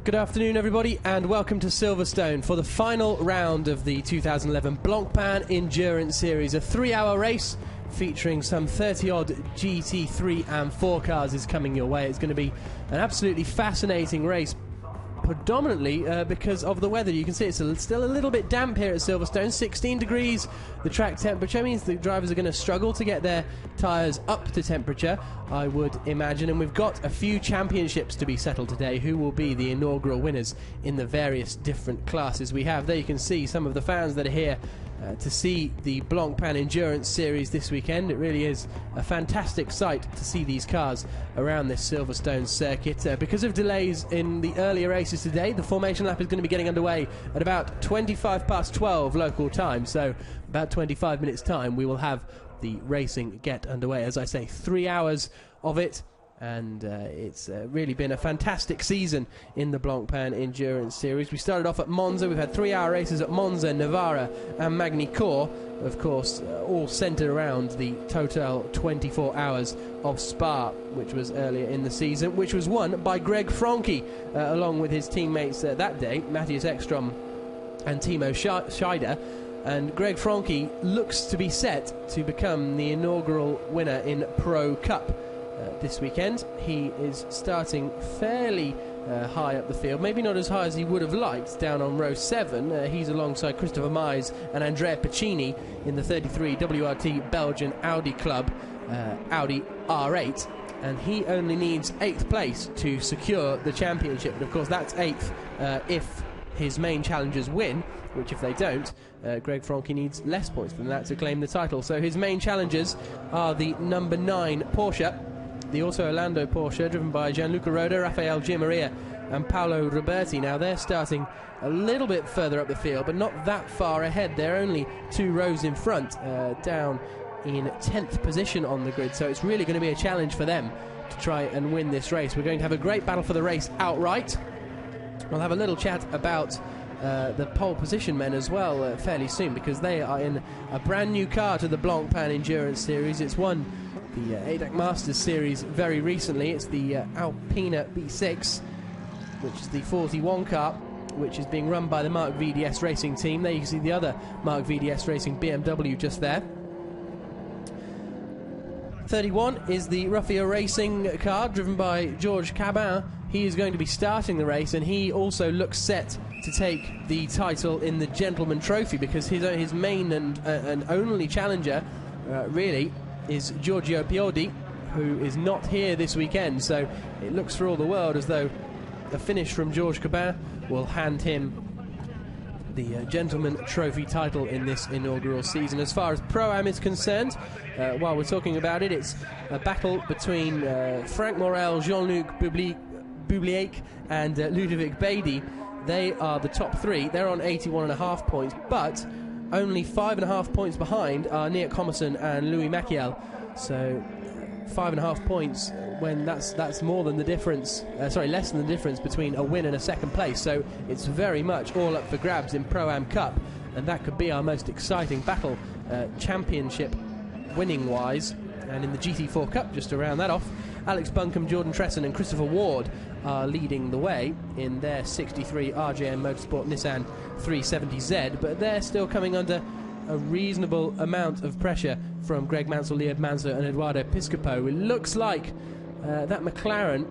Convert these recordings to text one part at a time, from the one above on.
Good afternoon, everybody, and welcome to Silverstone for the final round of the 2011 Blancpain Endurance Series. A 3-hour race featuring some 30-odd GT3 and 4 cars is coming your way. It's going to be an absolutely fascinating race, predominantly because of the weather. You can see it's still a little bit damp here at Silverstone. 16 degrees. The track temperature means the drivers are going to struggle to get their tyres up to temperature, I would imagine. And we've got a few championships to be settled today. Who will be the inaugural winners in the various different classes we have? There you can see some of the fans that are here to see the Blancpain Endurance Series this weekend. It really is a fantastic sight to see these cars around this Silverstone circuit. Because of delays in the earlier races today, the formation lap is going to be getting underway at about 25 past 12 local time, so about 25 minutes time we will have the racing get underway. As I say, 3 hours of it, and it's really been a fantastic season in the Blancpain Endurance Series. We started off at Monza. We've had 3-hour races at Monza, Navarra and Magny-Cours, of course, all centred around the total 24 hours of Spa, which was earlier in the season, which was won by Greg Franke, along with his teammates that day, Matthias Ekstrom and Timo Scheider. And Greg Franke looks to be set to become the inaugural winner in Pro Cup this weekend. He is starting fairly high up the field, maybe not as high as he would have liked, down on row 7. He's alongside Christopher Mize and Andrea Piccini in the 33 WRT Belgian Audi Club, Audi R8, and he only needs 8th place to secure the championship. But of course that's 8th if his main challengers win, which if they don't, Greg Franke needs less points than that to claim the title. So his main challengers are the number 9 Porsche, the Auto Orlando Porsche, driven by Gianluca Roda, Rafael Giammaria and Paolo Roberti. Now they're starting a little bit further up the field, but not that far ahead. They're only 2 rows in front, down in 10th position on the grid, so it's really going to be a challenge for them to try and win this race. We're going to have a great battle for the race outright. We'll have a little chat about the pole position men as well fairly soon, because they are in a brand new car to the Blancpain Endurance Series. It's won the ADAC Masters Series very recently. It's the Alpina B6, which is the 41 car, which is being run by the Mark VDS Racing team. There you can see the other Mark VDS Racing BMW just there. 31 is the Ruffia Racing car, driven by Georges Cabin. He is going to be starting the race, and he also looks set to take the title in the Gentleman Trophy, because his main and only challenger really is Giorgio Piodi, who is not here this weekend. So it looks for all the world as though a finish from Georges Cabin will hand him the Gentleman Trophy title in this inaugural season. As far as Pro-Am is concerned, while we're talking about it, it's a battle between Frank Morel, Jean-Luc Bubliek and Ludovic Beatty. They are the top 3. They're on 81.5 points, but only 5.5 points behind are Niek Hommerson and Louis Maciel. So 5.5 points, when that's more than the difference, less than the difference between a win and a second place. So it's very much all up for grabs in Pro-Am Cup, and that could be our most exciting battle championship winning wise. And in the GT4 Cup, just to round that off, Alex Buncombe, Jordan Tresson and Christopher Ward are leading the way in their 63 RJM Motorsport Nissan 370Z, but they're still coming under a reasonable amount of pressure from Greg Mansell, Liam Manzo and Eduardo Piscopo. It looks like that McLaren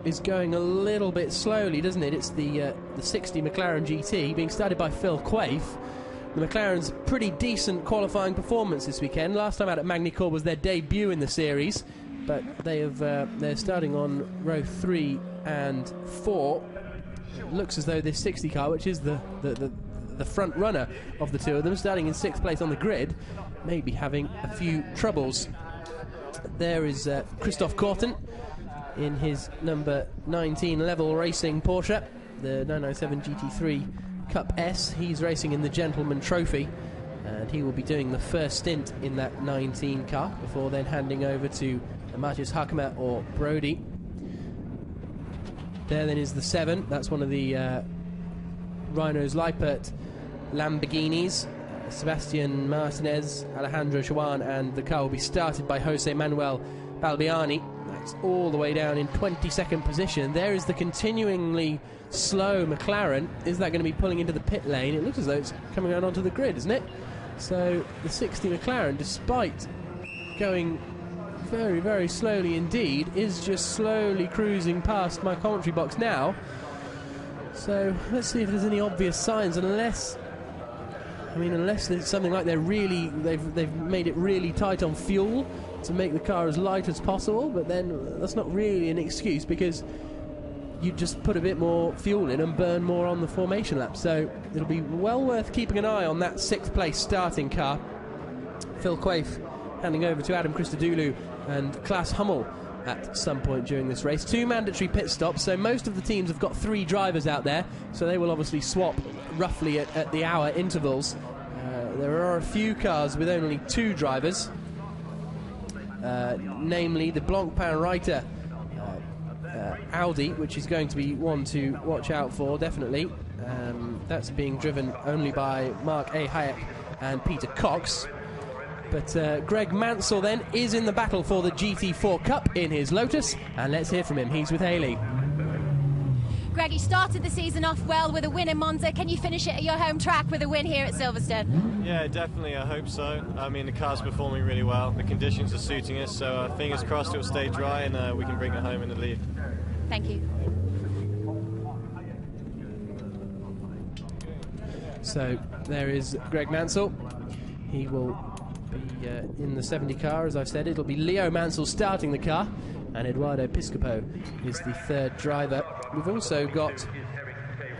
is going a little bit slowly, doesn't it? It's the 60 McLaren GT being started by Phil Quaife. The McLaren's pretty decent qualifying performance this weekend. Last time out at Magny-Cours was their debut in the series, but they're starting on row 3 and 4. It looks as though this 60 car, which is the front runner of the two of them, starting in 6th place on the grid, may be having a few troubles. There is Christophe Corton in his number 19 Level Racing Porsche, the 997 GT3 Cup S. He's racing in the Gentleman Trophy, and he will be doing the first stint in that 19 car before then handing over to Matthias Hakema or Brody. There then is the 7. That's one of the Rhinos Lippert Lamborghinis. Sebastian Martinez, Alejandro Chawan, and the car will be started by Jose Manuel Balbiani. It's all the way down in 22nd position. There is the continuingly slow McLaren. Is that going to be pulling into the pit lane? It looks as though it's coming out onto the grid, isn't it? So the 60 McLaren, despite going very, very slowly indeed, is just slowly cruising past my commentary box now. So let's see if there's any obvious signs, unless there's something like they've made it really tight on fuel to make the car as light as possible, but then that's not really an excuse, because you just put a bit more fuel in and burn more on the formation lap. So it'll be well worth keeping an eye on that 6th place starting car. Phil Quaife handing over to Adam Christodoulou and Klaas Hummel at some point during this race. 2 mandatory pit stops, so most of the teams have got 3 drivers out there, so they will obviously swap roughly at the hour intervals. There are a few cars with only 2 drivers, namely the Blancpain Reiter Audi, which is going to be one to watch out for, definitely. That's being driven only by Mark A. Hayek and Peter Cox. But Greg Mansell then is in the battle for the GT4 Cup in his Lotus, and let's hear from him. He's with Haley. Greg, you started the season off well with a win in Monza. Can you finish it at your home track with a win here at Silverstone? Yeah, definitely. I hope so. I mean, the car's performing really well. The conditions are suiting us, so fingers crossed it will stay dry and we can bring it home in the lead. Thank you. So there is Greg Mansell. He will be in the 70 car, as I've said. It'll be Leo Mansell starting the car, and Eduardo Piscopo is the 3rd driver. We've also got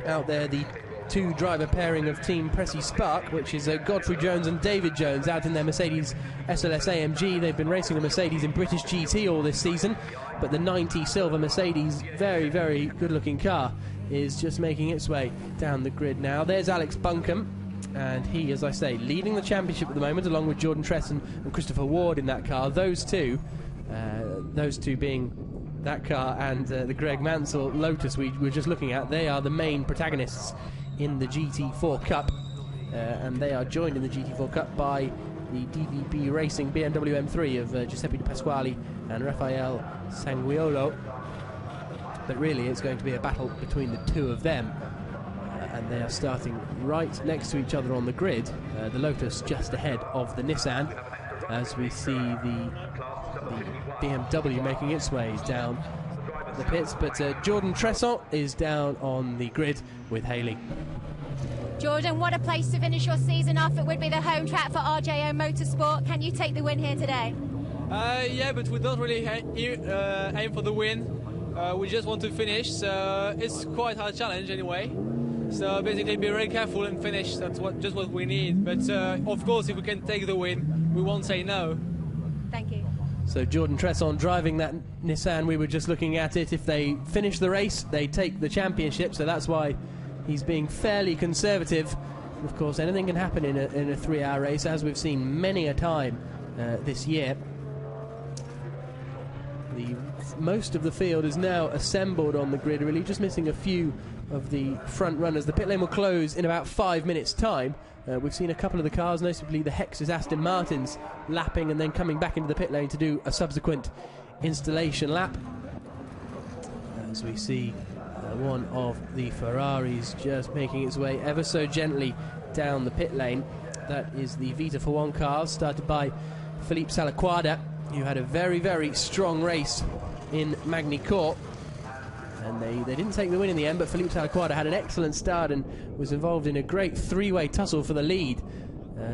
out there the 2 driver pairing of Team Pressy Spark, which is Godfrey Jones and David Jones out in their Mercedes SLS AMG. They've been racing the Mercedes in British GT all this season, but the 90 silver Mercedes, very, very good looking car, is just making its way down the grid now. There's Alex Buncombe, and he, as I say, leading the championship at the moment, along with Jordan Tresson and Christopher Ward in that car. Those two being that car and the Greg Mansell Lotus we were just looking at. They are the main protagonists in the GT4 Cup, and they are joined in the GT4 Cup by the DVB Racing BMW M3 of Giuseppe De Pasquale and Rafael Sanguiolo. But really it's going to be a battle between the 2 of them, and they are starting right next to each other on the grid. The Lotus just ahead of the Nissan, as we see the BMW making its way down the pits. But Jordan Tresson is down on the grid with Haley. Jordan, what a place to finish your season off. It would be the home track for RJO Motorsport. Can you take the win here today? Yeah, but we don't really aim for the win. We just want to finish, so it's quite a challenge anyway. So basically be very careful and finish. That's just what we need. But of course, if we can take the win, we won't say no. Thank you. So Jordan Tresson driving that Nissan, we were just looking at it. If they finish the race, they take the championship, so that's why he's being fairly conservative. Of course, anything can happen in a 3-hour race, as we've seen many a time this year. Most of the field is now assembled on the grid, really just missing a few of the front runners. The pit lane will close in about 5 minutes' time. We've seen a couple of the cars, notably the Hexus Aston Martins, lapping and then coming back into the pit lane to do a subsequent installation lap. As we see one of the Ferraris just making its way ever so gently down the pit lane. That is the Vita for One car, started by Philippe Salaquada, who had a very, very strong race in Magny Court. And they didn't take the win in the end, but Philippe Salaquada had an excellent start and was involved in a great 3-way tussle for the lead,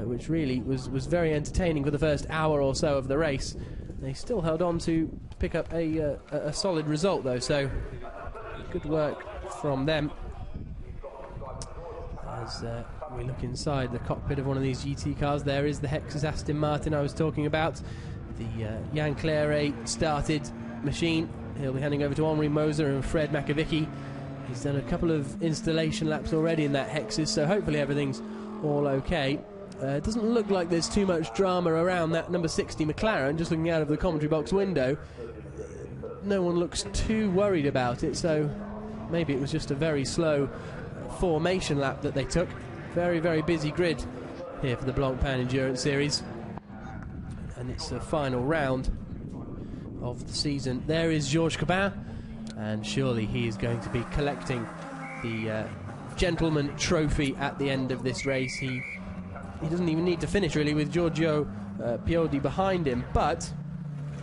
which really was very entertaining for the first hour or so of the race. They still held on to pick up a solid result, though, so good work from them. As we look inside the cockpit of one of these GT cars, there is the Hexus Aston Martin I was talking about, the Jan Claret started machine. He'll be handing over to Henri Moser and Fred Makovicky. He's done a couple of installation laps already in that Hexus, so hopefully everything's all okay. It doesn't look like there's too much drama around that number 60 McLaren, just looking out of the commentary box window. No one looks too worried about it, so maybe it was just a very slow formation lap that they took. Very, very busy grid here for the Blancpain Endurance Series. And it's the final round of the season. There is Georges Cabin, and surely he is going to be collecting the gentleman trophy at the end of this race. He doesn't even need to finish really with Giorgio Piodi behind him, but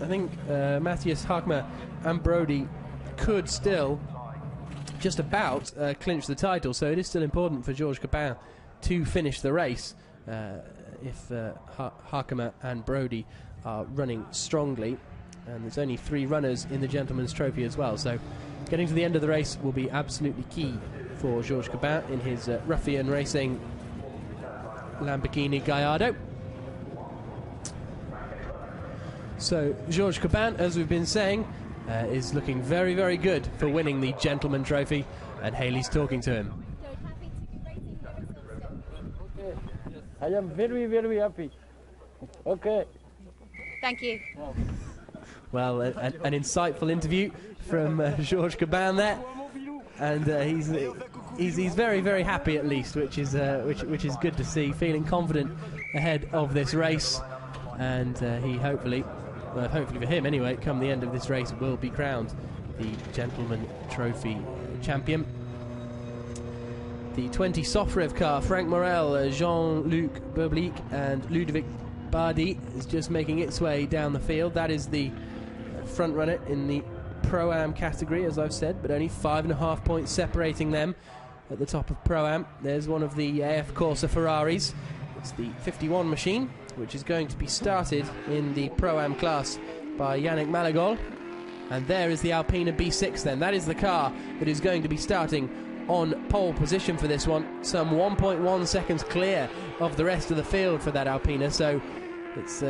I think Matthias Harkema and Brody could still just about clinch the title, so it is still important for Georges Cabin to finish the race if Harkema and Brody are running strongly. And there's only 3 runners in the Gentleman's Trophy as well, so getting to the end of the race will be absolutely key for Georges Cabin in his ruffian racing Lamborghini Gallardo. So Georges Cabin, as we've been saying, is looking very, very good for winning the Gentleman Trophy, and Haley's talking to him. I am very, very happy. Okay. Thank you. Well, an insightful interview from Georges Cabin there, and he's very, very happy at least, which is good to see. Feeling confident ahead of this race, and he hopefully for him anyway, come the end of this race, will be crowned the Gentleman Trophy champion. The 20 Sofrev car, Frank Morel, Jean-Luc Berblic and Ludovic Bardi is just making its way down the field. That is the front runner in the Pro-Am category, as I've said, but only 5.5 points separating them at the top of Pro-Am. There's one of the AF Corsa Ferraris. It's the 51 machine, which is going to be started in the Pro-Am class by Yannick Malagol. And there is the Alpina B6 then. That is the car that is going to be starting on pole position for this one. Some 1.1 seconds clear of the rest of the field for that Alpina. So it's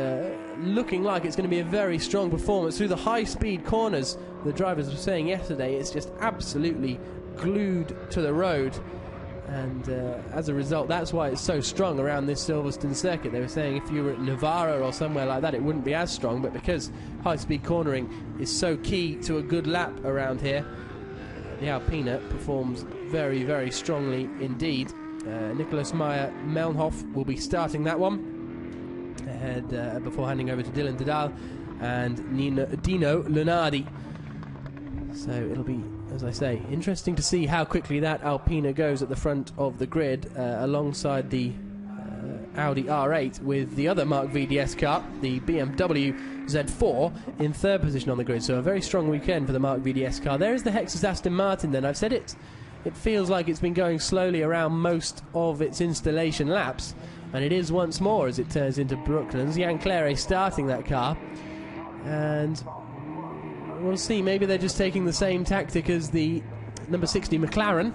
looking like it's going to be a very strong performance through the high-speed corners. The drivers were saying yesterday it's just absolutely glued to the road. And as a result, that's why it's so strong around this Silverstone circuit. They were saying if you were at Navarra or somewhere like that, it wouldn't be as strong. But because high-speed cornering is so key to a good lap around here, the Alpina performs very, very strongly indeed. Nicholas Meyer-Melnhof will be starting that one ahead before handing over to Dylan Didal and Dino Lunardi. So it'll be, as I say, interesting to see how quickly that Alpina goes at the front of the grid alongside the Audi R8 with the other Mark VDS car, the BMW Z4, in third position on the grid. So a very strong weekend for the Mark VDS car. There is the Hexus Aston Martin then. I've said it feels like it's been going slowly around most of its installation laps, and it is once more as it turns into Brooklands. Jan Clare starting that car, and we'll see, maybe they're just taking the same tactic as the number 60 McLaren,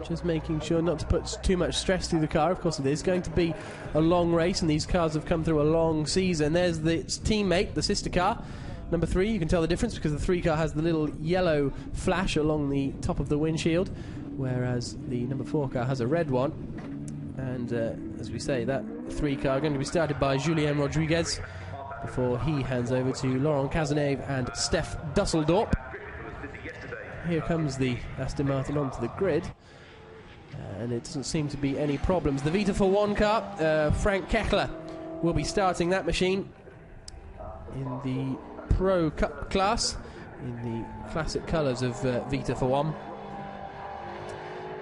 just making sure not to put too much stress through the car. Of course it is going to be a long race, and these cars have come through a long season. There's its teammate, the sister car, number 3. You can tell the difference because the 3 car has the little yellow flash along the top of the windshield, whereas the number 4 car has a red one. And as we say, that 3 car going to be started by Julien Rodriguez before he hands over to Laurent Cazenave and Steph Dusseldorp. Here comes the Aston Martin onto the grid, and it doesn't seem to be any problems. The Vita for 1 car, Frank Kechler will be starting that machine in the Pro Cup class, in the classic colours of Vita for 1.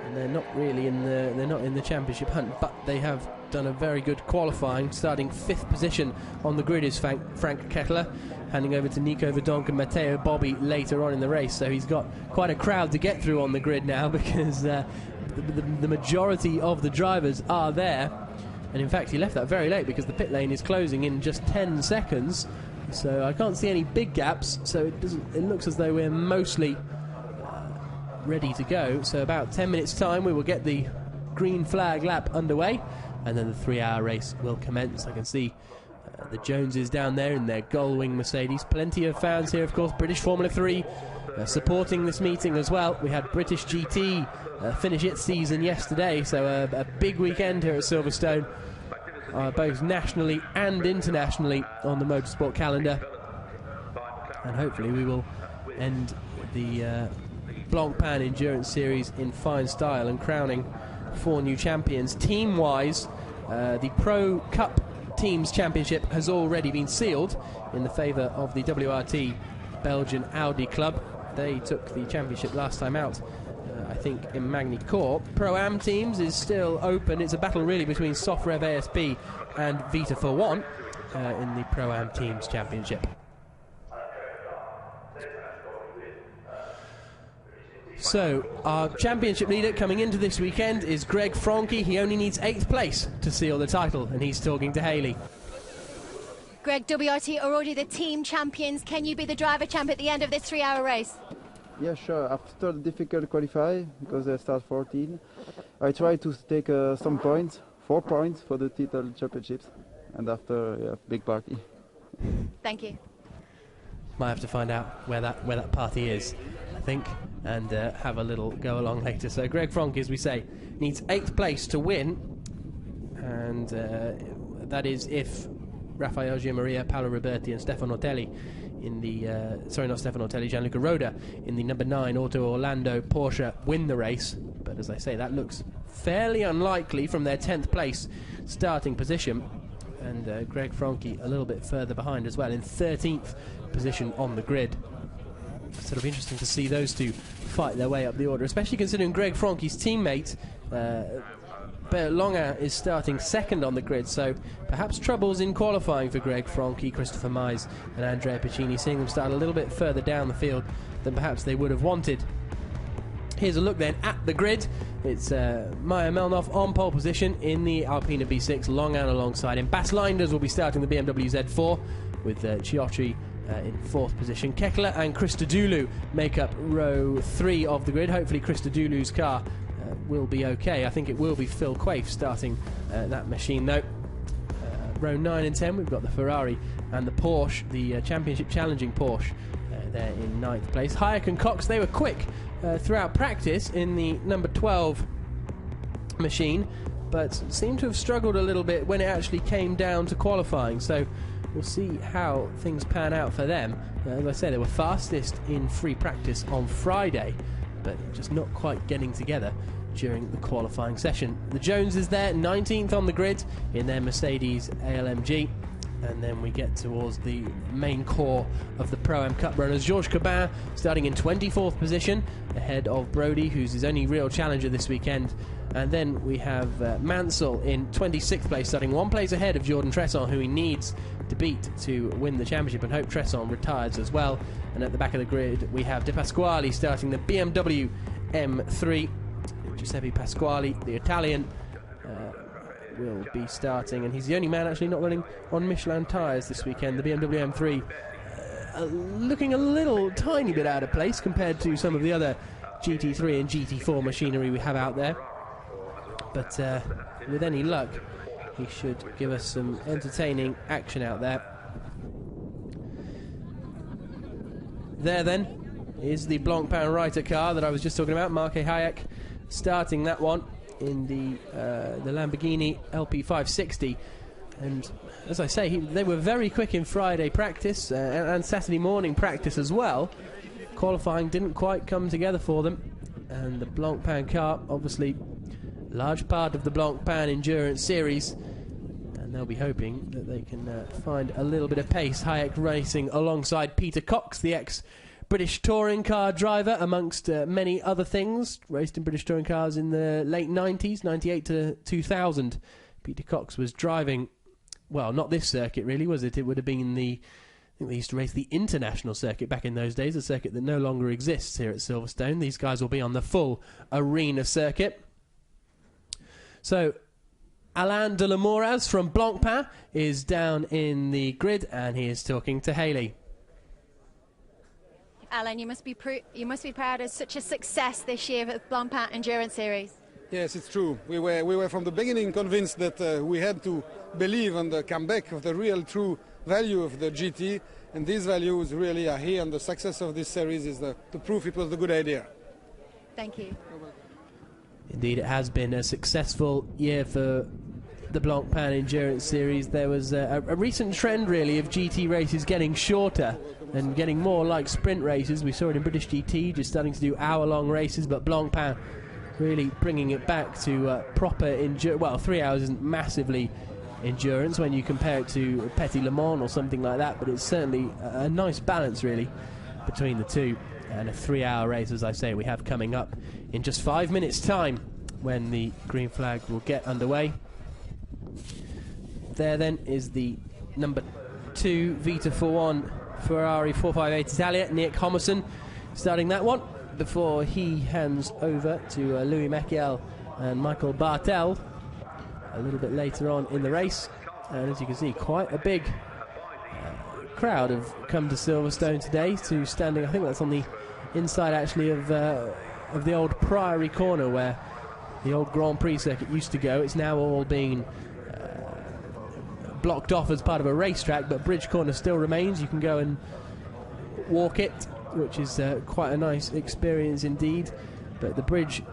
And they're not really in the championship hunt, but they have done a very good qualifying. Starting 5th position on the grid is Frank Kechler, handing over to Nico Verdonk and Matteo Bobby later on in the race. So he's got quite a crowd to get through on the grid now, because the majority of the drivers are there. And in fact, he left that very late because the pit lane is closing in just 10 seconds. So I can't see any big gaps. So it looks as though we're mostly ready to go. So about 10 minutes time we will get the green flag lap underway, and then the 3-hour race will commence. I can see the Joneses down there in their Gullwing Mercedes. Plenty of fans here, of course. British Formula 3 supporting this meeting as well. We had British GT finish its season yesterday, so a big weekend here at Silverstone, both nationally and internationally on the motorsport calendar. And hopefully we will end the Blancpain Endurance Series in fine style and crowning 4 new champions. Team-wise, the Pro Cup Teams Championship has already been sealed in the favour of the WRT Belgian Audi Club. They took the championship last time out, I think, in Magny Cours. Pro-Am Teams is still open. It's a battle really between Sofrev ASB and Vita for One in the Pro-Am Teams Championship. So, our championship leader coming into this weekend is Greg Franke. He only needs 8th place to seal the title, and he's talking to Haley. Greg, WRT are already the team champions. Can you be the driver champ at the end of this 3-hour race? Yeah, sure. After the difficult qualify, because I start 14, I try to take some points, 4 points for the title championships, and after, yeah, big party. Thank you. Might have to find out where that party is, I think, and have a little go along later. So Greg Franke, as we say, needs 8th place to win, and that is if Rafael Gianmaria, Paolo Roberti and Stefano Telli in the not Stefano Telli, Gianluca Roda in the number 9 Auto Orlando Porsche win the race. But as I say, that looks fairly unlikely from their 10th place starting position, and Greg Franke a little bit further behind as well in 13th position on the grid. So it'll be interesting to see those two fight their way up the order, especially considering Greg Franke's teammate Bert Longa is starting 2nd on the grid, so perhaps troubles in qualifying for Greg Franke, Christopher Mize and Andrea Piccini, seeing them start a little bit further down the field than perhaps they would have wanted. Here's a look then at the grid. It's Maya Melnoff on pole position in the Alpina B6, Longan alongside him. Bas Leinders will be starting the BMW Z4 with Chiotri in 4th position. Kekla and Christodoulou make up row 3 of the grid. Hopefully Christodoulou's car will be okay. I think it will be Phil Quaife starting that machine though. Row 9 and 10 we've got the Ferrari and the Porsche, the championship challenging Porsche there in 9th place. Hayek and Cox, they were quick throughout practice in the number 12 machine, but seemed to have struggled a little bit when it actually came down to qualifying, so we'll see how things pan out for them. As I say, they were fastest in free practice on Friday, but just not quite getting together during the qualifying session. The Jones is there, 19th on the grid in their Mercedes ALMG, and then we get towards the main core of the Pro-Am Cup runners. Georges Cabin starting in 24th position ahead of Brody, who's his only real challenger this weekend, and then we have Mansell in 26th place, starting 1 place ahead of Jordan Tresson, who he needs to beat to win the championship, and hope Tresson retires as well. And at the back of the grid we have De Pasquale starting the BMW M3. Giuseppe Pasquale, the Italian, will be starting, and he's the only man actually not running on Michelin tyres this weekend. The BMW M3 looking a little tiny bit out of place compared to some of the other GT3 and GT4 machinery we have out there, but with any luck he should give us some entertaining action out there. There then is the Blancpain Reiter car that I was just talking about, Marke Hayek starting that one in the Lamborghini LP560, and as I say, they were very quick in Friday practice and Saturday morning practice as well. Qualifying didn't quite come together for them, and the Blancpain car, obviously large part of the Blancpain Endurance Series, and they'll be hoping that they can find a little bit of pace. Hayek racing alongside Peter Cox, the ex-British touring car driver, amongst many other things. Raced in British touring cars in the late 90s, 98 to 2000. Peter Cox was driving, well, not this circuit really, was it? It would have been I think they used to race the international circuit back in those days, a circuit that no longer exists here at Silverstone. These guys will be on the full arena circuit. So Alain de la Moraz from Blancpain is down in the grid, and he is talking to Haley. Alain, you must be proud of such a success this year with Blancpain Endurance Series. Yes, it's true. We were from the beginning convinced that we had to believe on the comeback of the real true value of the GT, and these values really are here, and the success of this series is the proof it was a good idea. Thank you. Indeed, it has been a successful year for the Blancpain Endurance Series. There was a recent trend really of GT races getting shorter and getting more like sprint races. We saw it in British GT, just starting to do hour-long races, but Blancpain really bringing it back to proper endurance. Well, 3 hours isn't massively endurance when you compare it to Petit Le Mans or something like that, but it's certainly a nice balance really between the two, and a 3-hour race, as I say, we have coming up in just 5 minutes time when the green flag will get underway. There then is the number 2 Vita 4-1 Ferrari 458 Italia, Nick Homerson, starting that one before he hands over to Louis Mekiel and Michael Bartel a little bit later on in the race. And as you can see, quite a big crowd have come to Silverstone today, to standing, I think that's on the inside actually of the old Priory corner where the old Grand Prix circuit used to go. It's now all been blocked off as part of a racetrack, but Bridge Corner still remains. You can go and walk it, which is quite a nice experience indeed. But the bridge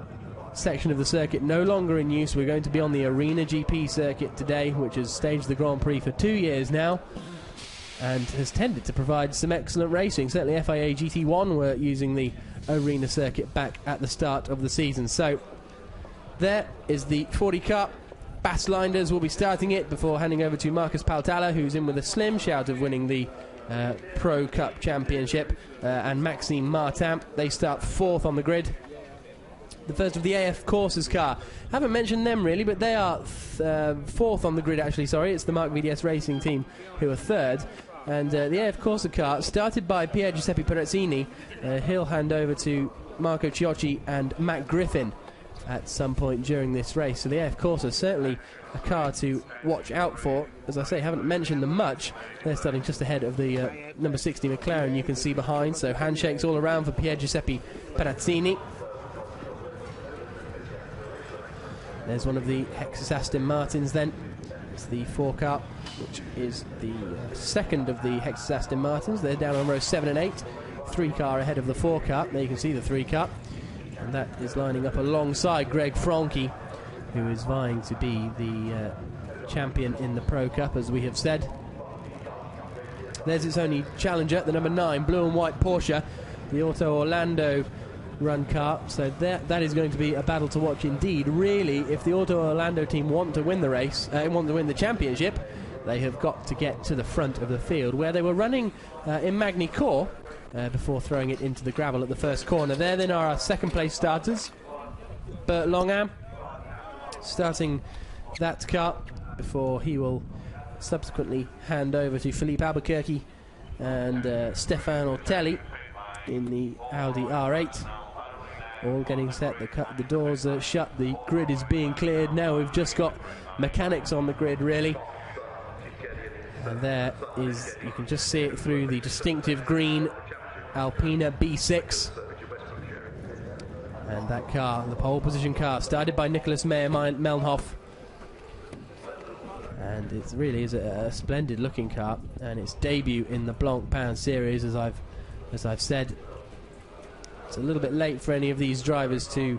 section of the circuit no longer in use. We're going to be on the Arena GP circuit today, which has staged the Grand Prix for 2 years now and has tended to provide some excellent racing. Certainly FIA GT1 were using the Arena circuit back at the start of the season. So there is the 40 car. Bas Linders will be starting it before handing over to Marcus Paltala, who's in with a slim shout of winning the Pro Cup Championship, and Maxime Martin. They start 4th on the grid. The first of the AF Courses car. Haven't mentioned them really, but they are 4th on the grid actually, sorry. It's the Mark VDS Racing team who are 3rd. And the AF Corsa car, started by Pier Giuseppe Perezzini, he'll hand over to Marco Ciocci and Matt Griffin at some point during this race. So the AF Corsa, certainly a car to watch out for. As I say, haven't mentioned them much. They're starting just ahead of the number 60 McLaren you can see behind. So handshakes all around for Pier Giuseppe Perezzini. There's one of the Hexus Aston Martins then. It's the 4 car, which is the second of the Hexus Aston Martins. They're down on rows 7 and 8. 3 car ahead of the 4 car. There you can see the 3 car. And that is lining up alongside Greg Franke, who is vying to be the champion in the Pro Cup, as we have said. There's its only challenger, the number 9 blue and white Porsche, the Auto Orlando run car. So that is going to be a battle to watch indeed. Really, if the Auto Orlando team want to win the race, want to win the championship, they have got to get to the front of the field, where they were running in Magny Core before throwing it into the gravel at the first corner. There then are our second place starters. Bert Longham starting that car before he will subsequently hand over to Philippe Albuquerque and Stefan Ortelli in the Audi R8. All getting set, the doors are shut, the grid is being cleared. Now we've just got mechanics on the grid really. And there is, you can just see it through the distinctive green Alpina B6. And that car, the pole position car, started by Nicholas Meyer-Melnhoff. And it really is a splendid looking car, and its debut in the Blancpain series, as I've said. It's a little bit late for any of these drivers to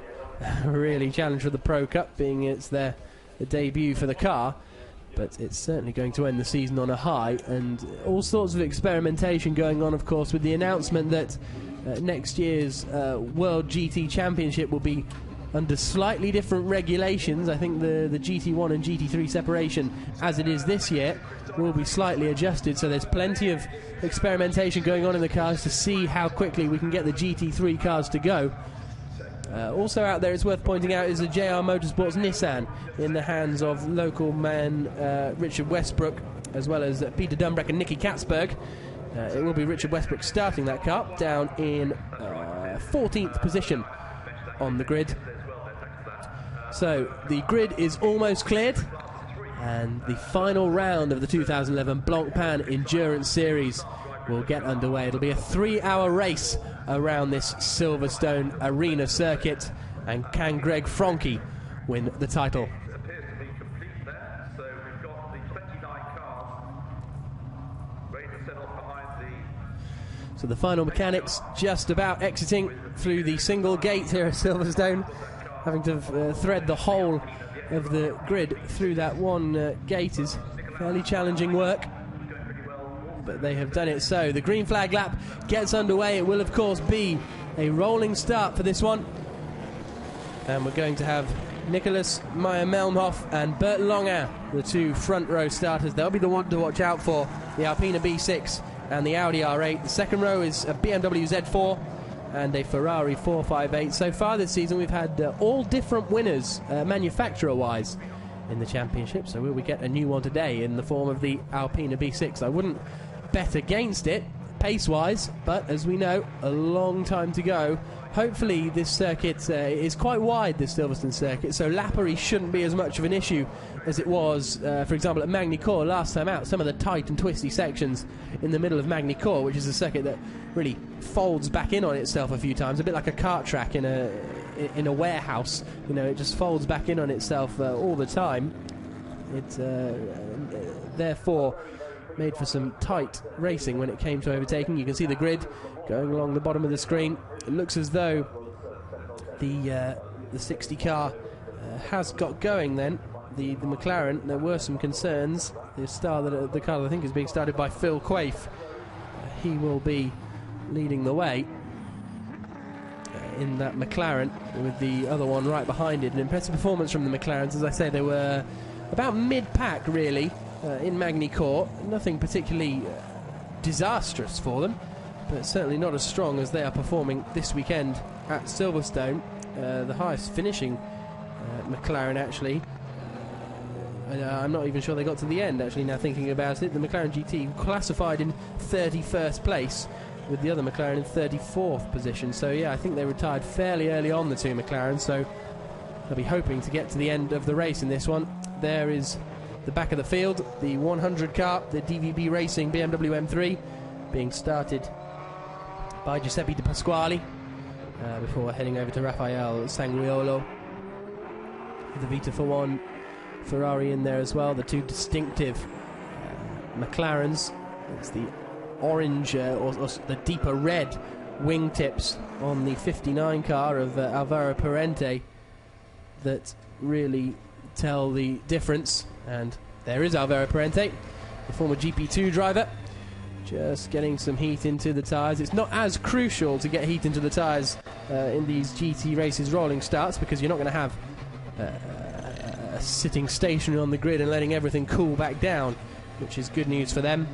really challenge for the Pro Cup, being it's the debut for the car, but it's certainly going to end the season on a high. And all sorts of experimentation going on, of course, with the announcement that next year's World GT Championship will be under slightly different regulations. I think the GT1 and GT3 separation, as it is this year, will be slightly adjusted. So there's plenty of experimentation going on in the cars to see how quickly we can get the GT3 cars to go. Also out there, it's worth pointing out, is a JR Motorsports Nissan in the hands of local man Richard Westbrook, as well as Peter Dunbrack and Nicky Katzberg. It will be Richard Westbrook starting that car down in 14th position on the grid. So the grid is almost cleared, and the final round of the 2011 Blancpain Endurance Series will get underway. It'll be a 3-hour race around this Silverstone Arena circuit, and can Greg Franke win the title? So the final mechanics just about exiting through the single gate here at Silverstone, having to thread the whole of the grid through that one gate is fairly challenging work, but they have done it. So the green flag lap gets underway. It will of course be a rolling start for this one, and we're going to have Nicholas Meyer-Melnhof and Bert Longa, the two front row starters. They'll be the one to watch out for, the Alpina B6 and the Audi R8. The second row is a BMW Z4 and a Ferrari 458. So far this season we've had all different winners manufacturer-wise in the championship, so will we get a new one today in the form of the Alpina B6? I wouldn't bet against it pace-wise, but as we know, a long time to go. Hopefully this circuit is quite wide, this Silverstone circuit, so lappery shouldn't be as much of an issue as it was, for example, at Magny-Cours last time out. Some of the tight and twisty sections in the middle of Magny-Cours, which is a circuit that really folds back in on itself a few times, a bit like a kart track in a warehouse. You know, it just folds back in on itself all the time. It's therefore made for some tight racing when it came to overtaking. You can see the grid going along the bottom of the screen. It looks as though the 60 car has got going then. The McLaren, there were some concerns. The car that I think is being started by Phil Quaife. He will be leading the way in that McLaren, with the other one right behind it. An impressive performance from the McLarens. As I say, they were about mid-pack really in Magny-Cours. Nothing particularly disastrous for them, but certainly not as strong as they are performing this weekend at Silverstone. The highest finishing McLaren actually, I'm not even sure they got to the end actually now thinking about it. The McLaren GT classified in 31st place, with the other McLaren in 34th position. So yeah, I think they retired fairly early on, the two McLarens, so they'll be hoping to get to the end of the race in this one. There is the back of the field, the 100 car, the DVB Racing BMW M3, being started by Giuseppe De Pasquale before heading over to Rafael Sanguiolo. The Vita for one Ferrari in there as well, the two distinctive McLarens. It's the orange or the deeper red wingtips on the 59 car of Alvaro Parente that really tell the difference. And there is Alvaro Parente, the former GP2 driver, just getting some heat into the tyres. It's not as crucial to get heat into the tyres in these GT races rolling starts, because you're not going to have sitting stationary on the grid and letting everything cool back down, which is good news for them.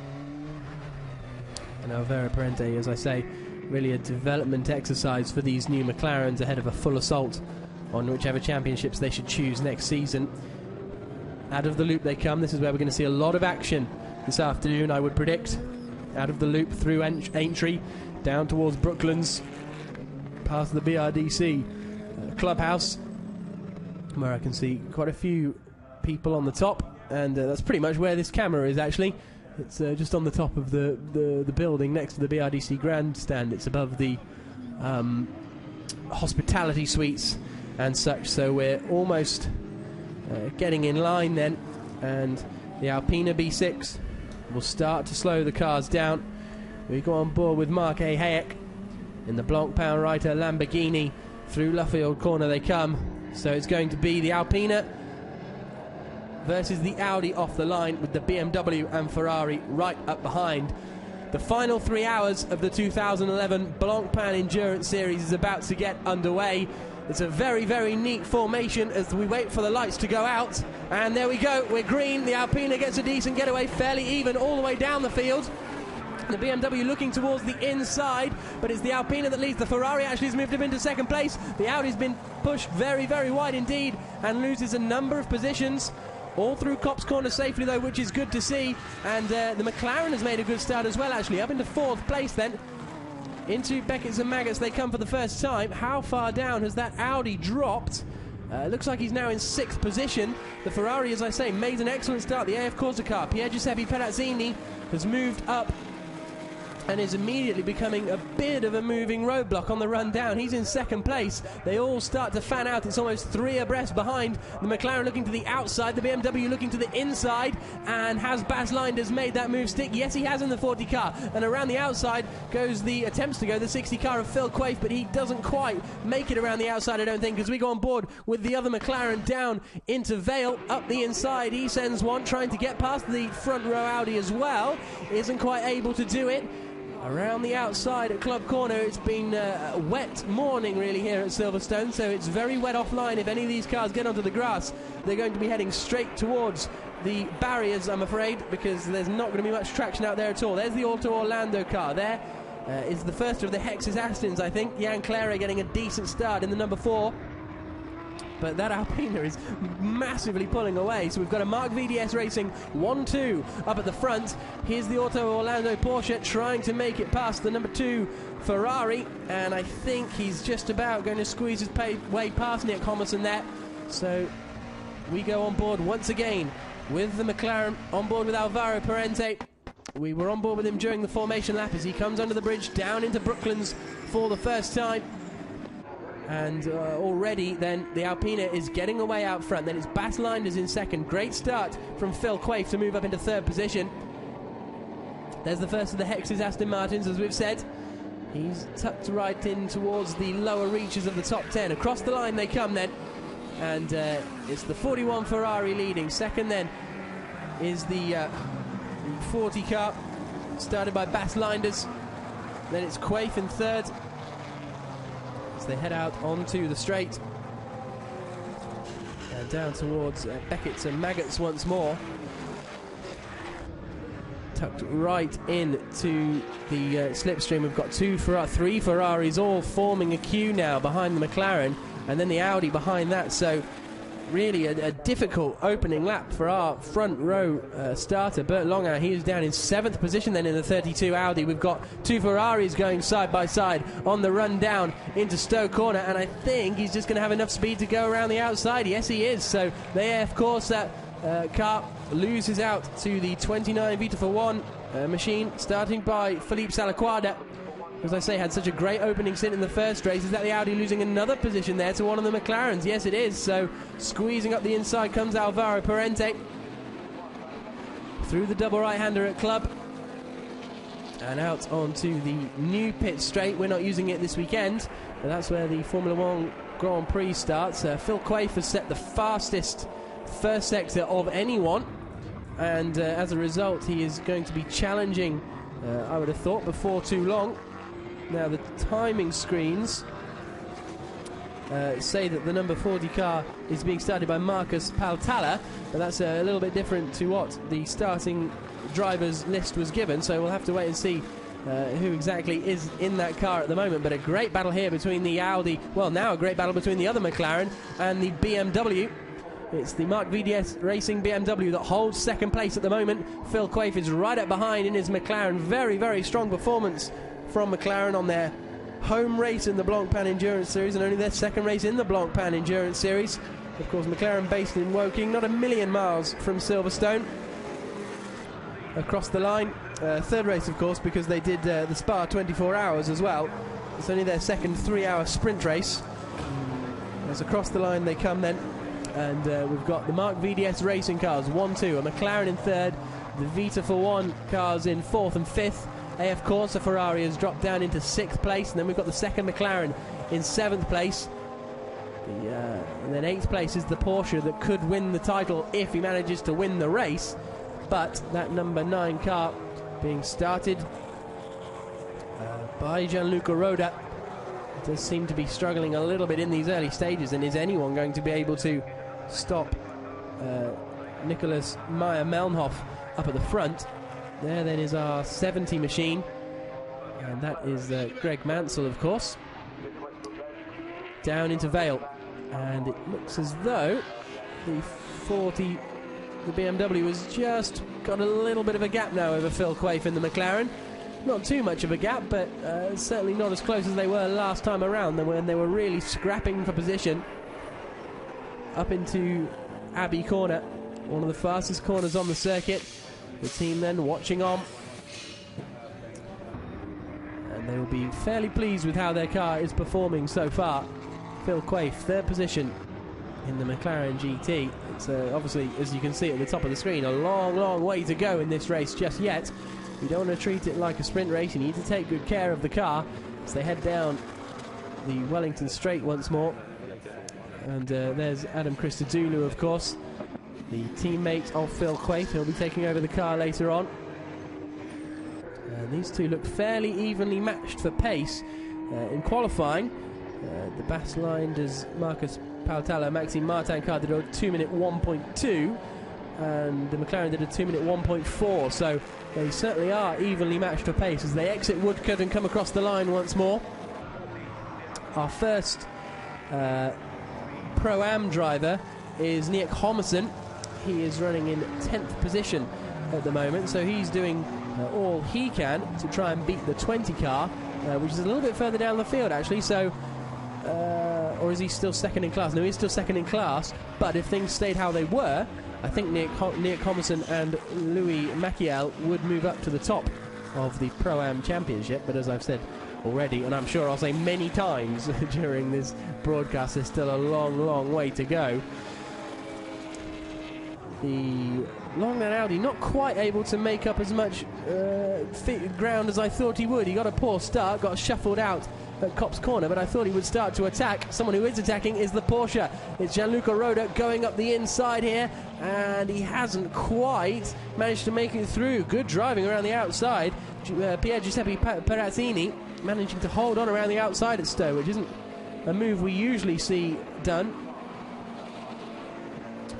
And Alvaro Parente, as I say, really a development exercise for these new McLarens ahead of a full assault on whichever championships they should choose next season. Out of the loop they come. This is where we're going to see a lot of action this afternoon, I would predict. Out of the loop through Aintree, down towards Brooklands, past the BRDC clubhouse, where I can see quite a few people on the top, and that's pretty much where this camera is actually. It's just on the top of the building next to the BRDC grandstand. It's above the hospitality suites and such, so we're almost getting in line then, and the Alpina B6 will start to slow the cars down. We go on board with Mark A. Hayek in the Blancpain Reiter Lamborghini. Through Luffield Corner they come, so it's going to be the Alpina versus the Audi off the line, with the BMW and Ferrari right up behind. The final 3 hours of the 2011 Blancpain Endurance Series is about to get underway. It's a very, very neat formation as we wait for the lights to go out. And there we go, we're green. The Alpina gets a decent getaway, fairly even all the way down the field. The BMW looking towards the inside, but it's the Alpina that leads. The Ferrari actually has moved up into second place. The Audi's been pushed very, very wide indeed and loses a number of positions. All through Copse Corner safely though, which is good to see. And the McLaren has made a good start as well, actually, up into fourth place then. Into Beckett's and Maggots they come for the first time. How far down has that Audi dropped? Looks like he's now in sixth position. The Ferrari, as I say, made an excellent start. The AF Corsa car, Pier Giuseppe Perazzini, has moved up and is immediately becoming a bit of a moving roadblock on the run down. He's in second place. They all start to fan out. It's almost three abreast behind. The McLaren looking to the outside, the BMW looking to the inside. And has Bas Linders made that move stick? Yes, he has in the 40 car. And around the outside goes the attempts to go the 60 car of Phil Quaife, but he doesn't quite make it around the outside, I don't think, as we go on board with the other McLaren down into Vale. Up the inside, he sends one, trying to get past the front row Audi as well. Isn't quite able to do it. Around the outside at Club Corner, it's been a wet morning really here at Silverstone, so it's very wet offline. If any of these cars get onto the grass, they're going to be heading straight towards the barriers, I'm afraid, because there's not going to be much traction out there at all. There's the Auto Orlando car. There is the first of the Hexis Astons, I think. Jan Clare getting a decent start in the number 4. But that Alpina is massively pulling away. So we've got a Mark VDS Racing 1-2 up at the front. Here's the Auto Orlando Porsche trying to make it past the number 2 Ferrari. And I think he's just about going to squeeze his way past Nick Homerson there. So we go on board once again with the McLaren, on board with Alvaro Parente. We were on board with him during the formation lap as he comes under the bridge down into Brooklands for the first time. And already then the Alpina is getting away out front. Then it's Bas Linders in second. Great start from Phil Quaife to move up into third position. There's the first of the Hexis Aston Martins, as we've said. He's tucked right in towards the lower reaches of the top 10. Across the line they come then. And it's the 41 Ferrari leading. Second then is the 40 car, started by Bas Linders. Then it's Quaife in third. They head out onto the straight and down towards Beckett's and Maggots once more. Tucked right into the slipstream. We've got three Ferraris all forming a queue now behind the McLaren, and then the Audi behind that. So really a difficult opening lap for our front row starter, Bert Longau. He is down in 7th position then in the 32 Audi. We've got 2 Ferraris going side by side on the run down into Stowe Corner, and I think he's just going to have enough speed to go around the outside. Yes, he is. So they, of course, that car loses out to the 29 Vita for 1 machine, starting by Philippe Salaquada. As I say, had such a great opening stint in the first race. Is that the Audi losing another position there to one of the McLarens? Yes, it is. So squeezing up the inside comes Alvaro Parente through the double right-hander at Club and out onto the new pit straight. We're not using it this weekend, but that's where the Formula 1 Grand Prix starts. Phil Quaife has set the fastest first sector of anyone, and as a result he is going to be challenging, I would have thought, before too long. Now the timing screens say that the number 40 car is being started by Marcus Paltala, but that's a little bit different to what the starting drivers list was given, so we'll have to wait and see who exactly is in that car at the moment. But a great battle here between the Audi, well, now a great battle between the other McLaren and the BMW. It's the Mark VDS Racing BMW that holds second place at the moment. Phil Quaife is right up behind in his McLaren. Very, very strong performance from McLaren on their home race in the Blancpain Endurance Series, and only their second race in the Blancpain Endurance Series. Of course, McLaren based in Woking, not a million miles from Silverstone. Across the line, third race, of course, because they did the Spa 24 hours as well. It's only their second 3-hour sprint race. As across the line they come then, and we've got the Mark VDS Racing cars 1-2, a McLaren in third, the Vita for 1 cars in 4th and 5th. AF Corsa Ferrari has dropped down into 6th place, and then we've got the second McLaren in 7th place. And then 8th place is the Porsche that could win the title if he manages to win the race. But that number 9 car being started by Gianluca Roda does seem to be struggling a little bit in these early stages, and is anyone going to be able to stop Nicholas Meyer-Melnhof up at the front? There then is our 70 machine, and that is Greg Mansell, of course, down into Vale. And it looks as though the 40, the BMW, has just got a little bit of a gap now over Phil Quaife in the McLaren. Not too much of a gap, but certainly not as close as they were last time around, when they were really scrapping for position up into Abbey Corner, one of the fastest corners on the circuit. The team then watching on, and they will be fairly pleased with how their car is performing so far. Phil Quaife, third position in the McLaren GT. It's obviously, as you can see at the top of the screen, a long, long way to go in this race just yet. You don't want to treat it like a sprint race. You need to take good care of the car as they head down the Wellington Straight once more. And there's Adam Christodoulou, of course, the teammate of Phil Quaife. He'll be taking over the car later on. And these two look fairly evenly matched for pace. In qualifying, the Basslinders, Marcus Pautala, Maxime Martin car did a 2-minute 1.2, and the McLaren did a 2-minute 1.4, so they certainly are evenly matched for pace as they exit Woodcote and come across the line once more. Our first Pro-Am driver is Nick Homerson. He is running in 10th position at the moment, so he's doing all he can to try and beat the 20 car, which is a little bit further down the field actually, so or is he still second in class? No, he's still second in class, but if things stayed how they were, I think Nick Homerson and Louis Maciel would move up to the top of the Pro-Am Championship, but as I've said already, and I'm sure I'll say many times during this broadcast, there's still a long, long way to go. The Longman Audi not quite able to make up as much ground as I thought he would. He got a poor start, got shuffled out at Copse Corner, but I thought he would start to attack. Someone who is attacking is the Porsche. It's Gianluca Roda going up the inside here, and he hasn't quite managed to make it through. Good driving around the outside. Pier Giuseppe Perazzini managing to hold on around the outside at Stowe, which isn't a move we usually see done.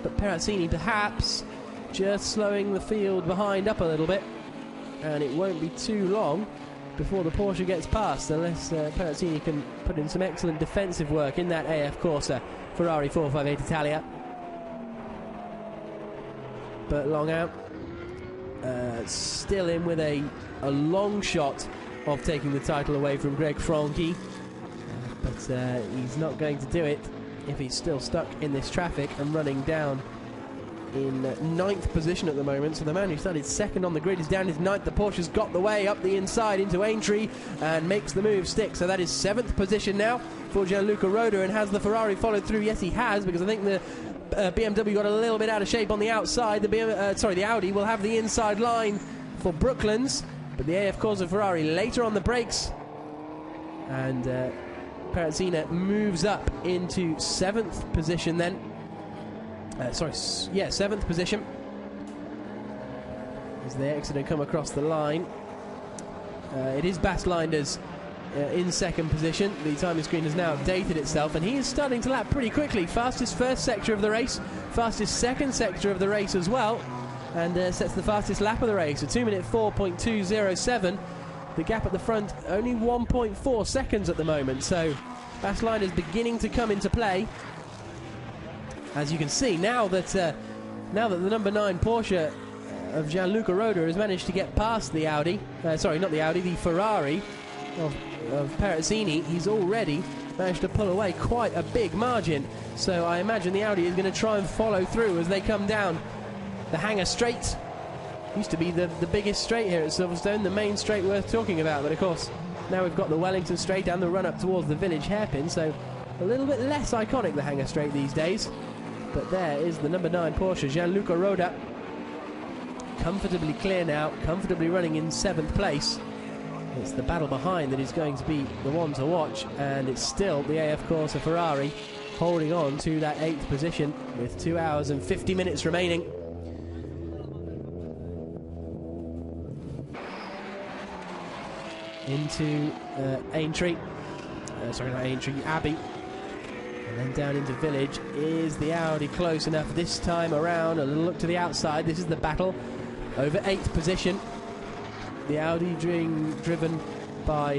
But Perazzini perhaps just slowing the field behind up a little bit, and it won't be too long before the Porsche gets past, unless Perazzini can put in some excellent defensive work in that AF Corsa Ferrari 458 Italia. But long out, still in with a long shot of taking the title away from Greg Franchi, but he's not going to do it if he's still stuck in this traffic and running down in 9th position at the moment. So the man who started second on the grid is down his 9th. The Porsche's got the way up the inside into Aintree and makes the move stick. So that is 7th position now for Gianluca Roda. And has the Ferrari followed through? Yes, he has, because I think the BMW got a little bit out of shape on the outside. The Audi will have the inside line for Brooklands, but the AF Corsa Ferrari later on the brakes, and Perazzini moves up into 7th position then. 7th position as they exit and come across the line. It is Basslinders in 2nd position. The timing screen has now updated itself, and he is starting to lap pretty quickly. Fastest first sector of the race, fastest second sector of the race as well, and sets the fastest lap of the race, a 2-minute 4.207. The gap at the front only 1.4 seconds at the moment, so Basslinders beginning to come into play. As you can see, now that the number 9 Porsche of Gianluca Roda has managed to get past the Audi, the Ferrari of Perazzini, he's already managed to pull away quite a big margin. So I imagine the Audi is going to try and follow through as they come down the Hangar Straight. Used to be the biggest straight here at Silverstone, the main straight worth talking about, but of course now we've got the Wellington Straight and the run up towards the Village Hairpin, so a little bit less iconic, the Hangar Straight these days. But there is the number 9 Porsche, Gianluca Roda, comfortably clear now, comfortably running in 7th place. It's the battle behind that is going to be the one to watch, and it's still the AF Corsa Ferrari holding on to that 8th position with 2 hours and 50 minutes remaining. Into Abbey. And then down into Village. Is the Audi close enough this time around? A little look to the outside. This is the battle over 8th position. The Audi driven by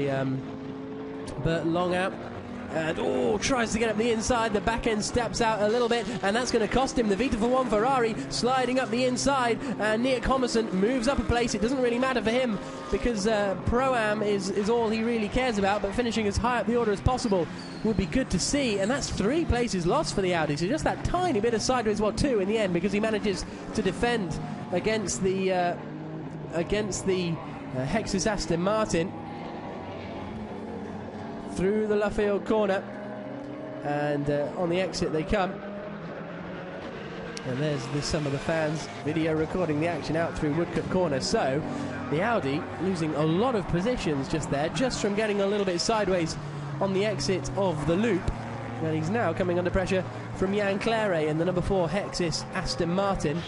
Bert Longout. And tries to get up the inside. The back end steps out a little bit, and that's going to cost him. The Vita for 1 Ferrari sliding up the inside, and Nick Homerson moves up a place. It doesn't really matter for him because Pro-Am is all he really cares about, but finishing as high up the order as possible would be good to see. And that's 3 places lost for the Audi, so just that tiny bit of sideways, 2 in the end, because he manages to defend against the Hexus Aston Martin through the Luffield corner, and on the exit they come, and there's some of the fans video recording the action out through Woodcote corner. So the Audi losing a lot of positions just there, just from getting a little bit sideways on the exit of the loop, and he's now coming under pressure from Jan Clare and the number 4 Hexus Aston Martin.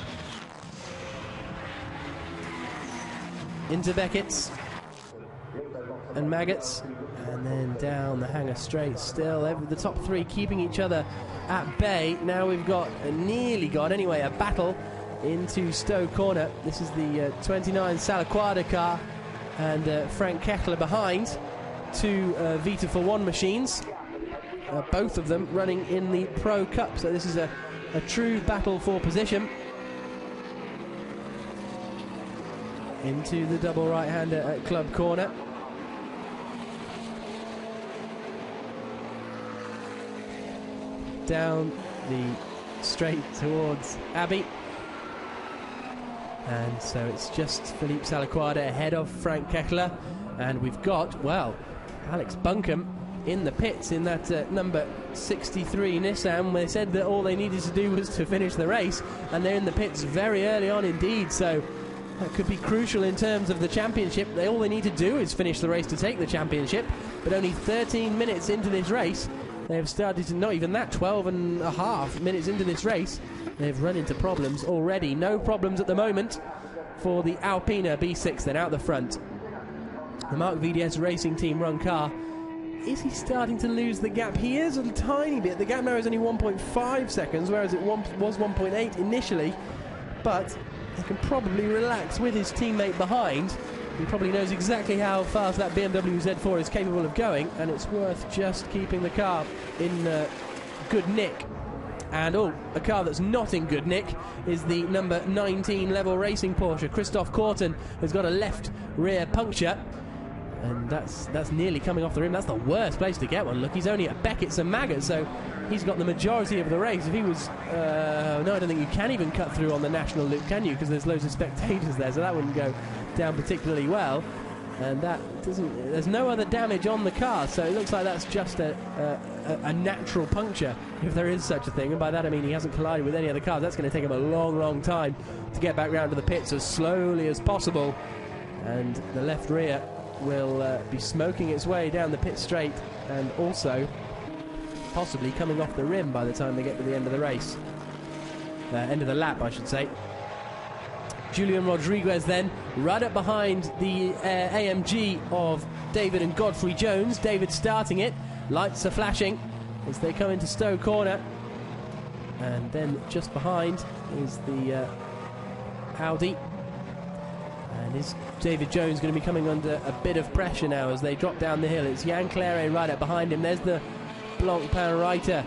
Into Beckett's, and Maggots, and then down the hanger straight. Still, the top three keeping each other at bay. Now we've got nearly got anyway a battle into Stowe Corner. This is the 29 Salaquada car, and Frank Keckler behind. Two Vita for One machines, both of them running in the Pro Cup. So this is a true battle for position. Into the double right-hander at Club Corner. Down the straight towards Abbey. And so it's just Philippe Salaquada ahead of Frank Keckler. And we've got, well, Alex Buncombe in the pits in that number 63 Nissan. They said that all they needed to do was to finish the race, and they're in the pits very early on indeed. So that could be crucial in terms of the championship. All they need to do is finish the race to take the championship. But only 13 minutes into this race, they've started to, not even that, 12 and a half minutes into this race, they've run into problems already. No problems at the moment for the Alpina B6 then out the front. The Mark VDS Racing Team run car. Is he starting to lose the gap? He is a tiny bit. The gap now is only 1.5 seconds, whereas it was 1.8 initially. But he can probably relax with his teammate behind. He probably knows exactly how fast that BMW Z4 is capable of going, and it's worth just keeping the car in good nick. And a car that's not in good nick is the number 19 Level Racing Porsche. Christoph Corton has got a left rear puncture, and that's nearly coming off the rim. That's the worst place to get one. Look, he's only at Beckett's and Maggots, so he's got the majority of the race. If he was... no, I don't think you can even cut through on the national loop, can you? Because there's loads of spectators there, so that wouldn't go down particularly well. And that doesn't... There's no other damage on the car, so it looks like that's just a natural puncture, if there is such a thing. And by that I mean he hasn't collided with any other cars. That's going to take him a long, long time to get back round to the pits as slowly as possible. And the left rear will be smoking its way down the pit straight, and also possibly coming off the rim by the time they get to the end of the race. End of the lap, I should say. Julian Rodriguez then, right up behind the AMG of David and Godfrey Jones. David starting it. Lights are flashing as they come into Stowe Corner. And then just behind is the Audi. And is David Jones going to be coming under a bit of pressure now as they drop down the hill? It's Jan Claret right up behind him. There's the Blancpain Reiter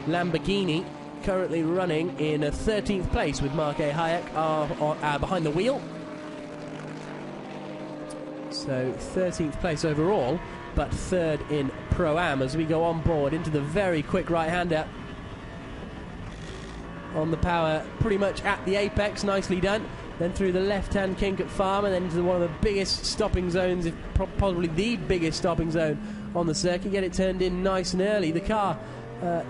Lamborghini, currently running in a 13th place with Mark A. Hayek behind the wheel. So 13th place overall, but third in Pro-Am as we go on board into the very quick right-hander. On the power pretty much at the apex, nicely done. Then through the left-hand kink at Farm, and then into one of the biggest stopping zones, if probably the biggest stopping zone on the circuit. Get it turned in nice and early. The car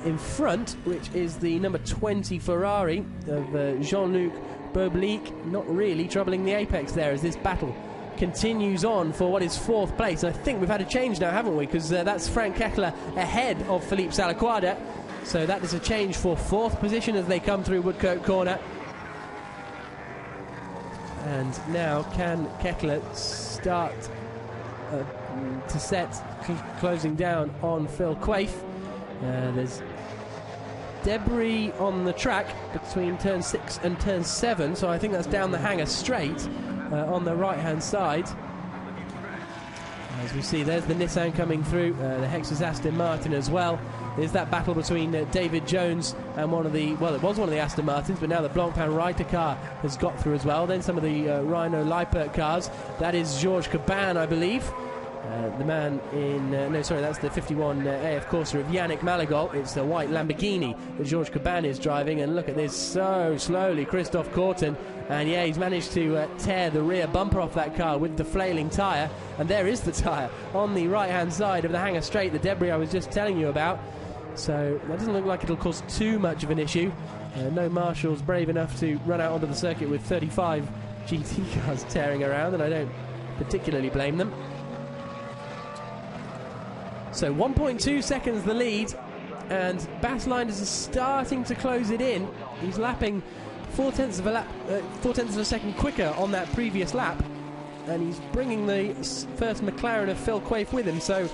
in front, which is the number 20 Ferrari of Jean-Luc Boblique, not really troubling the apex there as this battle continues on for what is fourth place. I think we've had a change now, haven't we? Because that's Frank Keckler ahead of Philippe Salaquada. So that is a change for fourth position as they come through Woodcote Corner. And now can Keckler start to set, closing down on Phil Quaife. There's debris on the track between turn 6 and turn 7, so I think that's down the hanger straight on the right hand side. As we see, there's the Nissan coming through, the Hexus Aston Martin as well. There's that battle between David Jones and one of the, well, it was one of the Aston Martins, but now the Blancpain Reiter car has got through as well. Then some of the Rhino Lippert cars. That is Georges Caban, I believe. The man in, no, sorry, that's the 51 AF Corsa of Yannick Malagol. It's the white Lamborghini that Georges Caban is driving. And look at this, so slowly, Christoph Corton. And yeah, he's managed to tear the rear bumper off that car with the flailing tyre. And there is the tyre on the right-hand side of the hanger straight, the debris I was just telling you about. So that doesn't look like it'll cause too much of an issue. No marshals brave enough to run out onto the circuit with 35 GT cars tearing around, and I don't particularly blame them. So 1.2 seconds the lead, and Bas Linders is starting to close it in. He's lapping 4/10 of a second quicker on that previous lap. and he's bringing the first McLaren of Phil Quaife with him, so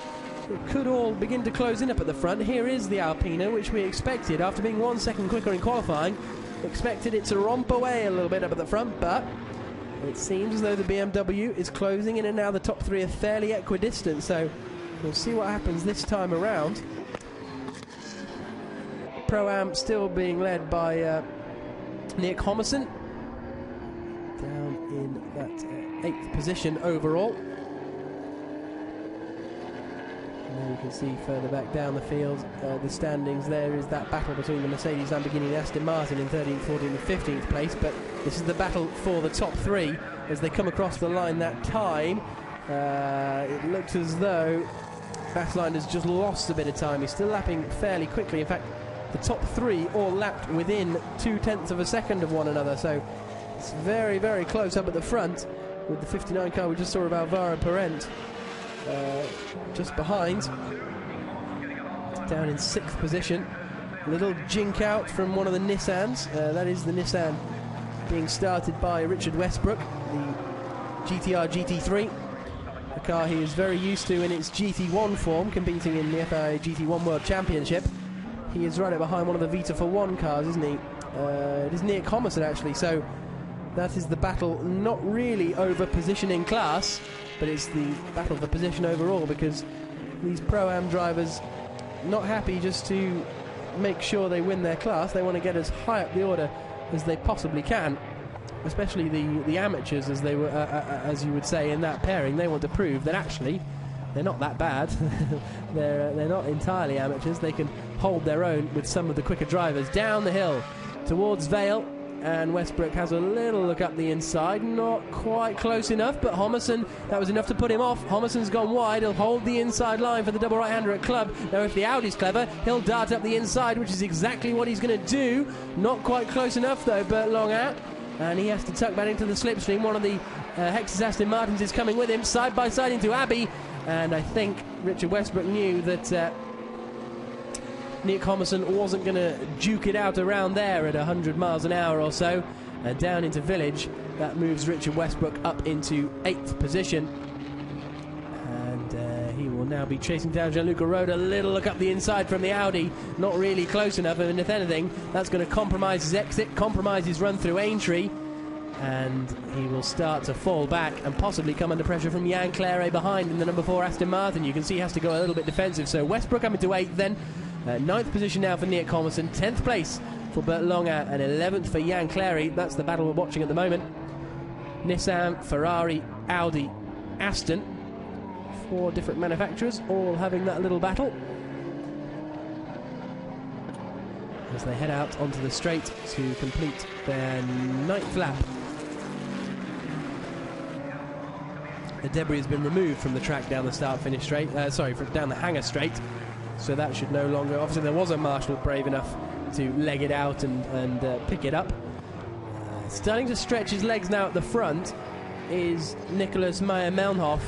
it could all begin to close in up at the front. Here is the Alpina, which we expected, after being 1 second quicker in qualifying, expected it to romp away a little bit up at the front, but it seems as though the BMW is closing in, and now the top three are fairly equidistant, so we'll see what happens this time around. Pro-Am still being led by Nick Homerson, down in that 8th position overall. And then you can see further back down the field, the standings, there is that battle between the Mercedes, Lamborghini and Aston Martin in 13th, 14th and 15th place, but this is the battle for the top three as they come across the line that time. It looks as though Bastlein has just lost a bit of time. He's still lapping fairly quickly. In fact, the top three all lapped within 0.2 of a second of one another, so it's very, very close up at the front with the 59 car we just saw of Alvaro Parent just behind, down in 6th position. A little jink out from one of the Nissans. That is the Nissan being started by Richard Westbrook, the GTR GT3, a car he is very used to in its GT1 form, competing in the FIA GT1 World Championship. He is right behind one of the Vita for One cars, isn't he? It is Nick Homerson, actually, so that is the battle, not really over position in class, but it's the battle for position overall, because these Pro-Am drivers not happy just to make sure they win their class. They want to get as high up the order as they possibly can, especially the amateurs, as they were, as you would say, in that pairing. They want to prove that actually they're not that bad. they're not entirely amateurs. They can hold their own with some of the quicker drivers. Down the hill towards Vale, and Westbrook has a little look up the inside, not quite close enough, but Homerson, that was enough to put him off. Homerson's gone wide. He'll hold the inside line for the double right-hander at Club. Now if the Audi's clever, he'll dart up the inside, which is exactly what he's going to do. Not quite close enough though, Bert Longat, and he has to tuck back into the slipstream. One of the Hexus Aston Martins is coming with him, side by side into Abbey, and I think Richard Westbrook knew that Nick Homerson wasn't going to duke it out around there at 100 miles an hour or so, and down into Village. That moves Richard Westbrook up into 8th position, and he will now be chasing down Gianluca Road. A little look up the inside from the Audi, not really close enough, and if anything that's going to compromise his exit, compromise his run through Aintree, and he will start to fall back and possibly come under pressure from Jan Claret behind in the number 4 Aston Martin. You can see he has to go a little bit defensive, so Westbrook coming to 8th then. 9th position now for Nick Homerson, 10th place for Bert Longat, and 11th for Jan Claret. That's the battle we're watching at the moment. Nissan, Ferrari, Audi, Aston, 4 different manufacturers all having that little battle as they head out onto the straight to complete their 9th lap. The debris has been removed from the track down the start-finish straight, down the hangar straight, so that should no longer... Obviously there was a marshal brave enough to leg it out and pick it up. Starting to stretch his legs now at the front is Nicholas Meyer-Melnhoff.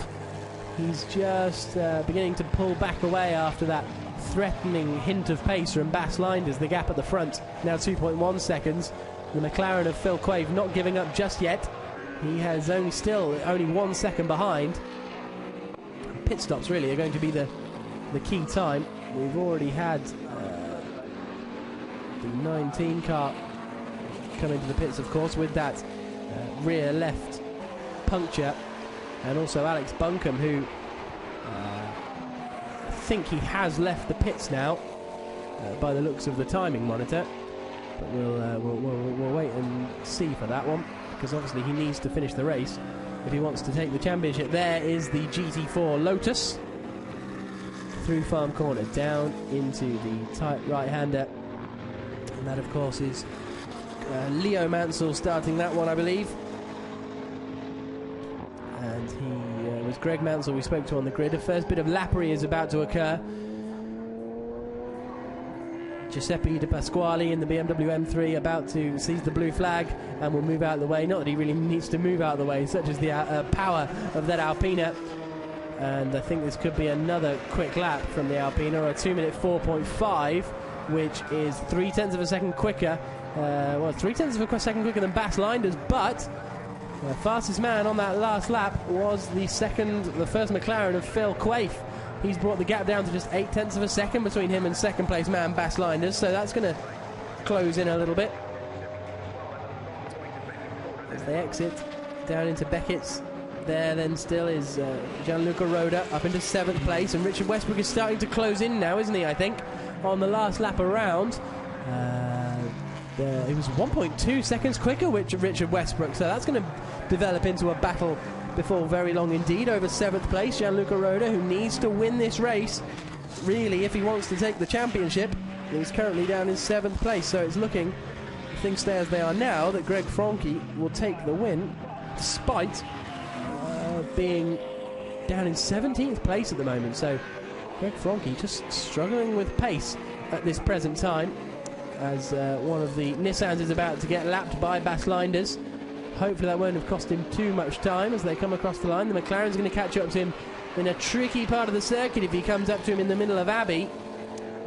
He's just beginning to pull back away after that threatening hint of pace from Bas Linders. The gap at the front now 2.1 seconds. The McLaren of Phil Quaife not giving up just yet. He has only 1 second behind. Pit stops really are going to be the key time. We've already had the 19 car come into the pits, of course, with that rear left puncture, and also Alex Buncombe, who I think he has left the pits now by the looks of the timing monitor, but we'll wait and see for that one, because obviously he needs to finish the race if he wants to take the championship. There is the GT4 Lotus through Farm Corner down into the tight right-hander, and that of course is Leo Mansell starting that one, I believe, and he was Greg Mansell we spoke to on the grid. The first bit of lappery is about to occur. Giuseppe De Pasquale in the BMW M3 about to seize the blue flag and will move out of the way. Not that he really needs to move out of the way, such as the power of that Alpina. And I think this could be another quick lap from the Alpina, or a 2-minute 4.5, which is 0.3 of a second quicker. 0.3 of a second quicker than Bas Linders, but The fastest man on that last lap was the first McLaren of Phil Quaife. He's brought the gap down to just 0.8 of a second between him and second place man Bas Linders, so that's going to close in a little bit as they exit down into Beckett's. There then still is Gianluca Roda up into 7th place, and Richard Westbrook is starting to close in now, isn't he, I think, on the last lap around. It was 1.2 seconds quicker with Richard Westbrook, so that's going to develop into a battle before very long indeed over 7th place. Gianluca Roda, who needs to win this race, really, if he wants to take the championship, is currently down in 7th place, so it's looking, if things stay as they are now, that Greg Franke will take the win, despite being down in 17th place at the moment. So Greg Franke just struggling with pace at this present time, as one of the Nissans is about to get lapped by Bas Linders. Hopefully that won't have cost him too much time as they come across the line. The McLaren's going to catch up to him in a tricky part of the circuit. If he comes up to him in the middle of Abbey,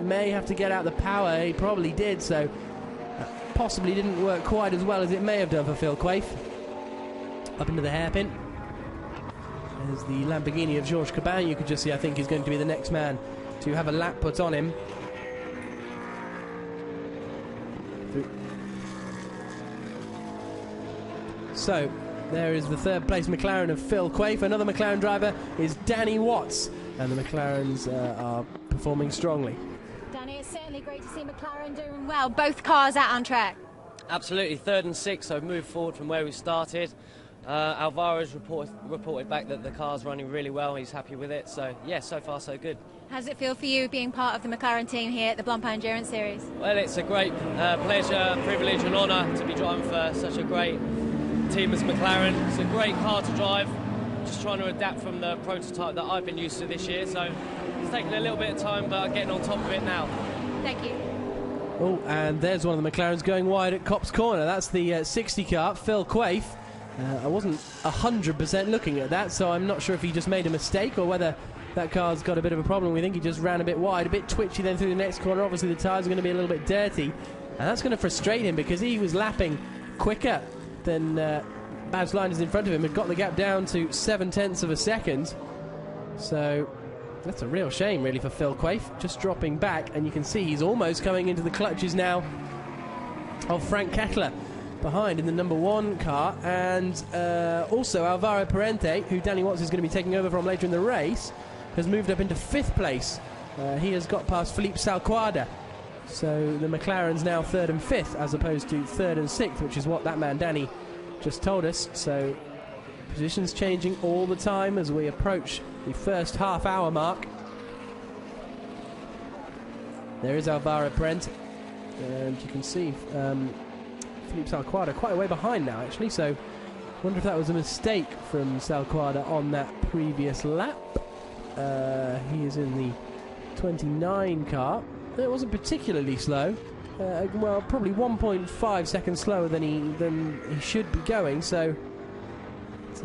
may have to get out the power. He probably did, so possibly didn't work quite as well as it may have done for Phil Quaife. Up into the hairpin. There's the Lamborghini of Georges Cabin. You could just see, I think he's going to be the next man to have a lap put on him. So, there is the 3rd place McLaren of Phil Quaife. Another McLaren driver is Danny Watts, and the McLarens are performing strongly. Danny, it's certainly great to see McLaren doing well. Both cars out on track. Absolutely, 3rd and 6th, so moved forward from where we started. Alvaro's reported back that the car's running really well. He's happy with it, so yeah, so far so good. How does it feel for you being part of the McLaren team here at the Blancpain Endurance Series? Well, it's a great pleasure, privilege and honour to be driving for such a great team as McLaren. It's a great car to drive, just trying to adapt from the prototype that I've been used to this year, so it's taken a little bit of time, but I'm getting on top of it now. Thank you. Oh, and there's one of the McLarens going wide at Copse Corner. That's the 60 car, Phil Quaife. I wasn't 100% looking at that, so I'm not sure if he just made a mistake or whether that car's got a bit of a problem. We think he just ran a bit wide, a bit twitchy then through the next corner. Obviously the tyres are going to be a little bit dirty, and that's going to frustrate him because he was lapping quicker than Bas Linders in front of him. Had got the gap down to 0.7 of a second. So that's a real shame really for Phil Quaife, just dropping back, and you can see he's almost coming into the clutches now of Frank Kettler behind in the number 1 car, and also Alvaro Parente, who Danny Watts is going to be taking over from later in the race, has moved up into 5th place. He has got past Philippe Salquada, so the McLaren's now 3rd and 5th as opposed to 3rd and 6th, which is what that man Danny just told us. So positions changing all the time as we approach the first half-hour mark. There is Alvaro Parente, and you can see Philippe Salquada quite a way behind now actually, so I wonder if that was a mistake from Salquada on that previous lap. He is in the 29 car. It wasn't particularly slow, well, probably 1.5 seconds slower than he should be going, so it's,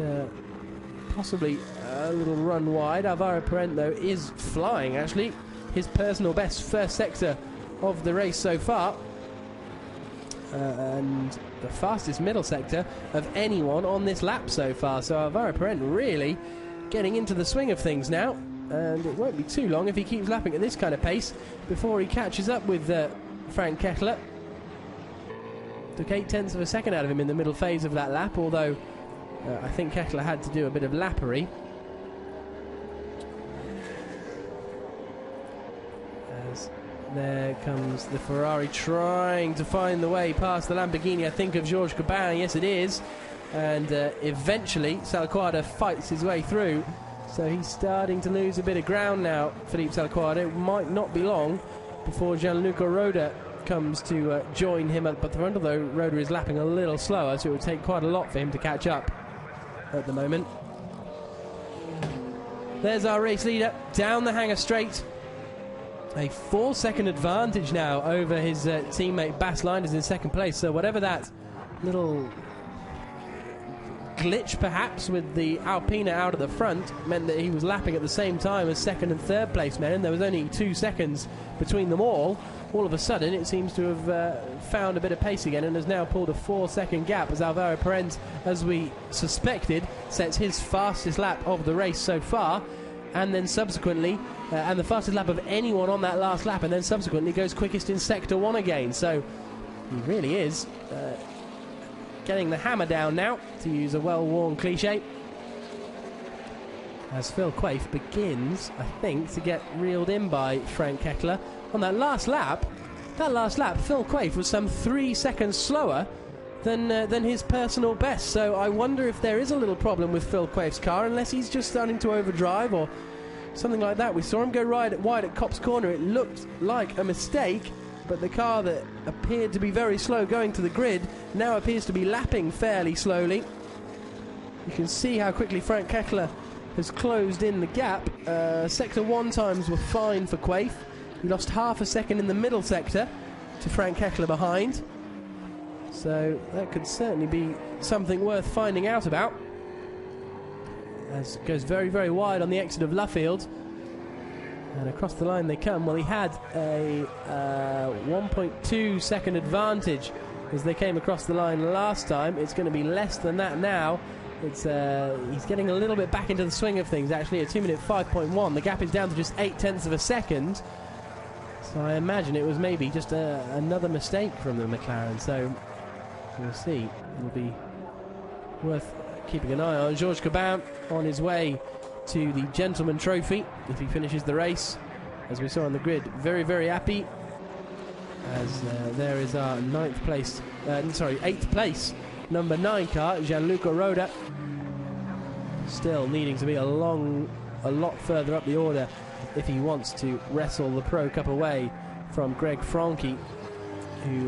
possibly a little run wide. Alvaro Parente though is flying actually, his personal best first sector of the race so far. And the fastest middle sector of anyone on this lap so far. So Alvaro Parente really getting into the swing of things now, and it won't be too long if he keeps lapping at this kind of pace before he catches up with Frank Kettler. Took 0.8 of a second out of him in the middle phase of that lap, although I think Kettler had to do a bit of lappery. As there comes the Ferrari trying to find the way past the Lamborghini, I think, of Georges Cabin. Yes, it is. And eventually Salquada fights his way through. So he's starting to lose a bit of ground now, Philippe Salquada. It might not be long before Gianluca Roda comes to join him at the front, although Roda is lapping a little slower, so it would take quite a lot for him to catch up at the moment. There's our race leader down the hanger straight. A 4-second advantage now over his teammate Bas Linders in 2nd place. So whatever that little glitch perhaps with the Alpina out at the front meant that he was lapping at the same time as 2nd and 3rd place men, and there was only 2 seconds between them all. all of a sudden it seems to have found a bit of pace again and has now pulled a 4-second gap as Alvaro Perez, as we suspected, sets his fastest lap of the race so far, and then subsequently, and the fastest lap of anyone on that last lap, and then subsequently goes quickest in Sector 1 again. So he really is getting the hammer down now, to use a well-worn cliche, as Phil Quaife begins, I think, to get reeled in by Frank Heckler. On that last lap, Phil Quaife was some 3 seconds slower than his personal best. So I wonder if there is a little problem with Phil Quaife's car, unless he's just starting to overdrive or something like that. We saw him go wide at Copse Corner. It looked like a mistake, but the car that appeared to be very slow going to the grid now appears to be lapping fairly slowly. You can see how quickly Frank Heckler has closed in the gap. Sector 1 times were fine for Quaife. He lost half a second in the middle sector to Frank Heckler behind. So that could certainly be something worth finding out about. As it goes very, very wide on the exit of Luffield. And across the line they come. Well, he had a 1.2 second advantage as they came across the line last time. It's going to be less than that now. It's he's getting a little bit back into the swing of things, actually, at 2 minute 5.1. The gap is down to just 0.8 of a second. So I imagine it was maybe just another mistake from the McLaren. So we'll see. It'll be worth keeping an eye on. Georges Cabin on his way to the Gentleman Trophy if he finishes the race. As we saw on the grid, very, very happy. As there is our 8th place, number 9 car, Gianluca Roda. Still needing to be a lot further up the order if he wants to wrestle the Pro Cup away from Greg Franke, who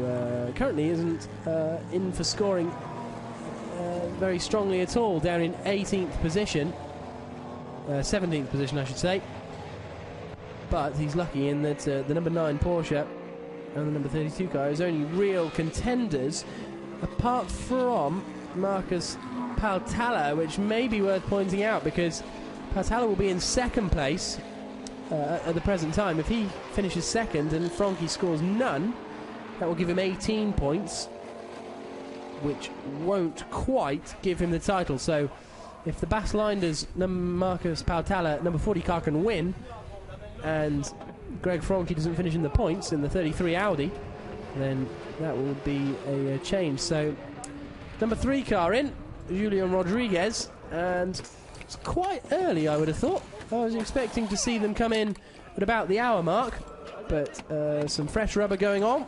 currently isn't in for scoring very strongly at all, down in 18th position, 17th position I should say. But he's lucky in that the number 9 Porsche and the number 32 car is only real contenders, apart from Marcus Pautala, which may be worth pointing out, because Pautala will be in 2nd place at the present time. If he finishes 2nd and Franke scores none, that will give him 18 points, which won't quite give him the title. So if the Baslinders Marcus Pautala number 40 car can win and Greg Franke doesn't finish in the points in the 33 Audi, then that will be a change. So number 3 car in, Julian Rodriguez, and it's quite early, I would have thought. I was expecting to see them come in at about the hour mark, but some fresh rubber going on.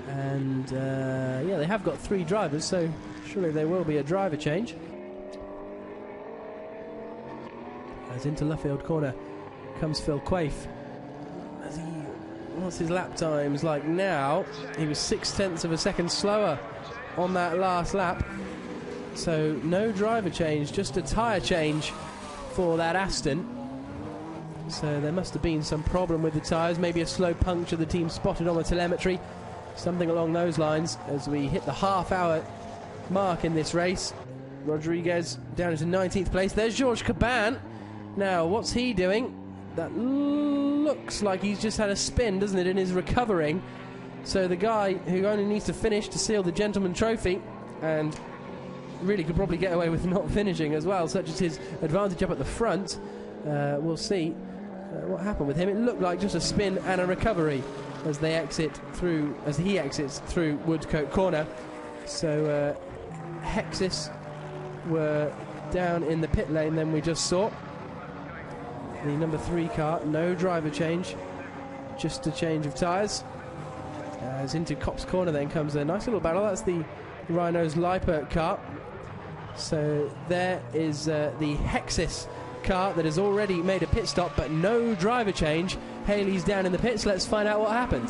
And yeah, they have got 3 drivers, so surely there will be a driver change. As into Luffield corner comes Phil Quaife. What's his lap times like now? He was 0.6 of a second slower on that last lap. So no driver change, just a tyre change for that Aston. So there must have been some problem with the tyres, maybe a slow puncture the team spotted on the telemetry, something along those lines, as we hit the half-hour mark in this race. Rodriguez down into 19th place. There's Georges Cabin. Now, what's he doing? That looks like he's just had a spin, doesn't it, in his recovering. So the guy who only needs to finish to seal the Gentleman Trophy, and really could probably get away with not finishing as well, such as his advantage up at the front. We'll see what happened with him. It looked like just a spin and a recovery as he exits through Woodcote Corner. So Hexis were down in the pit lane then we just saw. The number 3 car, no driver change, just a change of tyres. As into Copse Corner then comes a nice little battle. That's the Rhino's Lippert car. So there is the Hexis car that has already made a pit stop, but no driver change. Haley's down in the pits. Let's find out what happened.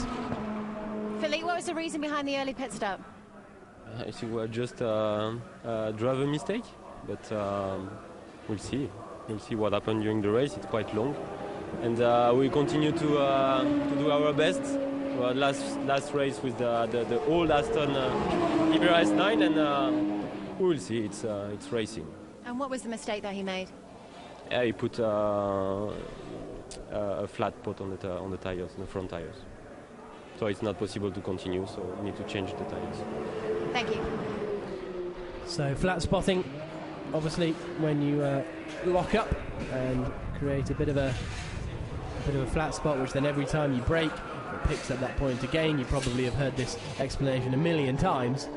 Philly, what was the reason behind the early pit stop? I think we're just a driver mistake, but we'll see. We'll see what happened during the race. It's quite long, and we continue to do our best. Last race with the old Aston Ibera S9, and we will see. It's racing. And what was the mistake that he made? Yeah, he put a flat pot on the tires, on the front tires. So it's not possible to continue, so we need to change the tires. Thank you. So flat spotting, obviously, when you lock up and create a bit of a flat spot, which then every time you brake, it picks up that point again. You probably have heard this explanation a million times,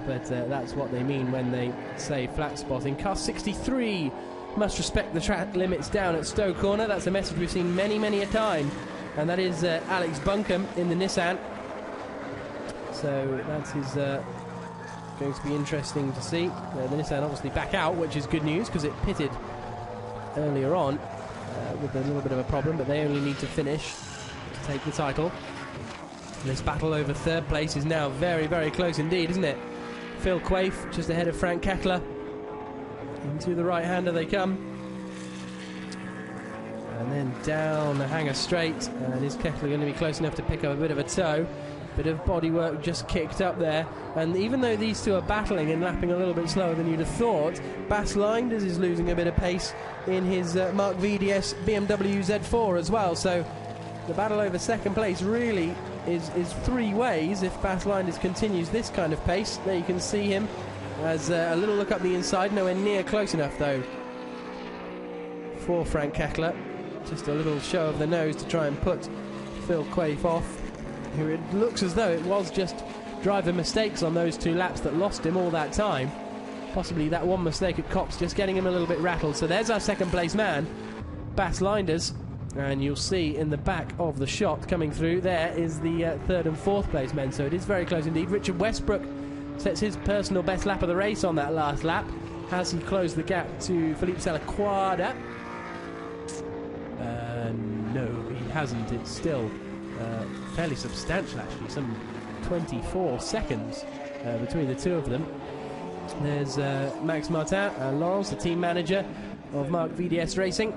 but that's what they mean when they say flat spotting. Car 63 must respect the track limits down at Stowe Corner. That's a message we've seen many, many a time, and that is Alex Buncombe in the Nissan. So that is going to be interesting to see. The Nissan obviously back out, which is good news because it pitted earlier on with a little bit of a problem, but they only need to finish to take the title. And this battle over third place is now very, very close indeed, isn't it? Phil Quaife just ahead of Frank Keckler. Into the right-hander they come. And then down the hanger straight. And is Keckler going to be close enough to pick up a bit of a toe? Bit of bodywork just kicked up there. And even though these two are battling and lapping a little bit slower than you'd have thought, Bas Linders is losing a bit of pace in his Mark VDS BMW Z4 as well. So the battle over second place really is three ways if Bas Linders continues this kind of pace. There you can see him as a little look up the inside, nowhere near close enough though for Frank Keckler. Just a little show of the nose to try and put Phil Quaife off, who it looks as though it was just driver mistakes on those two laps that lost him all that time. Possibly that one mistake at Copse just getting him a little bit rattled. So there's our second place man, Bas Linders, and you'll see in the back of the shot coming through there is the third and fourth place men, so it is very close indeed. Richard Westbrook sets his personal best lap of the race on that last lap. Has he closed the gap to Felipe Salaquada? No, he hasn't. It's still fairly substantial actually, some 24 seconds between the two of them. There's Max Martin and Laurence, the team manager of Mark VDS Racing,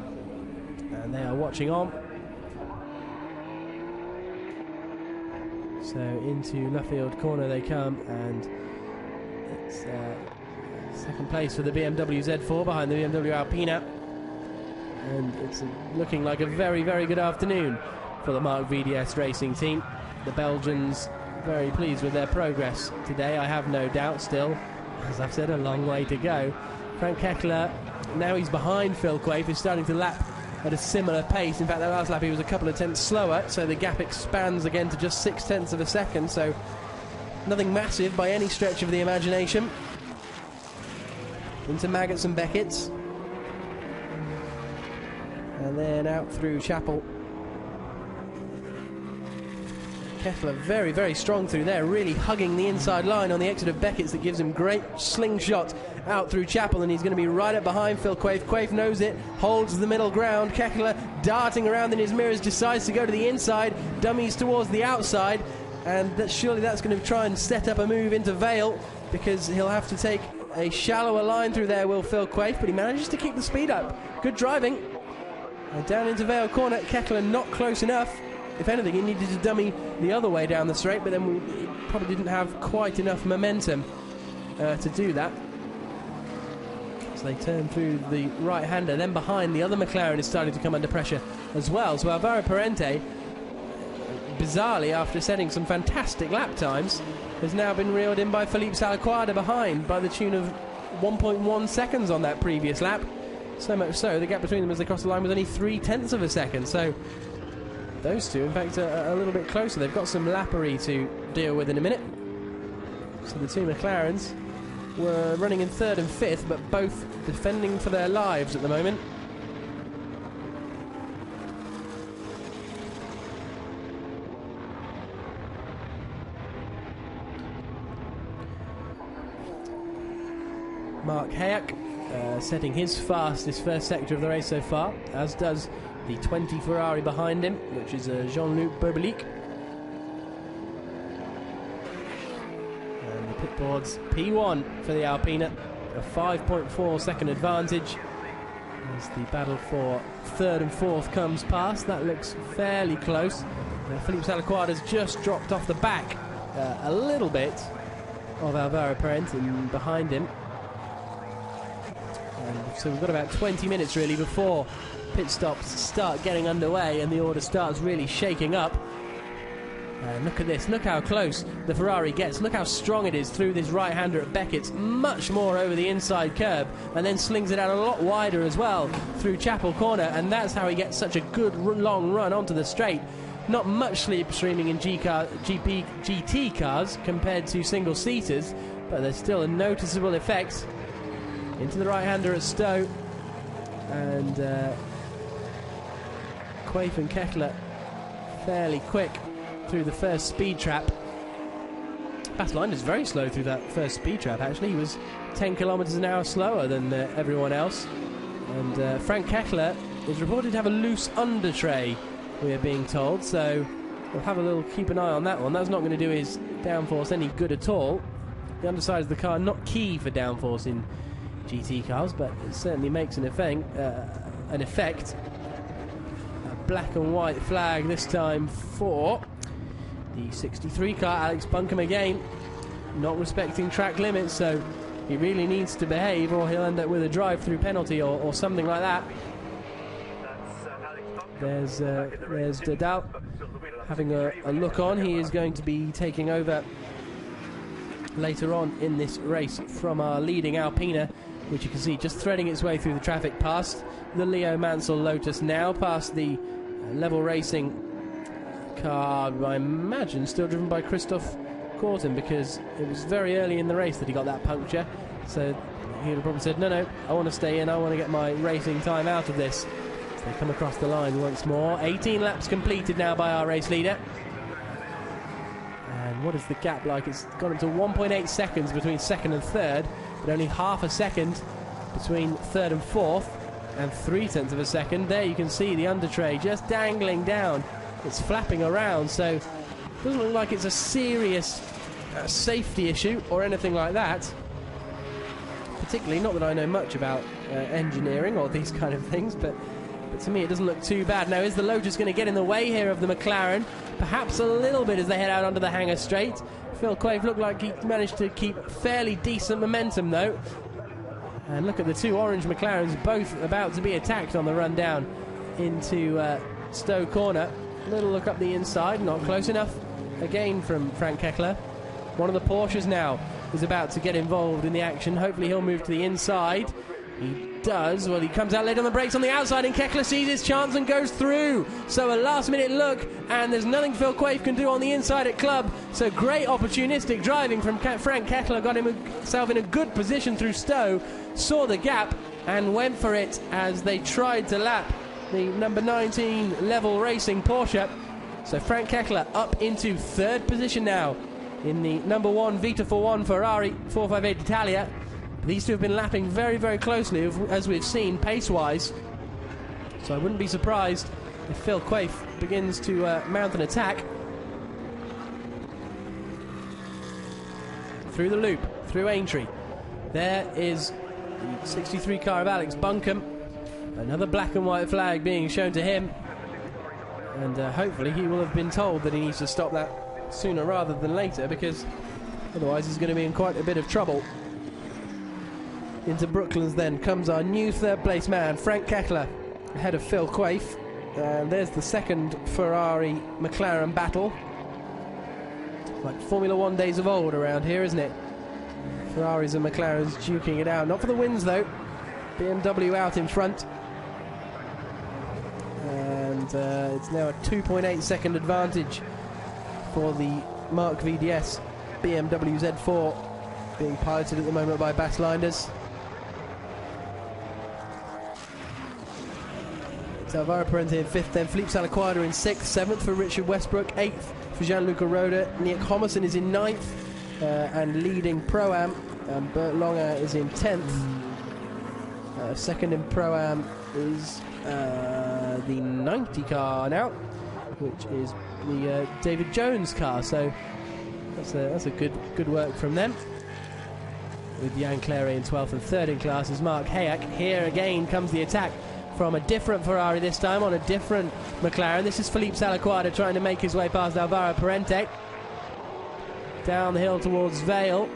and they are watching on. So into Luffield Corner they come, and it's second place for the BMW Z4 behind the BMW Alpina, and it's looking like a very, very good afternoon for the Mark VDS Racing team. The Belgians very pleased with their progress today, I have no doubt. Still, as I've said, a long way to go. Frank Keckler, now he's behind Phil Quaife, is starting to lap at a similar pace. In fact, that last lap he was a couple of tenths slower, so the gap expands again to just 0.6 of a second, so nothing massive by any stretch of the imagination. Into Maggots and Beckett's, and then out through Chapel. Keckler very, very strong through there, really hugging the inside line on the exit of Beckett's. That gives him great slingshot out through Chapel, and he's going to be right up behind Phil Quaife. Quaife knows it, holds the middle ground. Keckler darting around in his mirrors, decides to go to the inside, dummies towards the outside, and surely that's going to try and set up a move into Vale, because he'll have to take a shallower line through there, will Phil Quaife, but he manages to keep the speed up. Good driving. And down into Vale Corner, Keckler not close enough. If anything, he needed to dummy the other way down the straight, but then he probably didn't have quite enough momentum to do that. So they turn through the right-hander. Then behind, the other McLaren is starting to come under pressure as well. So Alvaro Parente, bizarrely, after setting some fantastic lap times, has now been reeled in by Felipe Salaquada behind by the tune of 1.1 seconds on that previous lap. So much so, the gap between them as they cross the line was only 0.3 of a second. So those two, in fact, are a little bit closer. They've got some lappery to deal with in a minute. So the two McLarens were running in third and fifth, but both defending for their lives at the moment. Mark Hayek setting his fastest first sector of the race so far, as does the 20 Ferrari behind him, which is Jean-Luc Bobelic. And the pit boards P1 for the Alpina, a 5.4 second advantage as the battle for third and fourth comes past. That looks fairly close. Felipe Salaquada's just dropped off the back a little bit of Alvaro Parente behind him. And so we've got about 20 minutes really before pit stops start getting underway and the order starts really shaking up. And look at this, look how close the Ferrari gets, look how strong it is through this right-hander at Beckett's, much more over the inside curb, and then slings it out a lot wider as well through Chapel Corner, and that's how he gets such a good long run onto the straight. Not much slipstreaming in GT cars compared to single-seaters, but there's still a noticeable effect. Into the right-hander at Stowe, and Quaife and Kettler fairly quick through the first speed trap. Bastline is very slow through that first speed trap, actually. He was 10 kilometres an hour slower than everyone else. And Frank Kettler is reported to have a loose under tray, we're being told, so we'll have a little keep an eye on that one. That's not going to do his downforce any good at all. The underside of the car not key for downforce in GT cars, but it certainly makes an effect. A black and white flag this time for the 63 car, Alex Buncombe again, not respecting track limits, so he really needs to behave or he'll end up with a drive-through penalty or something like that. There's Dodal having a look on. He is going to be taking over later on in this race from our leading Alpina, which you can see just threading its way through the traffic past the Leo Mansell Lotus now, past the Level Racing car, I imagine still driven by Christoph Corton, because it was very early in the race that he got that puncture, so he would have probably said, no, I want to stay in, I want to get my racing time out of this. So they come across the line once more. 18 laps completed now by our race leader. And what is the gap like? It's gone up to 1.8 seconds between second and third, but only half a second between third and fourth, and 0.3 of a second. There you can see the under tray just dangling down. It's flapping around, so it doesn't look like it's a serious safety issue or anything like that. Particularly, not that I know much about engineering or these kind of things, but to me it doesn't look too bad. Now, is the Lotus going to get in the way here of the McLaren? Perhaps a little bit as they head out onto the hangar straight. Phil Quaife looked like he managed to keep fairly decent momentum though. And look at the two orange McLarens, both about to be attacked on the run down into Stowe Corner. Little look up the inside, not close enough again from Frank Kettler. One of the Porsches now is about to get involved in the action. Hopefully he'll move to the inside. He does. Well, he comes out late on the brakes on the outside, and Kettler sees his chance and goes through. So a last-minute look, and there's nothing Phil Quaife can do on the inside at Club. So great opportunistic driving from Frank Kettler, got himself in a good position through Stowe, saw the gap, and went for it as they tried to lap the number 19 Level Racing Porsche. So Frank Kettler up into third position now in the number 1 Vita 4-1 Ferrari 458 Italia. These two have been lapping very, very closely, as we've seen, pace-wise. So I wouldn't be surprised if Phil Quaife begins to mount an attack. Through the loop, through Aintree. There is the 63 car of Alex Buncombe. Another black and white flag being shown to him. And hopefully he will have been told that he needs to stop that sooner rather than later, because otherwise he's going to be in quite a bit of trouble. Into Brooklands then comes our new third place man, Frank Kettler, ahead of Phil Quaife. And there's the second Ferrari McLaren battle. Like Formula 1 days of old around here, isn't it? Ferraris and McLarens duking it out. Not for the wins though. BMW out in front. And it's now a 2.8 second advantage for the Mark VDS BMW Z4, being piloted at the moment by Bas Linders. It's Alvaro Parente in 5th, then Philippe Salaquada in 6th, 7th for Richard Westbrook, 8th for Gianluca Roda. Nick Homerson is in 9th and leading Pro-Am, and Bert Longer is in 10th. Second in Pro-Am is the 90 car now, which is the David Jones car, so that's a good work from them. With Jan Clary in 12th, and third in class is Mark Hayek. Here again comes the attack from a different Ferrari, this time on a different McLaren. This is Philippe Salaquada trying to make his way past Alvaro Parente. Down the hill towards Vale.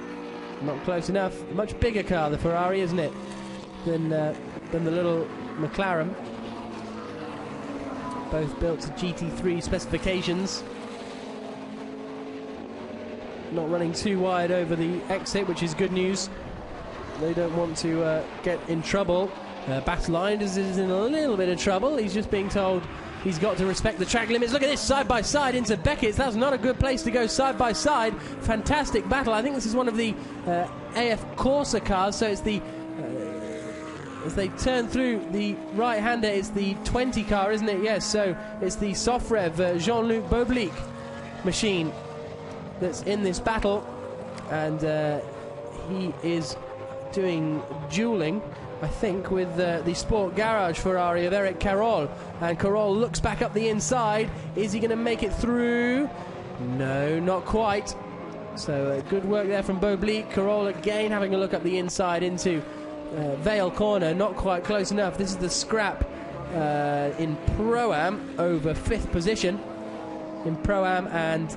Not close enough. A much bigger car, the Ferrari, isn't it, than the little McLaren. both built to GT3 specifications. Not running too wide over the exit, which is good news. They don't want to get in trouble. Blancpain is in a little bit of trouble. He's just being told he's got to respect the track limits. Look at this, side by side into Beckett's. That's not a good place to go side by side. Fantastic battle. I think this is one of the AF Corsa cars, so it's the as they turn through the right-hander, it's the 20 car, isn't it? Yes, so it's the Sofrev Jean-Luc Boblique machine that's in this battle, and he is doing dueling, I think, with the Sport Garage Ferrari of Eric Carroll, and Carroll looks back up the inside. Is he going to make it through? No, not quite. So good work there from Boblique. Carroll again having a look up the inside into Vale Corner, not quite close enough. This is the scrap in Pro-Am over 5th position in Pro-Am and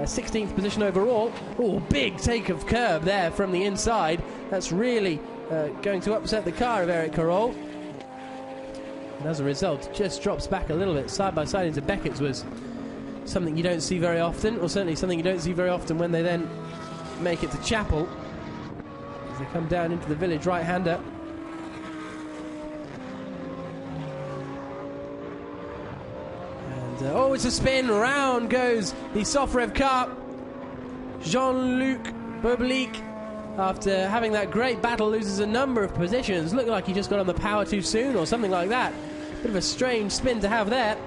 16th position overall. Oh, big take of curb there from the inside. That's really going to upset the car of Eric Carroll. And as a result, just drops back a little bit. Side by side into Beckett's was something you don't see very often, or certainly something you don't see very often when they then make it to Chapel. As they come down into the village right-hander. And, oh, it's a spin. Round goes the Sofrev car. Jean-Luc Boblique, after having that great battle, loses a number of positions. Looked like he just got on the power too soon or something like that. Bit of a strange spin to have there.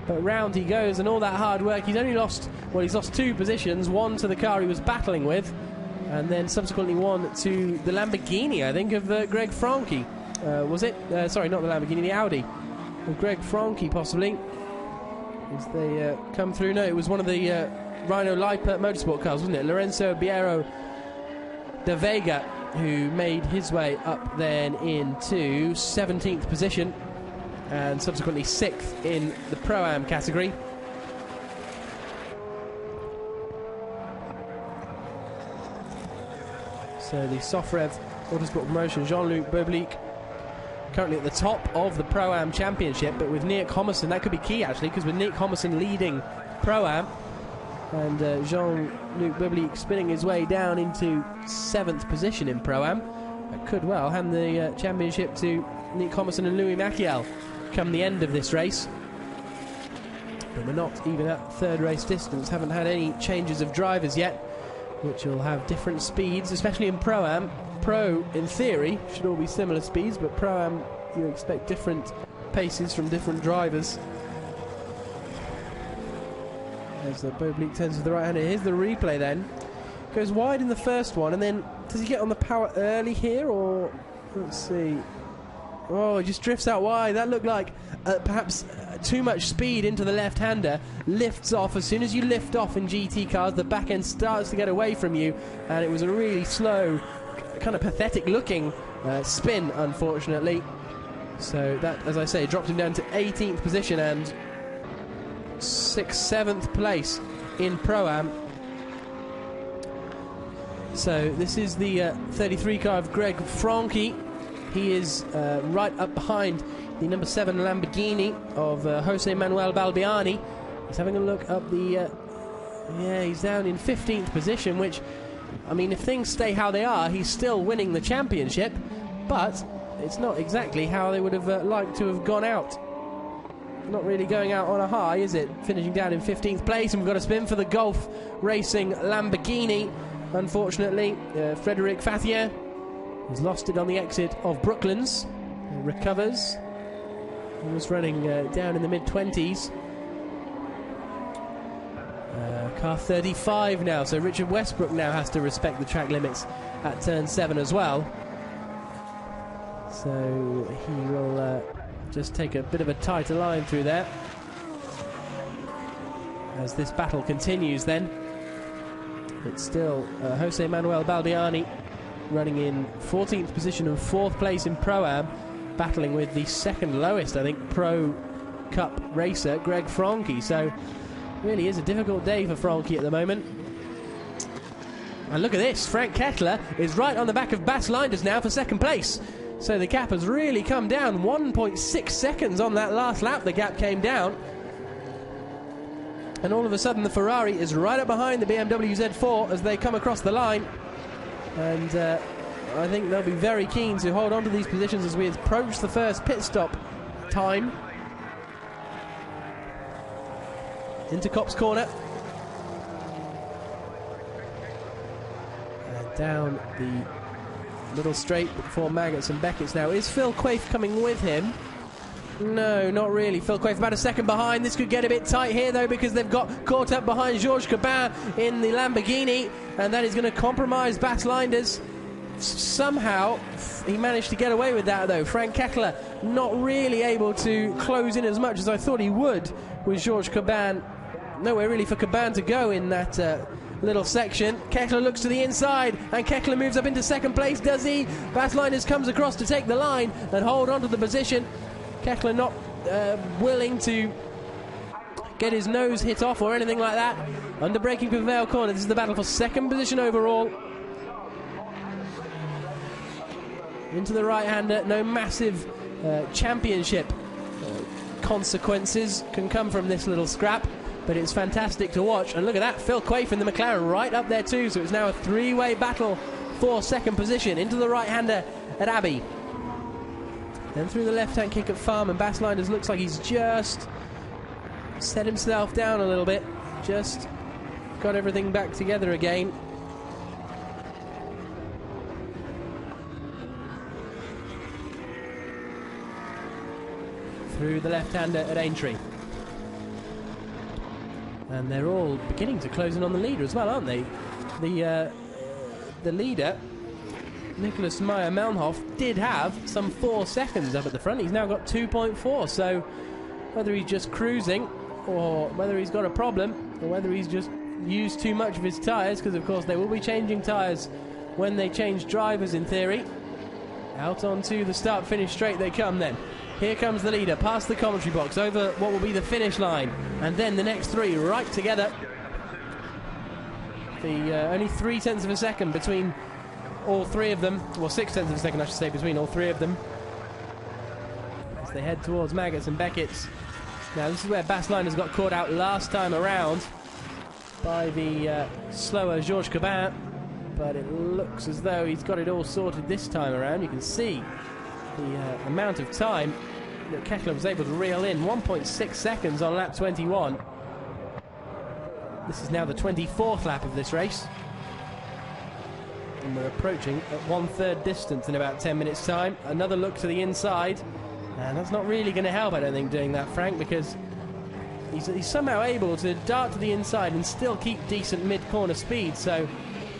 But round he goes, and all that hard work. He's only lost, well, he's lost 2 positions. One to the car he was battling with, and then subsequently one to the Lamborghini, I think, of Greg Franke. Was it? Sorry, not the Lamborghini, the Audi. Of Greg Franke, possibly. As they come through. No, it was one of the Rhino Lippert Motorsport cars, wasn't it? Lorenzo Biero de Vega, who made his way up then into 17th position, and subsequently 6th in the Pro-Am category. So the Sofrev Autosport Promotion, Jean-Luc Boblique, currently at the top of the Pro-Am Championship, but with Nick Homerson, that could be key actually, because with Nick Homerson leading Pro-Am, and Jean-Luc Boblique spinning his way down into 7th position in Pro-Am, that could well hand the championship to Nick Homerson and Louis Maciel come the end of this race. But we're not even at 3rd race distance, haven't had any changes of drivers yet, which will have different speeds, especially in Pro-Am. Pro, in theory, should all be similar speeds, but Pro-Am, you expect different paces from different drivers. As the Boblique turns to the right hander, here's the replay then. Goes wide in the first one, and then does he get on the power early here, or let's see. Oh, he just drifts out wide. That looked like perhaps too much speed into the left-hander. Lifts off. As soon as you lift off in GT cars, the back end starts to get away from you, and it was a really slow, kind of pathetic-looking spin, unfortunately. So that, as I say, dropped him down to 18th position and 6th, 7th place in Pro-Am. So this is the 33 car of Greg Franke. He is right up behind the number 7 Lamborghini of Jose Manuel Balbiani. He's having a look up the... yeah, he's down in 15th position, which, I mean, if things stay how they are, he's still winning the championship, but it's not exactly how they would have liked to have gone out. Not really going out on a high, is it? Finishing down in 15th place, and we've got a spin for the Golf Racing Lamborghini. Unfortunately, Frédéric Fathier has lost it on the exit of Brooklands. Recovers. He was running down in the mid-20s. Car 35 now, so Richard Westbrook now has to respect the track limits at turn 7 as well. So he will just take a bit of a tighter line through there as this battle continues then. It's still Jose Manuel Balbiani running in 14th position and 4th place in Pro-Am, battling with the 2nd lowest, I think, Pro Cup racer, Greg Franke. So really is a difficult day for Franke at the moment. And look at this, Frank Kettler is right on the back of Bas Linders now for 2nd place. So the gap has really come down. 1.6 seconds on that last lap, the gap came down. And all of a sudden the Ferrari is right up behind the BMW Z4 as they come across the line. And I think they'll be very keen to hold on to these positions as we approach the first pit stop time. Into Copse Corner. And down the little straight before Maggots and Beckett's now. Is Phil Quaife coming with him? No, not really. Phil Quaife about a second behind. This could get a bit tight here, though, because they've got caught up behind Georges Cabin in the Lamborghini, and that is going to compromise Bas Linders. Somehow, he managed to get away with that, though. Frank Keckler not really able to close in as much as I thought he would with Georges Cabin. Nowhere really for Cabin to go in that little section. Keckler looks to the inside, and Keckler moves up into second place, does he? Bas Linders comes across to take the line and hold on to the position. Keckler not willing to get his nose hit off or anything like that. Under braking Vale corner, this is the battle for second position overall. Into the right-hander, no massive championship consequences can come from this little scrap, but it's fantastic to watch. And look at that, Phil Quaife in the McLaren right up there too, so it's now a three-way battle for second position. Into the right-hander at Abbey. Then through the left-hand kick at Farm, and Bas Linders looks like he's just set himself down a little bit. Just got everything back together again. Through the left-hander at Aintree. And they're all beginning to close in on the leader as well, aren't they? The leader, Nicholas Meyer-Melnhof, did have some 4 seconds up at the front. He's now got 2.4, so whether he's just cruising or whether he's got a problem or whether he's just used too much of his tyres, because of course they will be changing tyres when they change drivers in theory. Out onto the start-finish straight they come then. Here comes the leader, past the commentary box, over what will be the finish line, and then the next three right together. Only 0.3 of a second between all three of them, well 0.6 of a second I should say, between all three of them, as they head towards Maggots and Beckett's. Now this is where Bas Linders got caught out last time around by the slower Georges Cabin, but it looks as though he's got it all sorted this time around. You can see the amount of time that Keckler was able to reel in, 1.6 seconds on lap 21. This is now the 24th lap of this race, and we're approaching at 1/3 distance in about 10 minutes time. Another look to the inside, and that's not really going to help, I don't think, doing that, Frank, because he's somehow able to dart to the inside and still keep decent mid-corner speed, so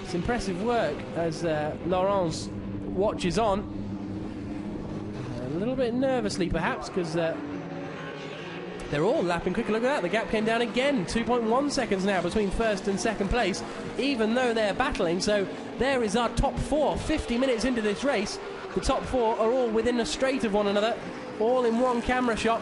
it's impressive work as Laurence watches on. A little bit nervously perhaps, because they're all lapping quicker. Look at that, the gap came down again, 2.1 seconds now between first and second place, even though they're battling. So there is our top four. 50 minutes into this race, the top four are all within a straight of one another, all in one camera shot,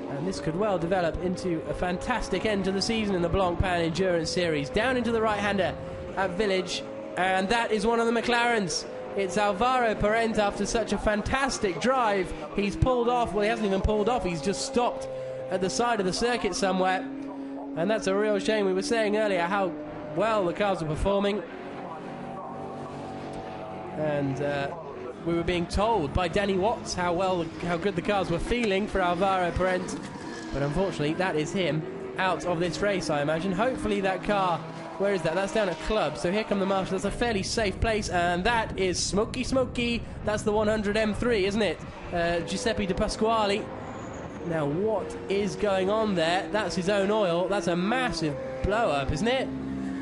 and this could well develop into a fantastic end to the season in the Blancpain Endurance Series. Down into the right-hander at Village, and that is one of the McLarens. It's Alvaro Parente. After such a fantastic drive, he's pulled off. Well, he hasn't even pulled off, he's just stopped at the side of the circuit somewhere, and that's a real shame. We were saying earlier how well the cars were performing, and we were being told by Danny Watts how good the cars were feeling for Alvaro Parente, but unfortunately that is him out of this race, I imagine. Hopefully that car, where is that? That's down at Club. So here come the marshals. That's a fairly safe place, and that is Smokey. That's the 100 M3, isn't it? Giuseppe De Pasquale. Now what is going on there? That's his own oil. That's a massive blow up, isn't it?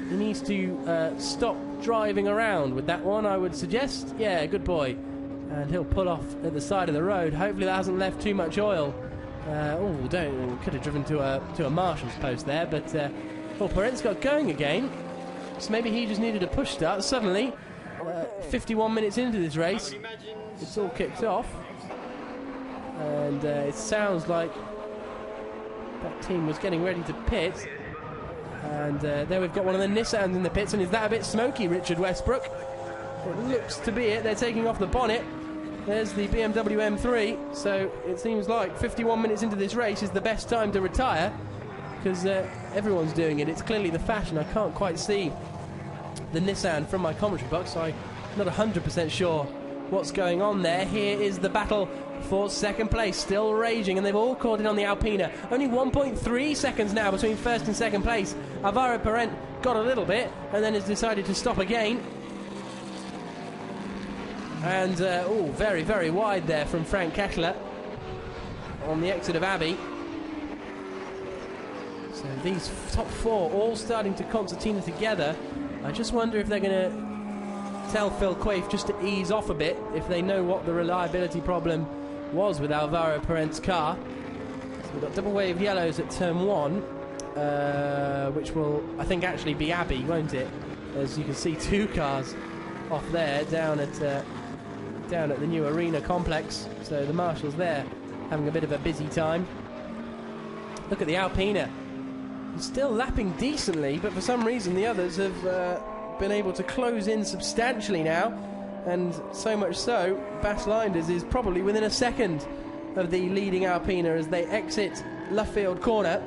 He needs to stop driving around with that one, I would suggest. Yeah, good boy. And he'll pull off at the side of the road. Hopefully that hasn't left too much oil. Could have driven to a marshal's post there, but well, Parente's got going again, so maybe he just needed a push start. Suddenly, 51 minutes into this race, it's all kicked off, and it sounds like that team was getting ready to pit, and there we've got one of the Nissans in the pits. And is that a bit smoky, Richard Westbrook? It looks to be it. They're taking off the bonnet. There's the BMW M3. So it seems like 51 minutes into this race is the best time to retire, because everyone's doing it. It's clearly the fashion. I can't quite see the Nissan from my commentary box, so I'm not 100% sure what's going on there. Here is the battle for second place, still raging, and they've all caught in on the Alpina. Only 1.3 seconds now between first and second place. Alvaro Parent got a little bit and then has decided to stop again. And, very, very wide there from Frank Ketteler on the exit of Abbey. So these top four all starting to concertina together. I just wonder if they're going to tell Phil Quaife just to ease off a bit, if they know what the reliability problem was with Alvaro Parent's car. So we've got double wave yellows at turn 1, which will, I think, actually be Abbey, won't it? As you can see, 2 cars off there down at the new arena complex. So the marshals there having a bit of a busy time. Look at the Alpina. It's still lapping decently, but for some reason the others have been able to close in substantially now, and so much so Bas Linders is probably within a second of the leading Alpina as they exit Luffield Corner.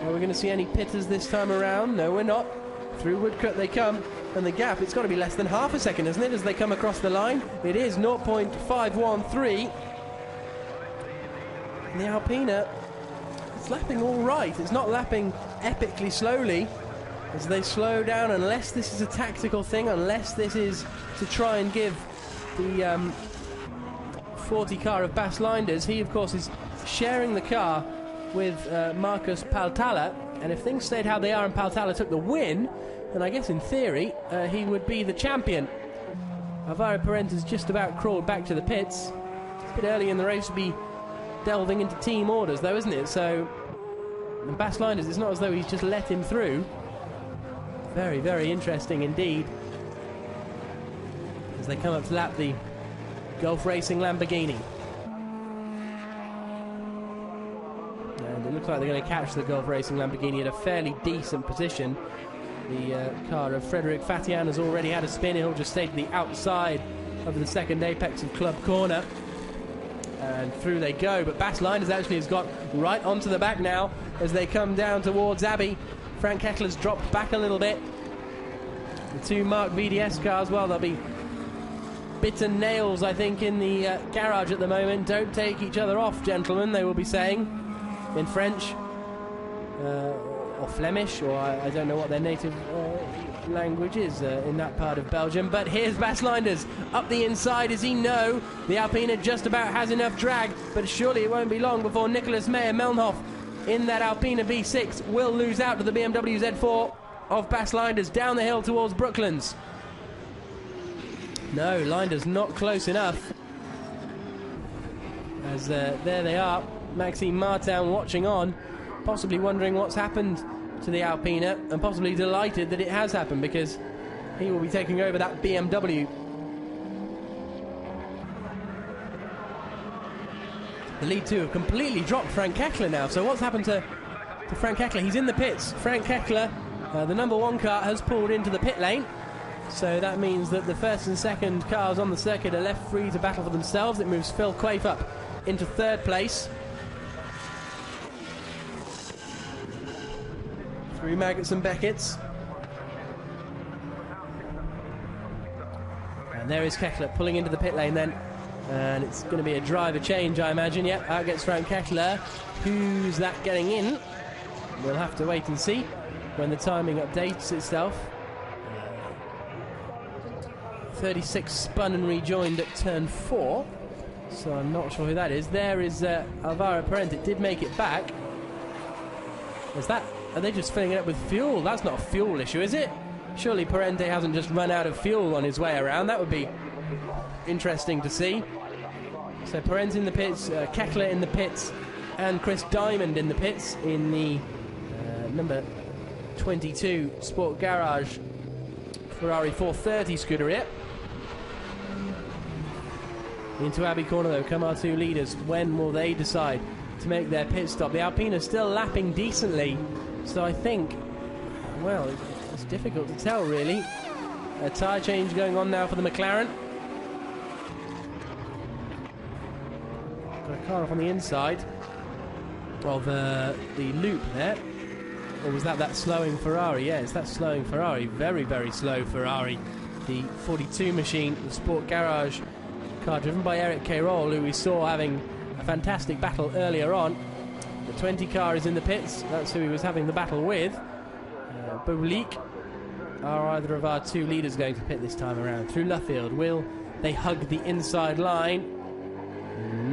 Are we going to see any pitters this time around? No, we're not. Through Woodcut they come, and the gap, it's got to be less than half a second, isn't it, as they come across the line? It is 0.513. And the Alpina, it's lapping all right. It's not lapping epically slowly as they slow down, unless this is a tactical thing, unless this is to try and give the 40 car of Bas Linders. He, of course, is sharing the car with Marcus Paltala, and if things stayed how they are and Paltala took the win, then I guess in theory he would be the champion. Alvaro Parent has just about crawled back to the pits. It's a bit early in the race to be delving into team orders, though, isn't it? So, and Bas Linders, it's not as though he's just let him through. Very, very interesting indeed as they come up to lap the Gulf Racing Lamborghini. And it looks like they're going to catch the Gulf Racing Lamborghini at a fairly decent position. The car of Frederic Fatian has already had a spin. He'll just stay to the outside of the second apex of Club Corner. And through they go, but Bas Linders actually has got right onto the back now as they come down towards Abbey. Frank Kettler's dropped back a little bit. The 2 Mark VDS cars, well, they'll be bitter nails, I think, in the garage at the moment. Don't take each other off, gentlemen, they will be saying in French or Flemish, or I don't know what their native language is in that part of Belgium. But here's Bas Linders up the inside. Does he know the Alpina just about has enough drag? But surely it won't be long before Nicholas Meyer-Melnhoff in that Alpina V6 will lose out to the BMW Z4 of Bas Linders down the hill towards Brooklands. No, Linders not close enough. As there they are, Maxime Martin watching on, possibly wondering what's happened to the Alpina, and possibly delighted that it has happened, because he will be taking over that BMW. The lead 2 have completely dropped Frank Kettler now. So what's happened to Frank Kettler? He's in the pits. Frank Kettler, the number 1 car, has pulled into the pit lane. So that means that the first and second cars on the circuit are left free to battle for themselves. It moves Phil Quaife up into 3rd place. Through Maggots and Beckett's. And there is Kettler pulling into the pit lane then. And it's going to be a driver change, I imagine. Yep, out gets Frank Kettler. Who's that getting in? We'll have to wait and see when the timing updates itself. 36 spun and rejoined at turn 4. So I'm not sure who that is. There is Alvaro Parent. It did make it back. Is that... Are they just filling it up with fuel? That's not a fuel issue, is it? Surely Parente hasn't just run out of fuel on his way around. That would be interesting to see. So Parente in the pits, Kettler in the pits, and Chris Diamond in the pits in the number 22 Sport Garage Ferrari 430 Scuderia. Into Abbey Corner though come our 2 leaders. When will they decide to make their pit stop? The Alpina's still lapping decently, so I think Well, it's difficult to tell, really. A tyre change going on now for the McLaren. Got a car off on the inside of the loop there. Or was that slowing Ferrari? Yeah, it's that slowing Ferrari. Very, very slow Ferrari. The 42 machine, the Sport Garage car driven by Eric Queiroz, who we saw having a fantastic battle earlier on. The 20 car is in the pits. That's who he was having the battle with. Boulique. Are either of our two leaders going to pit this time around? Through Luffield, will they hug the inside line?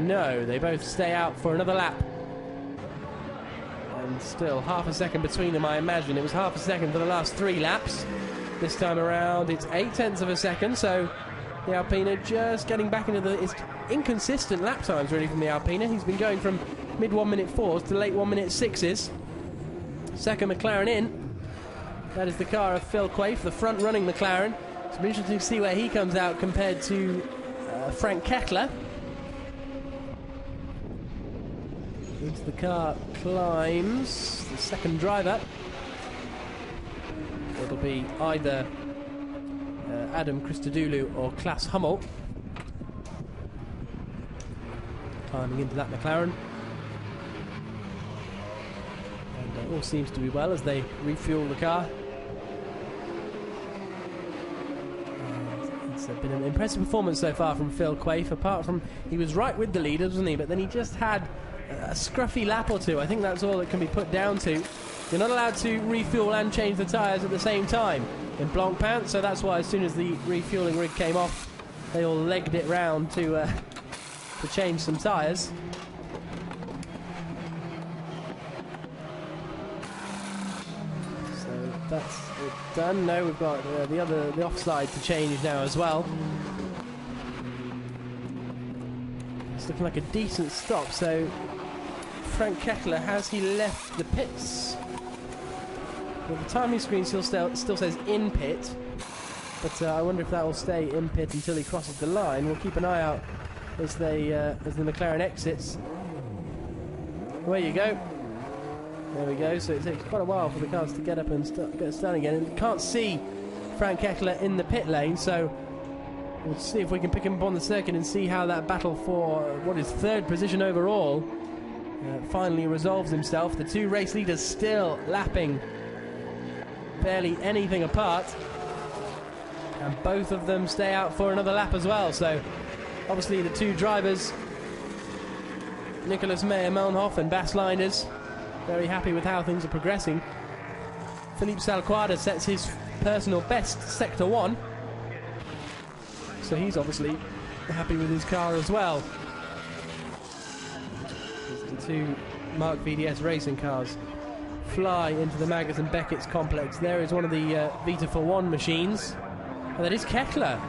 No, they both stay out for another lap. And still half a second between them, I imagine. It was half a second for the last 3 laps. This time around, it's 0.8 of a second, so the Alpina just getting back into it's inconsistent lap times, really, from the Alpina. He's been going from mid 1 minute 4s to late 1 minute 6s. Second McLaren in. That is the car of Phil Quaife, the front-running McLaren. It's been interesting to see where he comes out compared to Frank Kettler. As the car climbs, the second driver. It'll be either Adam Christodoulou or Klaas Hummel. Climbing into that McLaren. And all seems to be well as they refuel the car. It's been an impressive performance so far from Phil Quaife, apart from he was right with the leaders, wasn't he? But then he just had a scruffy lap or two. I think that's all it can be put down to. You're not allowed to refuel and change the tyres at the same time in Blancpain, so that's why as soon as the refueling rig came off, they all legged it round to change some tyres. So that's it done. No, we've got the offside to change now as well. It's looking like a decent stop. So Frank Kettler, has he left the pits? Well, the timing screen still says in pit, but I wonder if that will stay in pit until he crosses the line. We'll keep an eye out as the McLaren exits. Away you go. There we go. So it takes quite a while for the cars to get up and get starting again. And you can't see Frank Kettler in the pit lane, so we'll see if we can pick him up on the circuit and see how that battle for what is 3rd position overall finally resolves himself. The two race leaders still lapping barely anything apart, and both of them stay out for another lap as well. So obviously the two drivers, Nicolas Meyer-Melnhof and Bas Linders, very happy with how things are progressing. Philippe Salquada sets his personal best Sector 1, so he's obviously happy with his car as well. The two Mark VDS racing cars fly into the Maggotts and Beckett's complex. There is one of the Vita for One machines, and that is Kettler.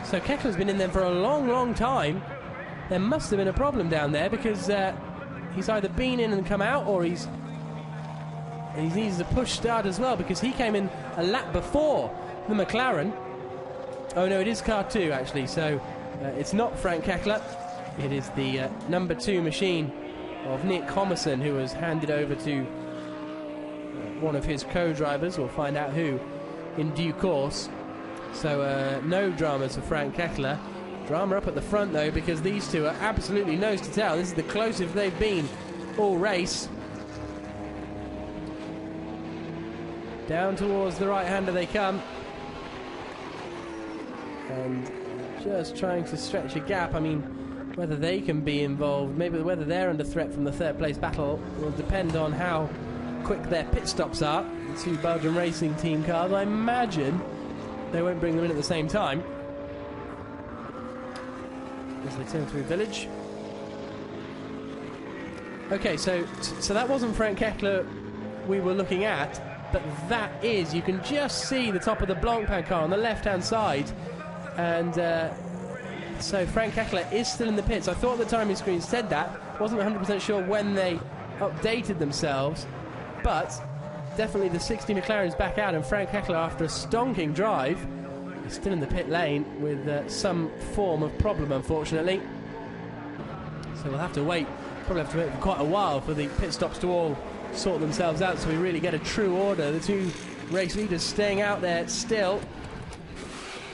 So Kettler's been in there for a long, long time. There must have been a problem down there, because he's either been in and come out, or he needs a push start as well, because he came in a lap before the McLaren. Oh no, it is car 2 actually, so it's not Frank Kettler. It is the number 2 machine of Nick Homerson, who was handed over to one of his co-drivers. We'll find out who in due course. So no dramas for Frank Kettler. Drama up at the front though, because these two are absolutely nose to tail. This is the closest they've been all race. Down towards the right-hander they come, and just trying to stretch a gap. I mean, whether they can be involved, maybe whether they're under threat from the 3rd place battle, will depend on how quick their pit stops are. The two Belgian racing team cars, I imagine they won't bring them in at the same time as they turn through Village. Okay, so that wasn't Frank Kettler we were looking at, but that is, you can just see the top of the Blancpain car on the left-hand side, and so Frank Kettler is still in the pits. I thought the timing screen said that. Wasn't 100% sure when they updated themselves, but definitely the 60 McLaren's back out, and Frank Kettler, after a stonking drive, is still in the pit lane with some form of problem, unfortunately. So we'll have to wait, probably have to wait for quite a while for the pit stops to all sort themselves out, so we really get a true order. The two race leaders staying out there still.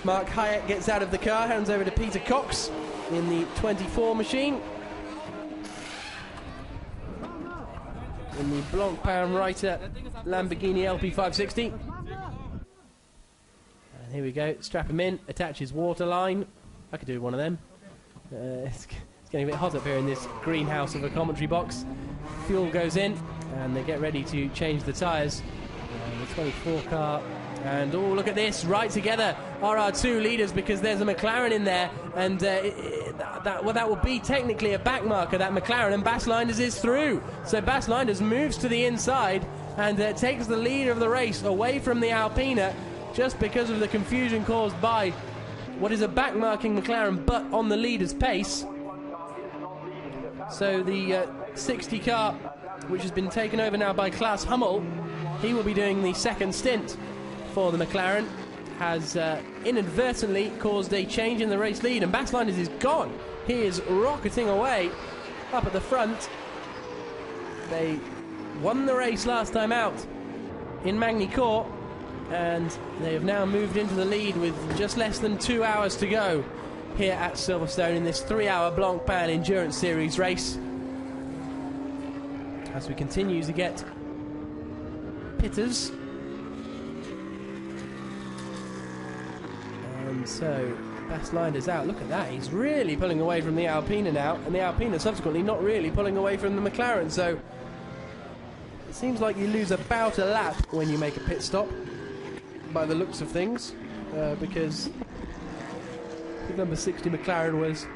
Mark Hyatt gets out of the car, hands over to Peter Cox in the 24 machine. In the Blancpain Reiter Lamborghini LP560. And here we go, strap him in, attach his water line. I could do one of them. It's getting a bit hot up here in this greenhouse of a commentary box. Fuel goes in, and they get ready to change the tyres. The 24 car, and oh, look at this, right together are our two leaders, because there's a McLaren in there, and that will be technically a back marker, that McLaren, and Bas Linders is through. So Bas Linders moves to the inside and takes the lead of the race away from the Alpina, just because of the confusion caused by what is a back marking McLaren, but on the leader's pace. So the 60 car, which has been taken over now by Klaas Hummel, he will be doing the second stint for the McLaren, has inadvertently caused a change in the race lead, and Bas Linders is gone. He is rocketing away up at the front. They won the race last time out in Magny Court, and they have now moved into the lead with just less than 2 hours to go here at Silverstone in this 3-hour Blancpain Endurance Series race, as we continue to get pitters. And so Bas Linders out. Look at that, he's really pulling away from the Alpina now, and the Alpina subsequently not really pulling away from the McLaren. So it seems like you lose about a lap when you make a pit stop, by the looks of things, because the number 60 McLaren was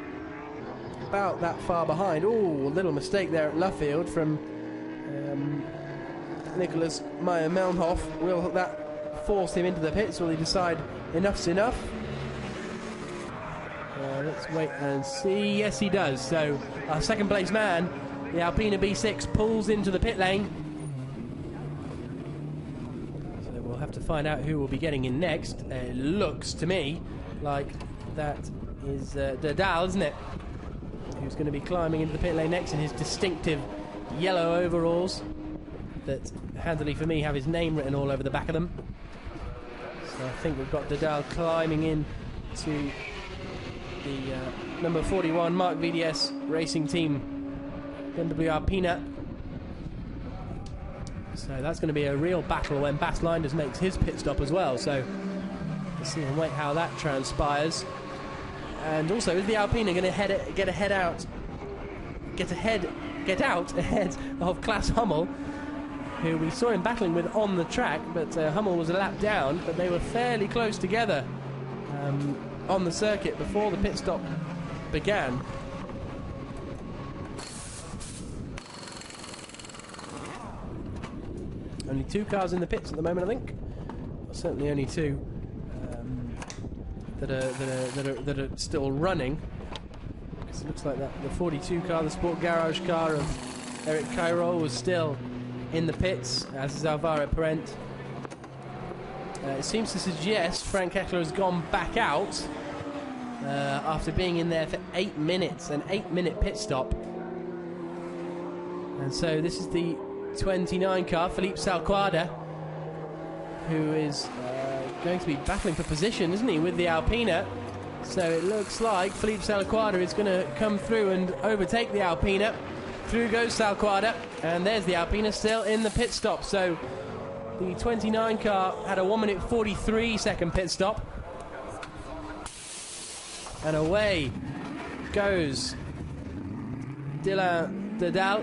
about that far behind. Oh, a little mistake there at Luffield from Nicholas Meyer-Melnhof. Will that force him into the pits? Will he decide enough's enough? Let's wait and see. Yes, he does. So our second place man, the Alpina B6, pulls into the pit lane. So we'll have to find out who will be getting in next. It looks to me like that is De Daal, isn't it? Who's going to be climbing into the pit lane next in his distinctive yellow overalls that, handily for me, have his name written all over the back of them. So I think we've got De Daal climbing in to the number 41 Mark VDS Racing Team BMW Alpina. So that's going to be a real battle when Bas Linders makes his pit stop as well. So let's see and wait how that transpires. And also, is the Alpina going to get out ahead of Klaas Hummel, who we saw him battling with on the track, but Hummel was a lap down, but they were fairly close together on the circuit before the pit stop began. Only two cars in the pits at the moment, I think. Well, certainly only two that are still running. Because it looks like that the 42 car, the Sport Garage car of Eric Cairol, was still in the pits, as is Alvaro Parent. It seems to suggest Frank Eckler has gone back out after being in there for 8 minutes, an 8-minute pit stop. And so this is the 29 car, Philippe Salquada, who is going to be battling for position, isn't he, with the Alpina. So it looks like Philippe Salquada is going to come through and overtake the Alpina. Through goes Salquada, and there's the Alpina still in the pit stop. So the 29 car had a 1-minute 43 second pit stop. And away goes Dylan De Daal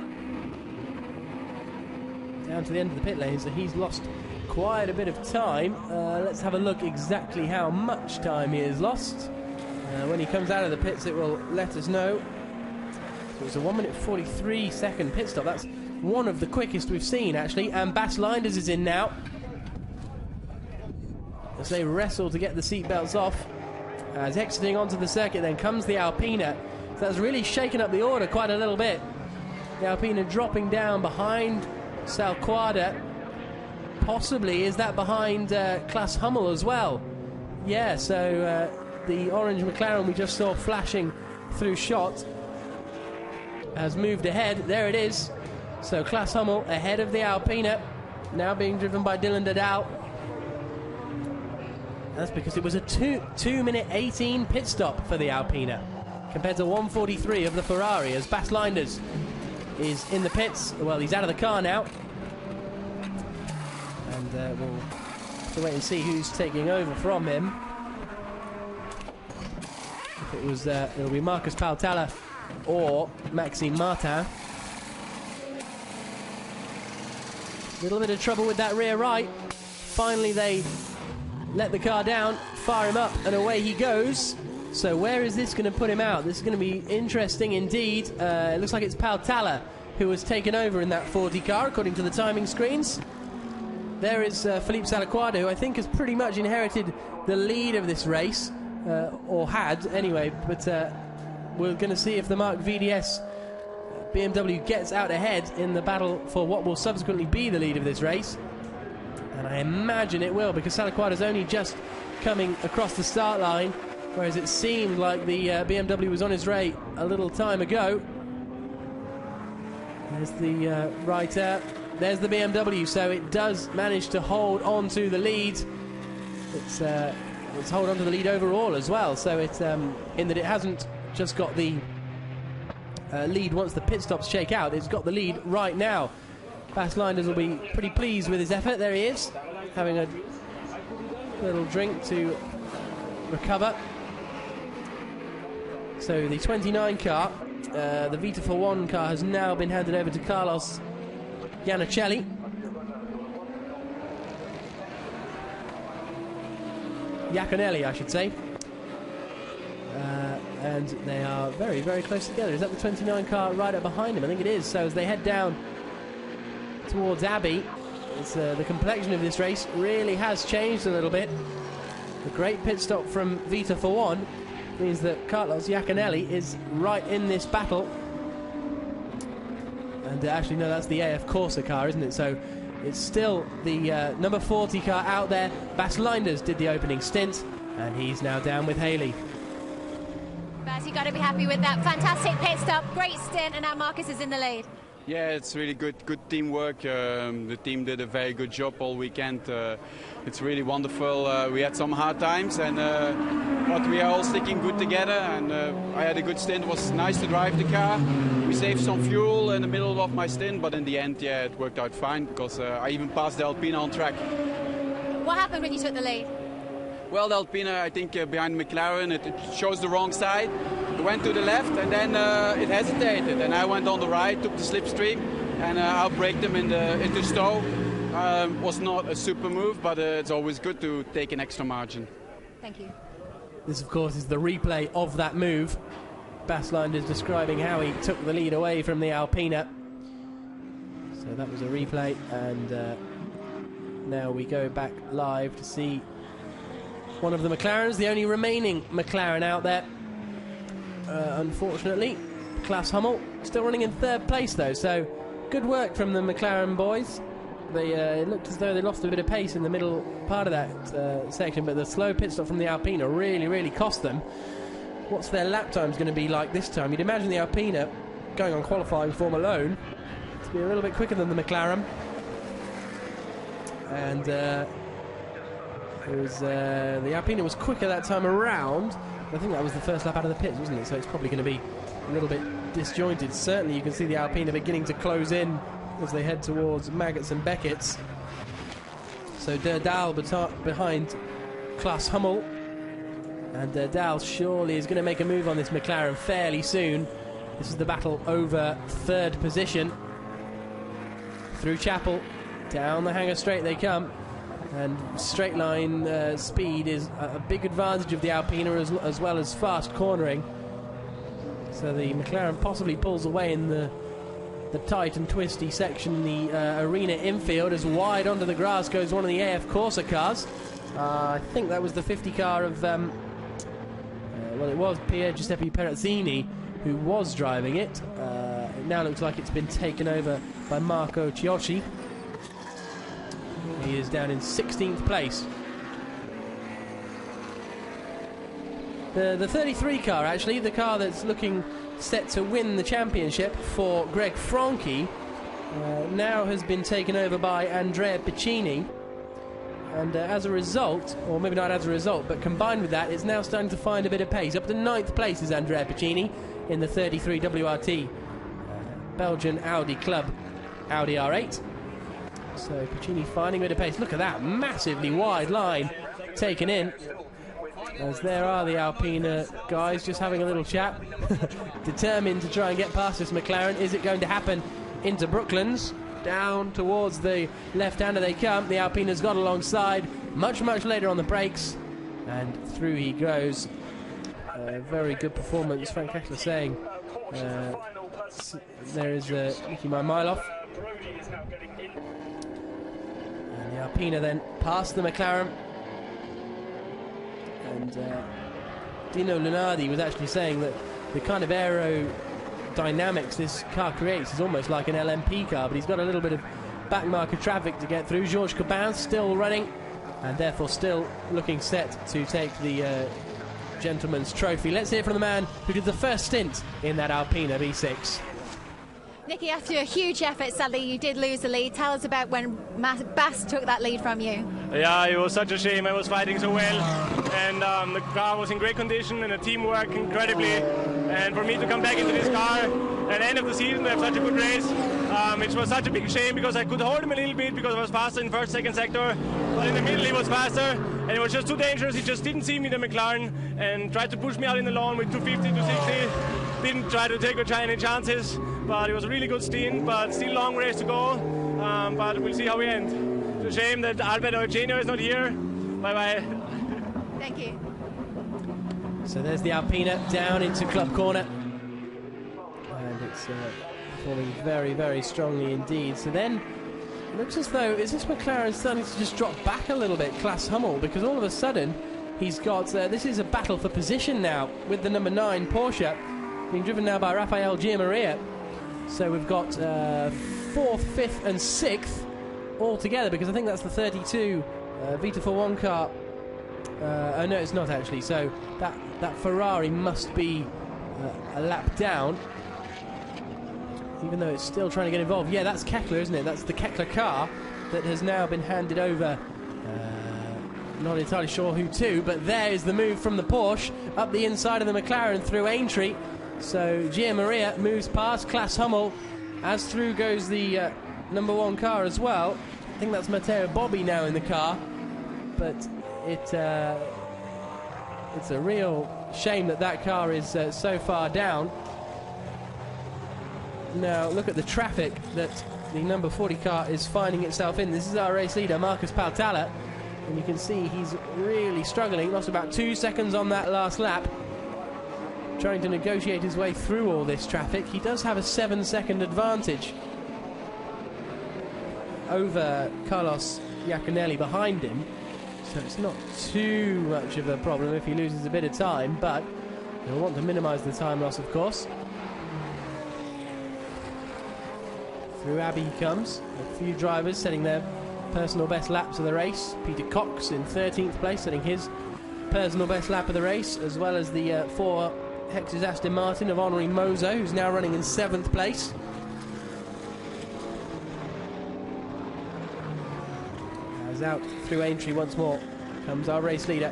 down to the end of the pit lane, so he's lost quite a bit of time. Let's have a look exactly how much time he has lost. When he comes out of the pits, it will let us know. It was a 1-minute 43 second pit stop. That's one of the quickest we've seen, actually. And Bas Linders is in now, as they wrestle to get the seatbelts off. As exiting onto the circuit, then comes the Alpina. So that's really shaken up the order quite a little bit. The Alpina dropping down behind Salquada. Possibly, is that behind Klaas Hummel as well? Yeah, so the orange McLaren we just saw flashing through shot has moved ahead. There it is. So Klaas Hummel ahead of the Alpina, now being driven by Dylan De Daal. That's because it was a 2-minute 18 pit stop for the Alpina, compared to 1:43 of the Ferrari, as Bas Linders is in the pits. Well, he's out of the car now. And we'll have to wait and see who's taking over from him. If it was, it'll be Marcus Pautala or Maxime Martin. Little bit of trouble with that rear right. Finally they let the car down, fire him up, and away he goes. So where is this going to put him out? This is going to be interesting indeed. It looks like it's Pautala who has taken over in that 40 car, according to the timing screens. There is Philippe Salaquada, who I think has pretty much inherited the lead of this race, or had anyway, but we're going to see if the Mark VDS BMW gets out ahead in the battle for what will subsequently be the lead of this race. And I imagine it will, because Salaquada's only just coming across the start line, whereas it seemed like the BMW was on his way a little time ago. There's the Reiter, there's the BMW, so it does manage to hold on to the lead. It's hold on to the lead overall as well, so it's in that it hasn't just got the lead once the pit stops shake out, it's got the lead right now. Bas Linders will be pretty pleased with his effort. There he is, having a little drink to recover. So the 29 car, the Vita for One car, has now been handed over to Carlos Iannicelli. Iaconelli, I should say. And they are very, very close together. Is that the 29 car right up behind him? I think it is. So as they head down towards Abbey, the complexion of this race really has changed a little bit. The great pit stop from Vita for One means that Carlos Iaconelli is right in this battle. And actually, no, that's the AF Corsa car, isn't it? So it's still the number 40 car out there. Bas Linders did the opening stint, and he's now down with Haley. Bas, you've got to be happy with that fantastic pit stop, great stint, and now Marcus is in the lead. Yeah, it's really good teamwork. The team did a very good job all weekend. It's really wonderful. We had some hard times, but we are all sticking good together. And I had a good stint. It was nice to drive the car. We saved some fuel in the middle of my stint, but in the end, yeah, it worked out fine because I even passed the Alpina on track. What happened when you took the lead? Well, the Alpina, I think behind McLaren, it chose the wrong side. It went to the left and then it hesitated. And I went on the right, took the slipstream, and outbraked them into stow. Was not a super move, but it's always good to take an extra margin. Thank you. This, of course, is the replay of that move. Bas Linders describing how he took the lead away from the Alpina. So that was a replay, and now we go back live to see one of the McLarens, the only remaining McLaren out there. Unfortunately, Klaus Hummel still running in third place though, so good work from the McLaren boys. It looked as though they lost a bit of pace in the middle part of that section, but the slow pit stop from the Alpina really cost them. What's their lap times going to be like this time? You'd imagine the Alpina, going on qualifying form alone, to be a little bit quicker than the McLaren. And the Alpina was quicker that time around. I think that was the first lap out of the pits, wasn't it? So it's probably going to be a little bit disjointed. Certainly you can see the Alpina beginning to close in as they head towards Maggots and Beckett's. So Der Dahl behind Klaus Hummel. And Der Dahl surely is going to make a move on this McLaren fairly soon. This is the battle over third position. Through Chapel, down the Hangar Straight they come. And straight line speed is a big advantage of the Alpina, as well as fast cornering. So the McLaren possibly pulls away in the tight and twisty section, the arena infield, as wide onto the grass goes one of the AF Corsa cars. I think that was the 50 car of, well, it was Pier Giuseppe Perazzini who was driving it. It now looks like it's been taken over by Marco Ciocci. He is down in 16th place. The 33 car, actually, the car that's looking set to win the championship for Greg Franchi, now has been taken over by Andrea Piccini. And as a result, or maybe not as a result, but combined with that, it's now starting to find a bit of pace. Up to 9th place is Andrea Piccini in the 33 WRT Belgian Audi Club Audi R8. So Piccini finding a bit of pace. Look at that massively wide line taken in. As there are the Alpina guys just having a little chat, determined to try and get past this McLaren. Is it going to happen into Brooklands? Down towards the left-hander they come. The Alpina's got alongside much later on the brakes, and through he goes. Very good performance, Frank Kessler saying. There is Niki Mihajlovic. And the Alpina then past the McLaren. And Dino Lunardi was actually saying that the kind of aerodynamics this car creates is almost like an LMP car, but he's got a little bit of backmarker traffic to get through. Georges Cabin still running, and therefore still looking set to take the gentleman's trophy. Let's hear from the man who did the first stint in that Alpina V6. Nicky, after a huge effort, sadly you did lose the lead. Tell us about when Bass took that lead from you. Yeah, it was such a shame. I was fighting so well, and the car was in great condition, and the team worked incredibly. And for me to come back into this car at the end of the season to have such a good race, it was such a big shame, because I could hold him a little bit because I was faster in first, second sector, but in the middle he was faster, and it was just too dangerous. He just didn't see me, the McLaren, and tried to push me out in the lawn with 250, 260. Didn't try to take any chances, but it was a really good stint, but still long race to go, but we'll see how we end. It's a shame that Alberto Eugenio is not here. Bye-bye. Thank you. So there's the Alpina down into Club Corner, and it's performing very strongly indeed. So then it looks as though, is this McLaren starting to just drop back a little bit, Klaas Hummel, because all of a sudden he's got, this is a battle for position now with the number 9 Porsche being driven now by Rafael Giammaria. So we've got 4th, 5th and 6th all together, because I think that's the 32 Vita41 car. No, it's not actually. So that Ferrari must be a lap down, even though it's still trying to get involved. Yeah, that's Kekler, isn't it? That's the Kekler car that has now been handed over. Not entirely sure who to, but there is the move from the Porsche up the inside of the McLaren through Aintree. So Giammaria moves past Klaas Hummel, as through goes the number 1 car as well. I think that's Matteo Bobbi now in the car, but it's a real shame that car is so far down. Now look at the traffic that the number 40 car is finding itself in. This is our race leader, Marcus Paltala, and you can see he's really struggling. Lost about 2 seconds on that last lap, trying to negotiate his way through all this traffic. He does have a 7-second advantage over Carlos Iaconelli behind him, so it's not too much of a problem if he loses a bit of time, but he'll want to minimise the time loss, of course. Through Abbey he comes. A few drivers setting their personal best laps of the race. Peter Cox in 13th place, setting his personal best lap of the race, as well as the 4 Hexus Aston Martin of Henri Mozo, who's now running in 7th place. As out through Aintree once more comes our race leader.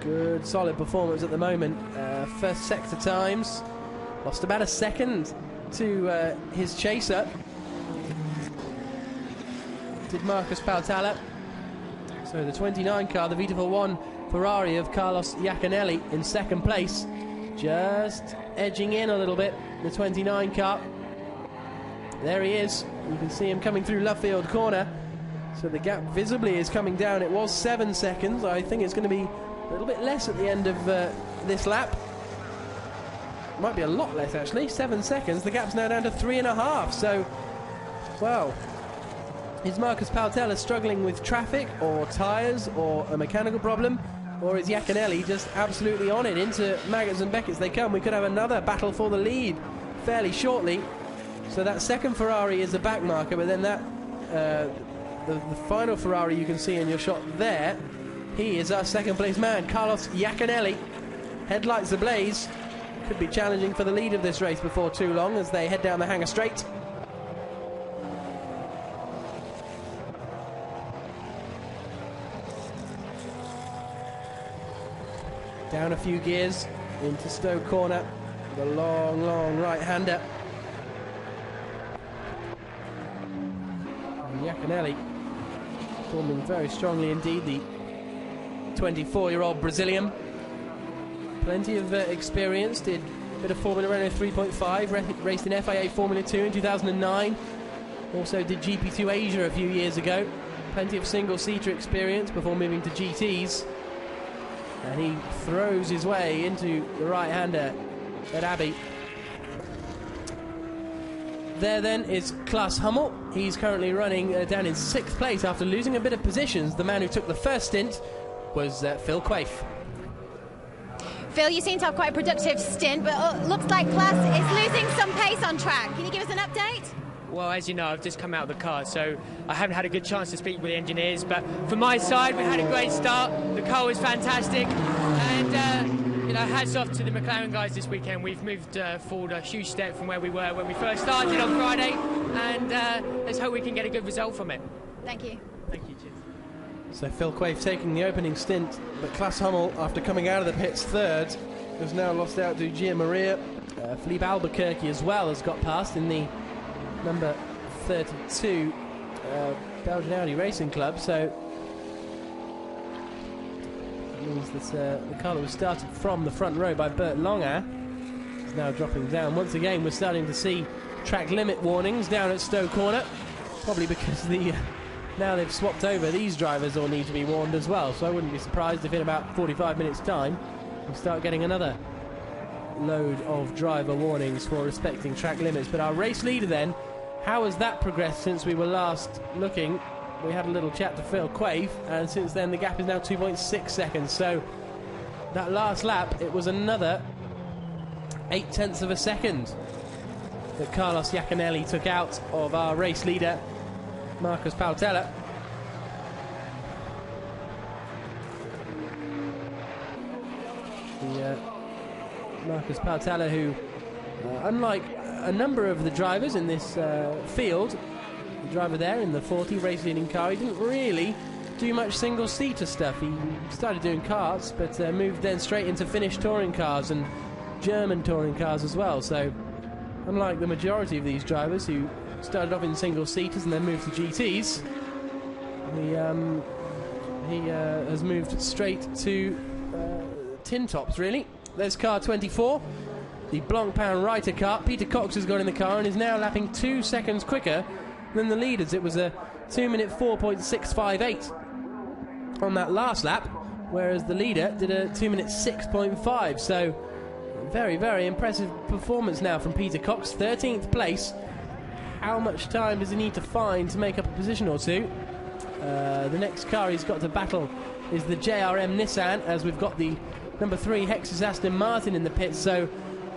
Good solid performance at the moment. First sector times, lost about a second to his chaser, did Marcus Paltala. So the 29 car, the Vita41 Ferrari of Carlos Iaconelli in 2nd place, just edging in a little bit, the 29 car. There he is, you can see him coming through Lovefield Corner, so the gap visibly is coming down. It was 7 seconds, I think it's going to be a little bit less at the end of this lap. Might be a lot less actually, 7 seconds. The gap's now down to 3.5, so, well, is Marcus Paltala struggling with traffic or tyres or a mechanical problem, or is Iaconelli just absolutely on it? Into Maggots and Beckett's they come. We could have another battle for the lead fairly shortly. So that second Ferrari is the back marker, but then that the final Ferrari you can see in your shot there, he is our 2nd place man, Carlos Iaconelli. Headlights ablaze. Could be challenging for the lead of this race before too long as they head down the Hangar Straight. Down a few gears into Stowe corner. The long right-hander. And Iaconelli forming very strongly indeed, the 24-year-old Brazilian. Plenty of experience, did a bit of Formula Renault 3.5, raced in FIA Formula 2 in 2009. Also did GP2 Asia a few years ago. Plenty of single-seater experience before moving to GTs. And he throws his way into the right-hander at Abbey. There then is Klaus Hummel. He's currently running down in 6th place after losing a bit of positions. The man who took the first stint was Phil Quaife. Phil, you seem to have quite a productive stint, but looks like Klaus is losing some pace on track. Can you give us an update? Well, as you know, I've just come out of the car, so I haven't had a good chance to speak with the engineers. But from my side, we had a great start. The car was fantastic, and hats off to the McLaren guys this weekend. We've moved forward a huge step from where we were when we first started on Friday, and let's hope we can get a good result from it. Thank you. Thank you, cheers. So Phil Quaife taking the opening stint, but Klaus Hummel, after coming out of the pits third, has now lost out to Gia Maria. Philippe Albuquerque as well has got past in the number 32 Belgian Audi Racing Club, so that means that the car that was started from the front row by Bert Longa is now dropping down. Once again, we're starting to see track limit warnings down at Stowe Corner, probably because now they've swapped over. These drivers all need to be warned as well, so I wouldn't be surprised if in about 45 minutes time we start getting another load of driver warnings for respecting track limits. But our race leader then, how has that progressed since we were last looking? We had a little chat to Phil Quaife, and since then the gap is now 2.6 seconds. So that last lap, it was another 0.8 of a second that Carlos Iaconelli took out of our race leader, Marcus Pautella. Marcus Pautella, who, unlike a number of the drivers in this field, the driver there in the 40 race-leading car, he didn't really do much single-seater stuff. He started doing karts, but moved then straight into Finnish touring cars and German touring cars as well. So, unlike the majority of these drivers who started off in single-seaters and then moved to GTs, he has moved straight to tin tops, really. There's car 24, the Blancpain Reiter car. Peter Cox has got in the car and is now lapping 2 seconds quicker than the leaders. It was a 2-minute 4.658 on that last lap, whereas the leader did a 2-minute 6.5. So very, very impressive performance now from Peter Cox. 13th place. How much time does he need to find to make up a position or two? The next car he's got to battle is the JRM Nissan, as we've got the number 3 Hexus Aston Martin in the pits. So,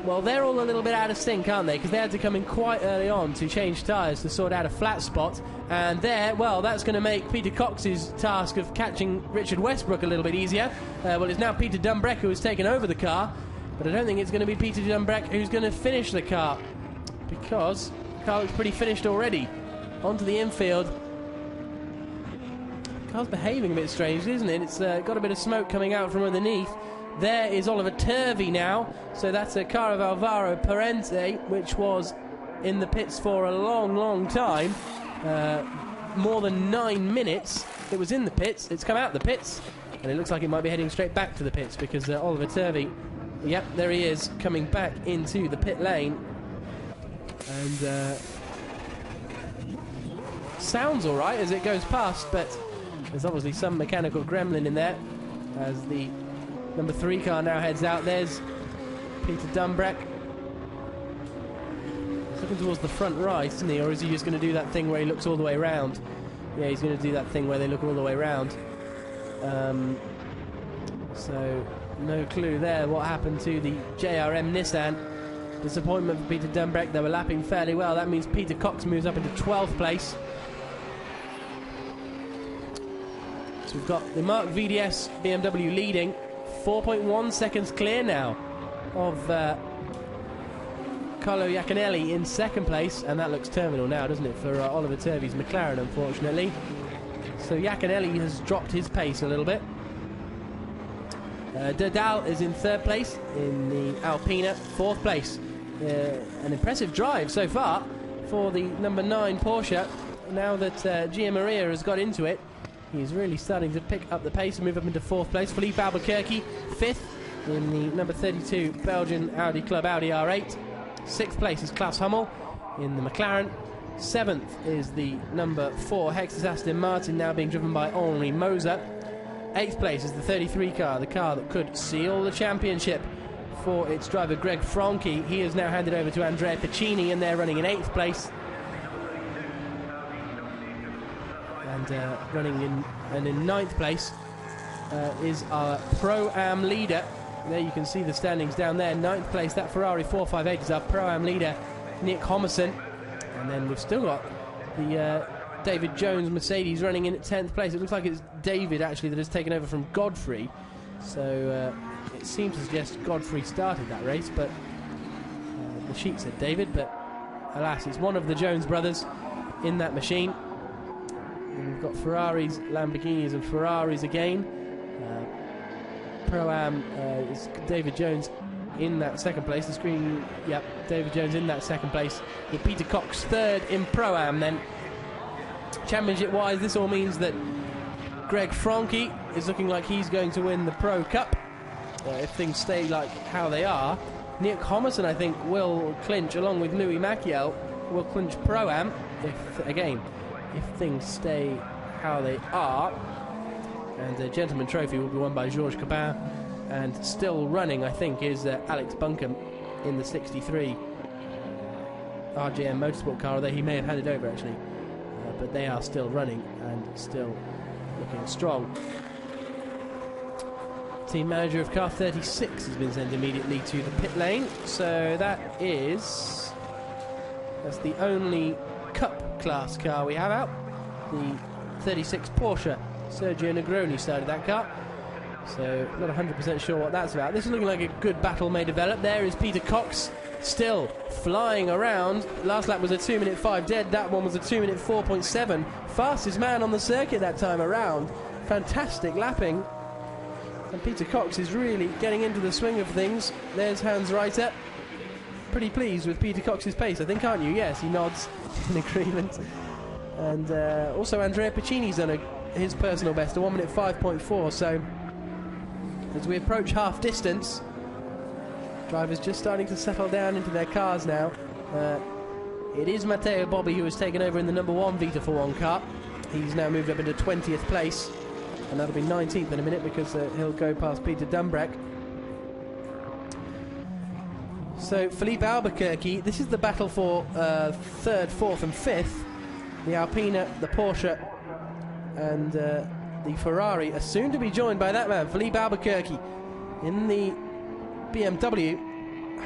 well, they're all a little bit out of sync, aren't they? Because they had to come in quite early on to change tyres to sort out a flat spot. And there, well, that's going to make Peter Cox's task of catching Richard Westbrook a little bit easier. Well, it's now Peter Dumbreck who has taken over the car, but I don't think it's going to be Peter Dumbreck who's going to finish the car, because the car looks pretty finished already. Onto the infield. The car's behaving a bit strangely, isn't it? It's got a bit of smoke coming out from underneath. There is Oliver Turvey now, so that's a car of Alvaro Parente, which was in the pits for a long, long time. More than 9 minutes it was in the pits. It's come out the pits, and it looks like it might be heading straight back to the pits, because Oliver Turvey, yep, there he is, coming back into the pit lane. And sounds alright as it goes past, but there's obviously some mechanical gremlin in there as the number 3 car now heads out. There's Peter Dumbreck. He's looking towards the front right, isn't he? Or is he just going to do that thing where he looks all the way around? Yeah, he's going to do that thing where they look all the way around. So, no clue there what happened to the JRM Nissan. Disappointment for Peter Dumbreck. They were lapping fairly well. That means Peter Cox moves up into 12th place. So we've got the Mark VDS BMW leading. 4.1 seconds clear now of Carlo Iaconelli in second place, and that looks terminal now, doesn't it, for Oliver Turvey's McLaren, unfortunately. So Iaconelli has dropped his pace a little bit. Dardal is in 3rd place in the Alpina, 4th place. An impressive drive so far for the number 9 Porsche. Now that Gia Maria has got into it, he's really starting to pick up the pace and move up into 4th place. Philippe Albuquerque, 5th in the number 32 Belgian Audi Club Audi R8. 6th place is Klaus Hummel in the McLaren. 7th is the number 4 Hexus Aston Martin, now being driven by Henri Moser. 8th place is the 33 car, the car that could seal the championship for its driver Greg Franke. He is now handed over to Andrea Piccini, and they're running in 8th place. And in 9th place is our Pro-Am leader. There you can see the standings down there. 9th place, that Ferrari 458 is our Pro-Am leader, Nick Homerson. And then we've still got the David Jones Mercedes running in at 10th place. It looks like it's David actually that has taken over from Godfrey. So it seems to suggest Godfrey started that race, but the sheet said David, but alas, it's one of the Jones brothers in that machine. And we've got Ferraris, Lamborghinis and Ferraris again. Pro-Am is David Jones in that 2nd place. The screen, yep, David Jones in that 2nd place. With Peter Cox 3rd in Pro-Am then. Championship-wise, this all means that Greg Franke is looking like he's going to win the Pro Cup if things stay like how they are. Nick Homerson, I think, will clinch, along with Louis Maciel, will clinch Pro-Am if things stay how they are. And the Gentleman Trophy will be won by Georges Cabin. And still running, I think, is Alex Buncombe in the 63 RJM Motorsport car, although he may have handed over actually. But they are still running and still looking strong. Team manager of car 36 has been sent immediately to the pit lane. So that's the only Cup class car we have out. The 36 Porsche. Sergio Negroni started that car. So not 100% sure what that's about. This is looking like a good battle may develop. There is Peter Cox still flying around. Last lap was a 2-minute 5 dead. That one was a 2-minute 4.7. Fastest man on the circuit that time around. Fantastic lapping. And Peter Cox is really getting into the swing of things. There's Hans Reiter. Pretty pleased with Peter Cox's pace, I think, aren't you? Yes, he nods in agreement. And also Andrea Piccini's done his personal best, a 1-minute 5.4. So as we approach half distance, drivers just starting to settle down into their cars now. It is Matteo Bobby who has taken over in the number 1 Vita for 1 car. He's now moved up into 20th place, and that'll be 19th in a minute because he'll go past Peter Dumbreck. So Philippe Albuquerque, this is the battle for 3rd, 4th and 5th. The Alpina, the Porsche and the Ferrari are soon to be joined by that man, Philippe Albuquerque, in the BMW.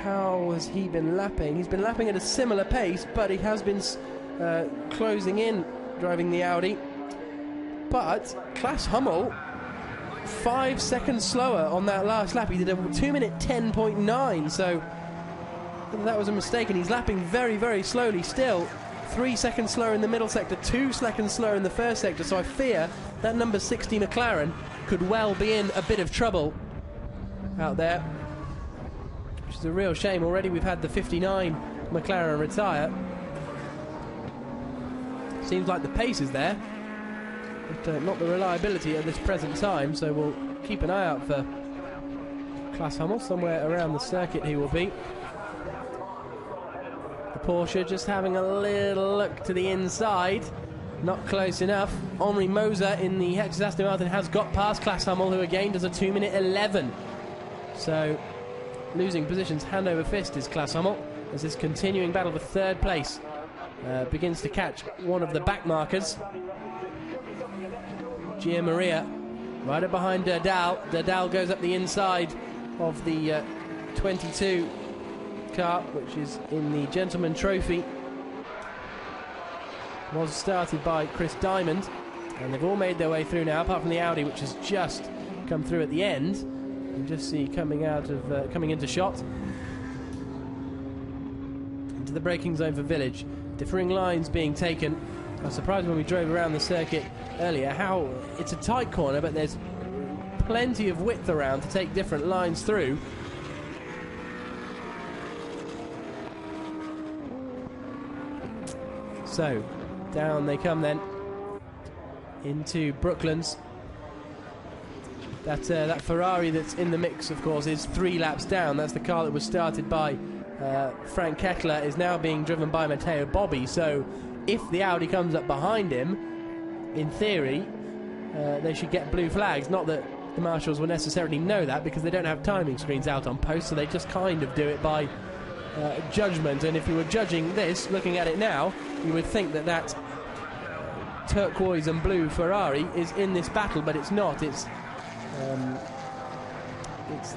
How has he been lapping? He's been lapping at a similar pace, but he has been closing in, driving the Audi. But Klaus Hummel, 5 seconds slower on that last lap. He did a 2-minute 10.9, so that was a mistake, and he's lapping very, very slowly still. 3 seconds slower in the middle sector, 2 seconds slower in the first sector, so I fear that number 60 McLaren could well be in a bit of trouble out there, which is a real shame. Already we've had the 59 McLaren retire. Seems like the pace is there, but not the reliability at this present time, so we'll keep an eye out for Klaus Hummel. Somewhere around the circuit he will be. The Porsche just having a little look to the inside. Not close enough. Henri Moser in the Hexus Aston Martin has got past Klaus Hummel, who again does a 2-minute 11. So losing positions hand over fist is Klaus Hummel as this continuing battle for 3rd place begins to catch one of the back markers. Gia Maria right up behind Dardal. Dardal goes up the inside of the 22 car, which is in the Gentleman Trophy. Was started by Chris Diamond, and they've all made their way through now, apart from the Audi, which has just come through at the end. You can just see coming into shot into the braking zone for Village. Differing lines being taken. I was surprised when we drove around the circuit earlier how it's a tight corner, but there's plenty of width around to take different lines through. So, down they come then into Brooklands. That Ferrari that's in the mix, of course, is 3 laps down. That's the car that was started by Frank Kettler, is now being driven by Matteo Bobbi. So if the Audi comes up behind him, in theory, they should get blue flags. Not that the marshals will necessarily know that, because they don't have timing screens out on post, so they just kind of do it by judgment. And if you were judging this, looking at it now, you would think that that turquoise and blue Ferrari is in this battle, but it's not. It's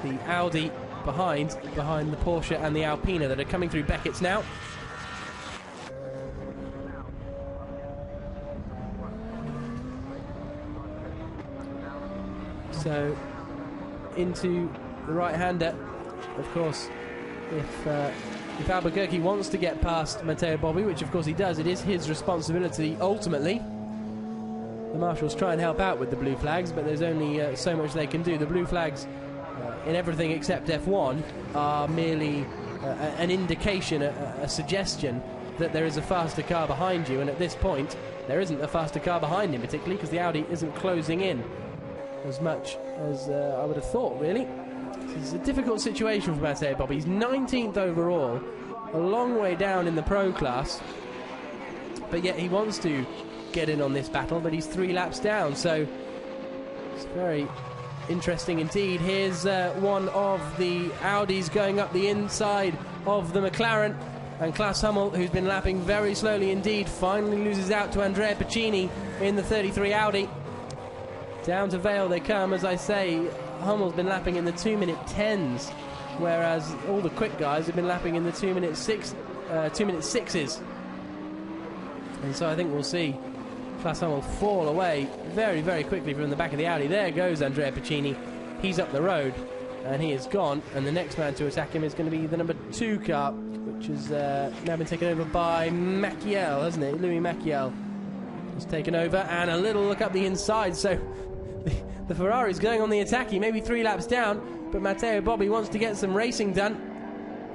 the Audi behind the Porsche and the Alpina that are coming through Beckett's now. So into the right-hander, of course. If Albuquerque wants to get past Matteo Bobbi, which of course he does, it is his responsibility ultimately. The marshals try and help out with the blue flags, but there's only so much they can do. The blue flags in everything except F1 are merely an indication, a suggestion that there is a faster car behind you, and at this point there isn't a faster car behind him, particularly because the Audi isn't closing in as much as I would have thought, really. It's a difficult situation for Matteo Bobbi. He's 19th overall, a long way down in the pro class, but yet he wants to get in on this battle, but he's 3 laps down, so it's very interesting indeed. Here's one of the Audis going up the inside of the McLaren, and Klaus Hummel, who's been lapping very slowly indeed, finally loses out to Andrea Piccini in the 33 Audi. Down to Vale they come. As I say, Hummel's been lapping in the 2-minute 10s, whereas all the quick guys have been lapping in the 2-minute 6s. And so I think we'll see Klaus Hummel fall away very, very quickly from the back of the Audi. There goes Andrea Piccini. He's up the road, and he is gone. And the next man to attack him is going to be the number 2 car, which has now been taken over by Maciel, hasn't it? Louis Maciel has taken over, and a little look up the inside. So the Ferrari's going on the attack. He may be 3 laps down, but Matteo Bobbi wants to get some racing done.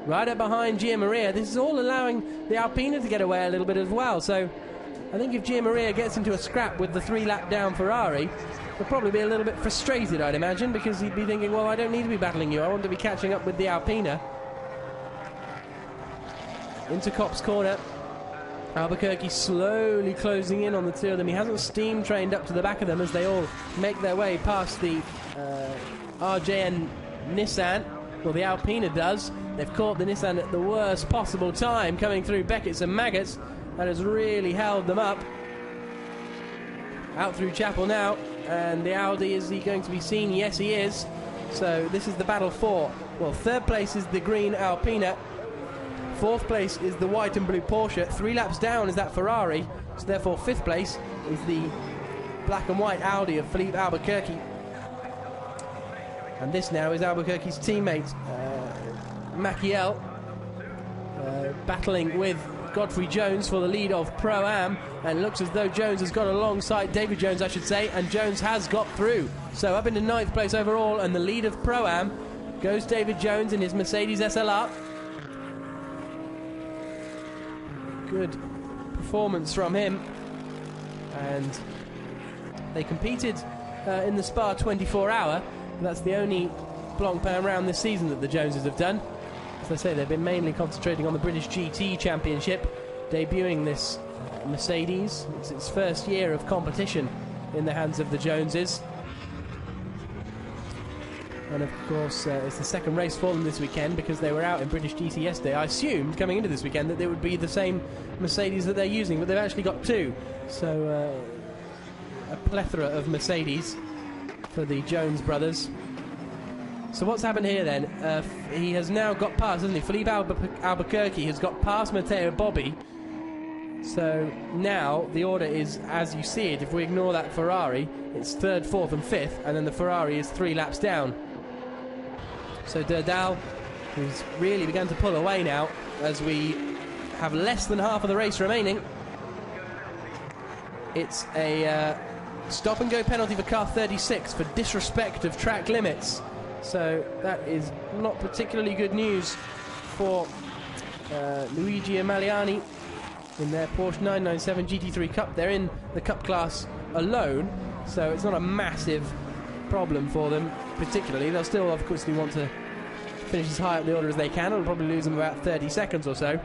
Right up behind Gia Maria. This is all allowing the Alpina to get away a little bit as well. So I think if Gia Maria gets into a scrap with the 3-lap down Ferrari, he'll probably be a little bit frustrated, I'd imagine, because he'd be thinking, well, I don't need to be battling you. I want to be catching up with the Alpina. Into Copse Corner. Albuquerque slowly closing in on the 2 of them. He hasn't steam trained up to the back of them as they all make their way past the RJN Nissan. Well, the Alpina does. They've caught the Nissan at the worst possible time, coming through Beckett's and Maggots. That has really held them up. Out through Chapel now, and the Audi, is he going to be seen? Yes, he is. So this is the battle for, well, 3rd place is the green Alpina, 4th place is the white and blue Porsche, 3 laps down is that Ferrari, so therefore 5th place is the black and white Audi of Philippe Albuquerque. And this now is Albuquerque's teammate Maciel, battling with Godfrey Jones for the lead of Pro-Am, and looks as though Jones has got alongside David Jones, I should say, and Jones has got through. So up into 9th place overall, and the lead of Pro-Am goes David Jones in his Mercedes SLR. Good performance from him, and they competed in the Spa 24-hour. That's the only Blancpain round this season that the Joneses have done. As I say, they've been mainly concentrating on the British GT Championship, debuting this Mercedes. It's its 1st year of competition in the hands of the Joneses. And of course, it's the 2nd race for them this weekend, because they were out in British GT yesterday. I assumed coming into this weekend that it would be the same Mercedes that they're using, but they've actually got 2. So a plethora of Mercedes for the Jones brothers. So what's happened here then? He has now got past, hasn't he? Philippe Albuquerque has got past Matteo Bobbi. So now the order is as you see it. If we ignore that Ferrari, it's 3rd, 4th and 5th, and then the Ferrari is 3 laps down. So Derdal, who's really begun to pull away now as we have less than half of the race remaining. It's a stop and go penalty for car 36 for disrespect of track limits. So that is not particularly good news for Luigi Emiliani in their Porsche 997 GT3 Cup. They're in the Cup class alone, so it's not a massive problem for them particularly. They'll still obviously want to finish as high up the order as they can. It'll probably lose them about 30 seconds or so.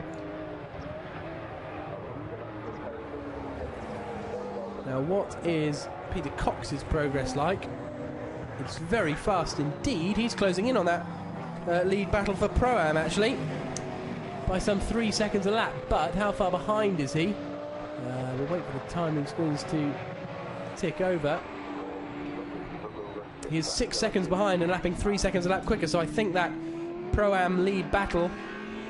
Now, what is Peter Cox's progress like? It's very fast indeed. He's closing in on that lead battle for Pro-Am, actually, by some 3 seconds a lap. But how far behind is he? We'll wait for the timing screens to tick over. He's 6 seconds behind and lapping 3 seconds a lap quicker, so I think that Pro-Am lead battle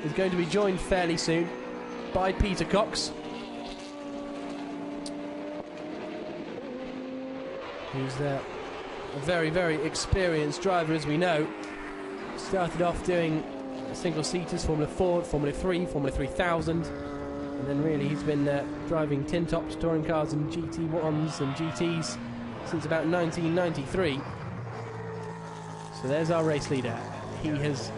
is going to be joined fairly soon by Peter Cox, who's a very, very experienced driver, as we know. Started off doing single-seaters, Formula Ford, Formula 3, Formula 3000, and then really he's been driving tin-tops, touring cars and GT1s and GTs since about 1993. So there's our race leader. He has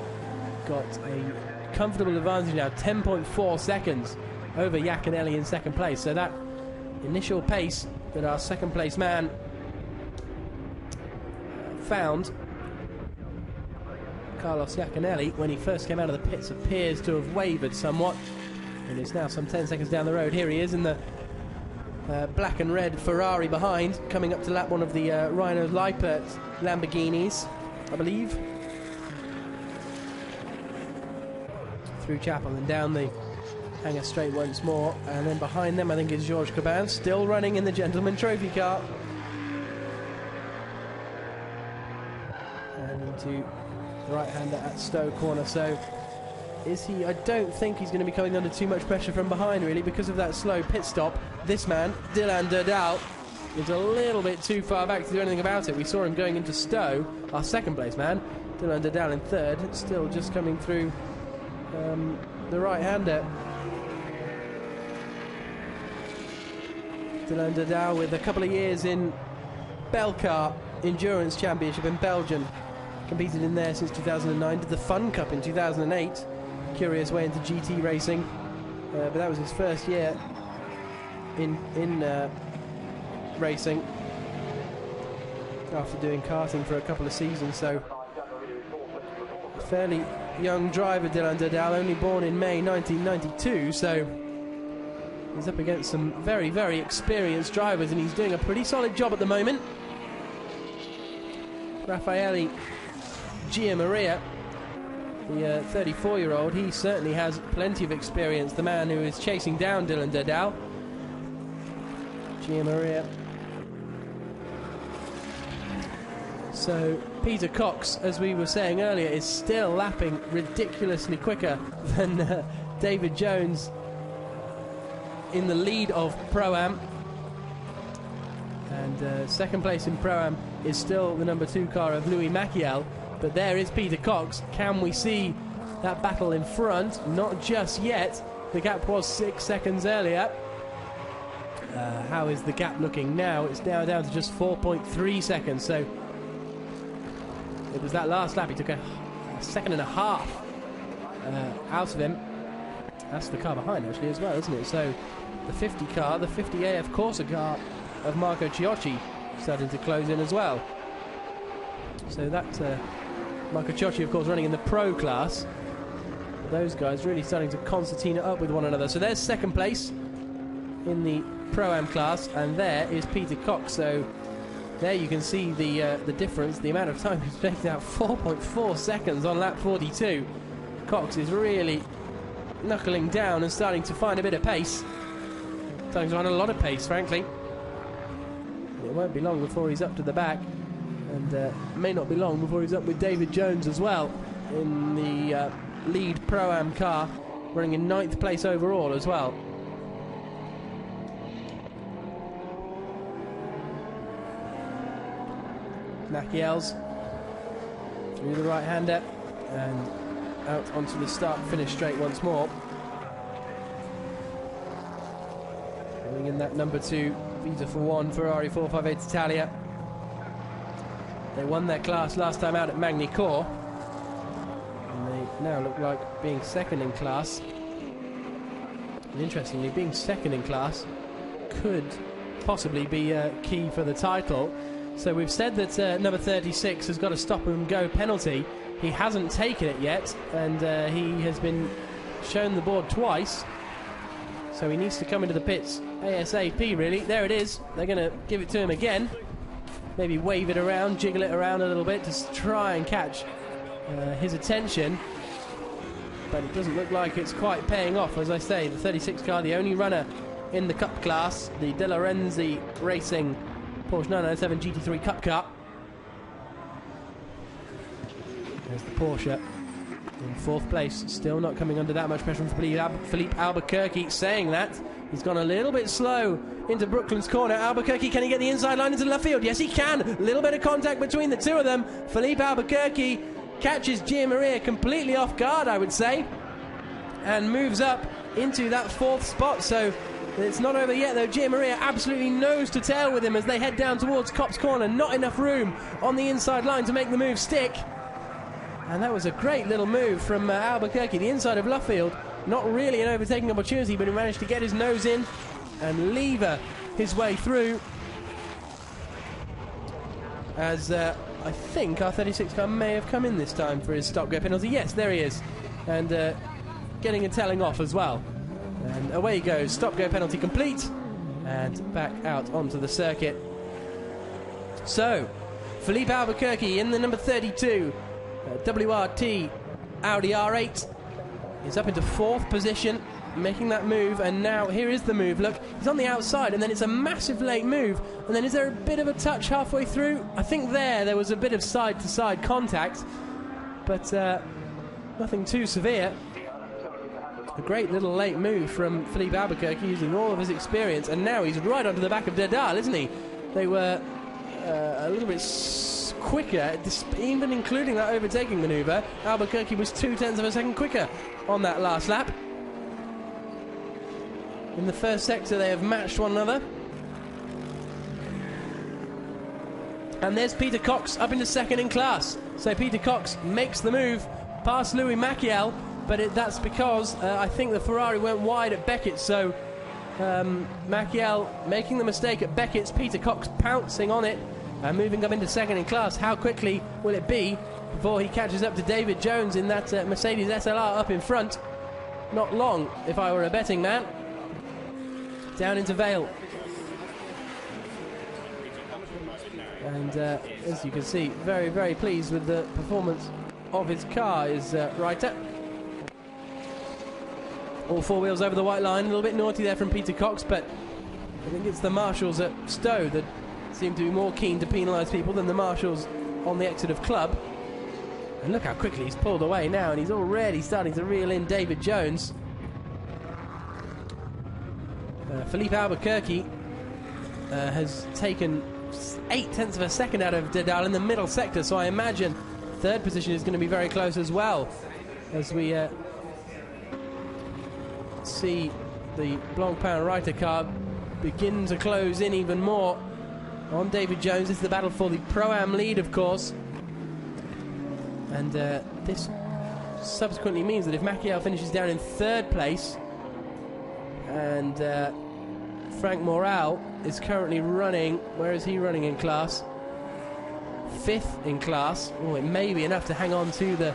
got a comfortable advantage now, 10.4 seconds over Iaconelli in second place. So that initial pace that our second place man found, Carlos Iaconelli, when he first came out of the pits, appears to have wavered somewhat, and it's now some 10 seconds down the road. Here he is in the black and red Ferrari behind, coming up to lap one of the Rhino Lippert Lamborghinis, I believe. Through Chapel and down the Hangar Straight once more, and then behind them I think is Georges Cabin, still running in the Gentleman Trophy car. And into the right-hander at Stowe corner. So is he? I don't think he's going to be coming under too much pressure from behind, really, because of that slow pit stop. This man, Dylan Derdal, is a little bit too far back to do anything about it. We saw him going into Stowe, our second place man. Dylan Derdal in third, still just coming through the right-hander. Dylan Derdal with a couple of years in Belcar Endurance Championship in Belgium. Competed in there since 2009, did the Fun Cup in 2008. Curious way into GT racing, but that was his first year in racing after doing karting for a couple of seasons. So a fairly young driver, Dylan Derdal, only born in May 1992, so he's up against some very, very experienced drivers, and he's doing a pretty solid job at the moment. Raffaele Gianmaria, the 34-year-old, he certainly has plenty of experience, the man who is chasing down Dylan Derdal. Gianmaria. So Peter Cox, as we were saying earlier, is still lapping ridiculously quicker than David Jones in the lead of Pro-Am. And second place in Pro-Am is still the number 2 car of Louis Maciel. But there is Peter Cox. Can we see that battle in front? Not just yet. The gap was 6 seconds earlier. How is the gap looking now? It's now down to just 4.3 seconds. So it was that last lap. He took a second and a half out of him. That's the car behind, actually, as well, isn't it? So the 50 car, the 50 AF Corsa car of Marco Ciocci starting to close in as well. So that Marco Ciocci, of course, running in the Pro class. Those guys really starting to concertina up with one another. So there's second place in the Pro-Am class, and there is Peter Cox. So there you can see the difference, the amount of time he's taken out, 4.4 seconds on lap 42. Cox is really knuckling down and starting to find a bit of pace. Starting to find a lot of pace, frankly. It won't be long before he's up to the back, and may not be long before he's up with David Jones as well in the lead Pro-Am car, running in 9th place overall as well. Maciel's through the right-hander and out onto the start-finish straight once more. Going in that number 2 Beautiful one, Ferrari 458 Italia. They won their class last time out at Magny-Cours, and they now look like being second in class. And interestingly, being second in class could possibly be key for the title. So we've said that number 36 has got a stop and go penalty. He hasn't taken it yet, and he has been shown the board twice. So he needs to come into the pits ASAP, really. There it is. They're going to give it to him again. Maybe wave it around, jiggle it around a little bit to try and catch his attention. But it doesn't look like it's quite paying off. As I say, the 36 car, the only runner in the Cup class, the De Lorenzi Racing Porsche 997 GT3 Cup car. There's the Porsche in fourth place, still not coming under that much pressure from Philippe Albuquerque. Saying that, he's gone a little bit slow into Brooklands corner. Albuquerque, can he get the inside line into left field? Yes, he can. A little bit of contact between the two of them. Philippe Albuquerque catches Gianmaria completely off guard, I would say, and moves up into that fourth spot. So it's not over yet, though. Gianmaria absolutely nose to tail with him as they head down towards Copse corner. Not enough room on the inside line to make the move stick. And that was a great little move from Albuquerque, the inside of Luffield. Not really an overtaking opportunity, but he managed to get his nose in and lever his way through. As I think our 36 car may have come in this time for his stop-go penalty. Yes, there he is. And getting a telling off as well. And away he goes. Stop-go penalty complete. And back out onto the circuit. So, Philippe Albuquerque in the number 32. WRT Audi R8 is up into fourth position, making that move, and now here is the move. Look, he's on the outside, and then it's a massive late move, and then is there a bit of a touch halfway through? I think there was a bit of side-to-side contact, but nothing too severe. A great little late move from Philippe Albuquerque using all of his experience, and now he's right onto the back of Dedal, isn't he? They were a little bit quicker, even including that overtaking manoeuvre. Albuquerque was 0.2 of a second quicker on that last lap. In the first sector they have matched one another. And there's Peter Cox up into second in class. So Peter Cox makes the move past Louis Maciel, but that's because I think the Ferrari went wide at Beckett's, so Maciel making the mistake at Beckett's, Peter Cox pouncing on it and moving up into second in class. How quickly will it be before he catches up to David Jones in that Mercedes SLR up in front? Not long, if I were a betting man. Down into Vale. And as you can see, very, very pleased with the performance of his car is Reiter. All four wheels over the white line. A little bit naughty there from Peter Cox, but I think it's the marshals at Stowe that seem to be more keen to penalise people than the marshals on the exit of club. And look how quickly he's pulled away now, and he's already starting to reel in David Jones. Philippe Albuquerque has taken 0.8 of a second out of Dedal in the middle sector, so I imagine third position is going to be very close as well, as we see the Blancpain Reiter car begin to close in even more on David Jones. This is the battle for the Pro-Am lead, of course. And this subsequently means that if Maciel finishes down in third place, and Frank Morale is currently running, where is he running in class? Fifth in class. Oh, it may be enough to hang on to the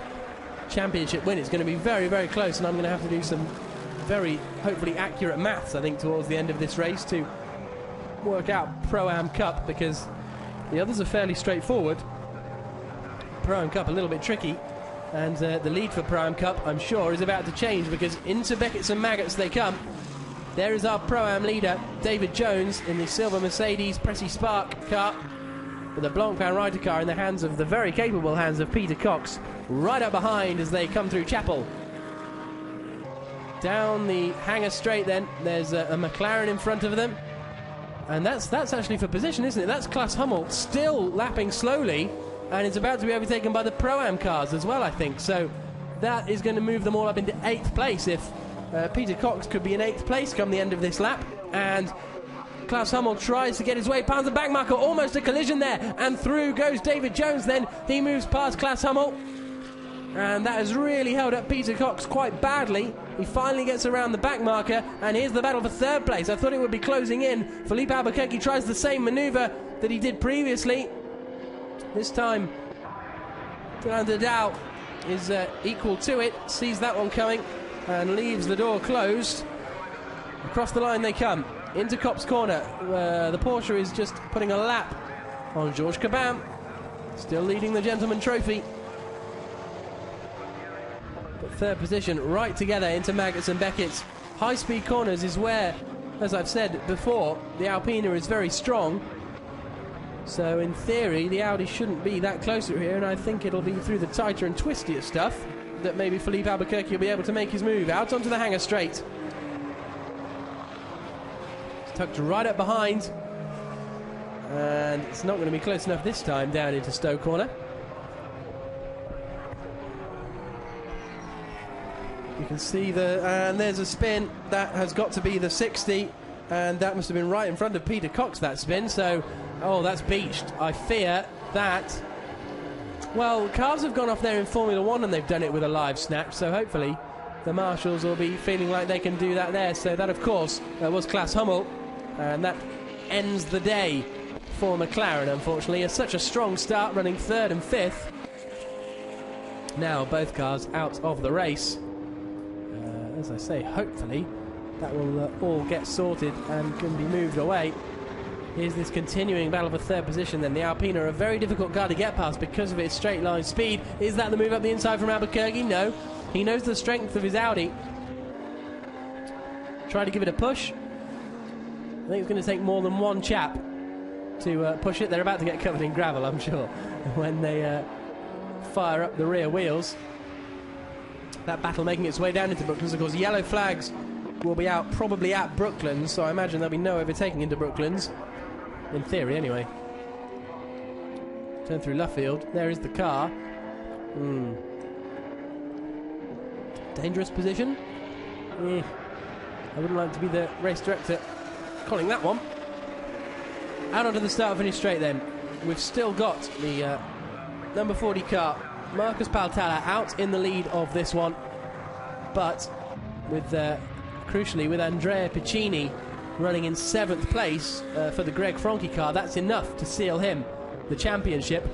championship win. It's going to be very, very close, and I'm going to have to do some very, hopefully, accurate maths, I think, towards the end of this race to work out Pro-Am Cup, because the others are fairly straightforward. Pro-Am Cup a little bit tricky, and the lead for Pro-Am Cup, I'm sure, is about to change, because into Beckett's and Maggots they come. There is our Pro-Am leader, David Jones, in the silver Mercedes Pressy Spark car, with a Blancpain Reiter car in the hands of the very capable hands of Peter Cox, right up behind as they come through Chapel. Down the hangar straight then, there's a McLaren in front of them. And that's actually for position, isn't it? That's Klaus Hummel still lapping slowly, and it's about to be overtaken by the Pro-Am cars as well, I think. So that is going to move them all up into 8th place if Peter Cox could be in 8th place come the end of this lap. And Klaus Hummel tries to get his way past the back marker, almost a collision there, and through goes David Jones. Then he moves past Klaus Hummel, and that has really held up Peter Cox quite badly. He finally gets around the back marker, and here's the battle for third place. I thought it would be closing in. Felipe Albuquerque tries the same manoeuvre that he did previously. This time, Dylan Didal is equal to it, sees that one coming, and leaves the door closed. Across the line they come, into Copse Corner. The Porsche is just putting a lap on Georges Cabin, still leading the Gentleman Trophy. But third position right together into Maggots and Beckett's. High-speed corners is where, as I've said before, the Alpina is very strong. So in theory, the Audi shouldn't be that close here, and I think it'll be through the tighter and twistier stuff that maybe Felipe Albuquerque will be able to make his move. Out onto the hangar straight. It's tucked right up behind, and it's not going to be close enough this time down into Stowe Corner. You can see and there's a spin. That has got to be the 60, and that must have been right in front of Peter Cox, that spin. So, oh, that's beached. I fear that, well, cars have gone off there in Formula 1 and they've done it with a live snatch, so hopefully the marshals will be feeling like they can do that there. So that, of course, was Klaus Hummel, and that ends the day for McLaren, unfortunately. It's such a strong start, running third and fifth. Now both cars out of the race. As I say, hopefully that will all get sorted and can be moved away. Here's this continuing battle for third position then. The Alpina are a very difficult car to get past because of its straight line speed. Is that the move up the inside from Albuquerque? No. He knows the strength of his Audi. Try to give it a push. I think it's going to take more than one chap to push it. They're about to get covered in gravel, I'm sure, when they fire up the rear wheels. That battle making its way down into Brooklands. Of course, yellow flags will be out probably at Brooklands, so I imagine there'll be no overtaking into Brooklands. In theory, anyway. Turn through Luffield. There is the car. Dangerous position. I wouldn't like to be the race director calling that one. Out onto the start-finish straight then. We've still got the number 40 car, Marcus Paltala, out in the lead of this one, but with crucially with Andrea Piccini running in 7th place for the Greg Franke car. That's enough to seal him the championship.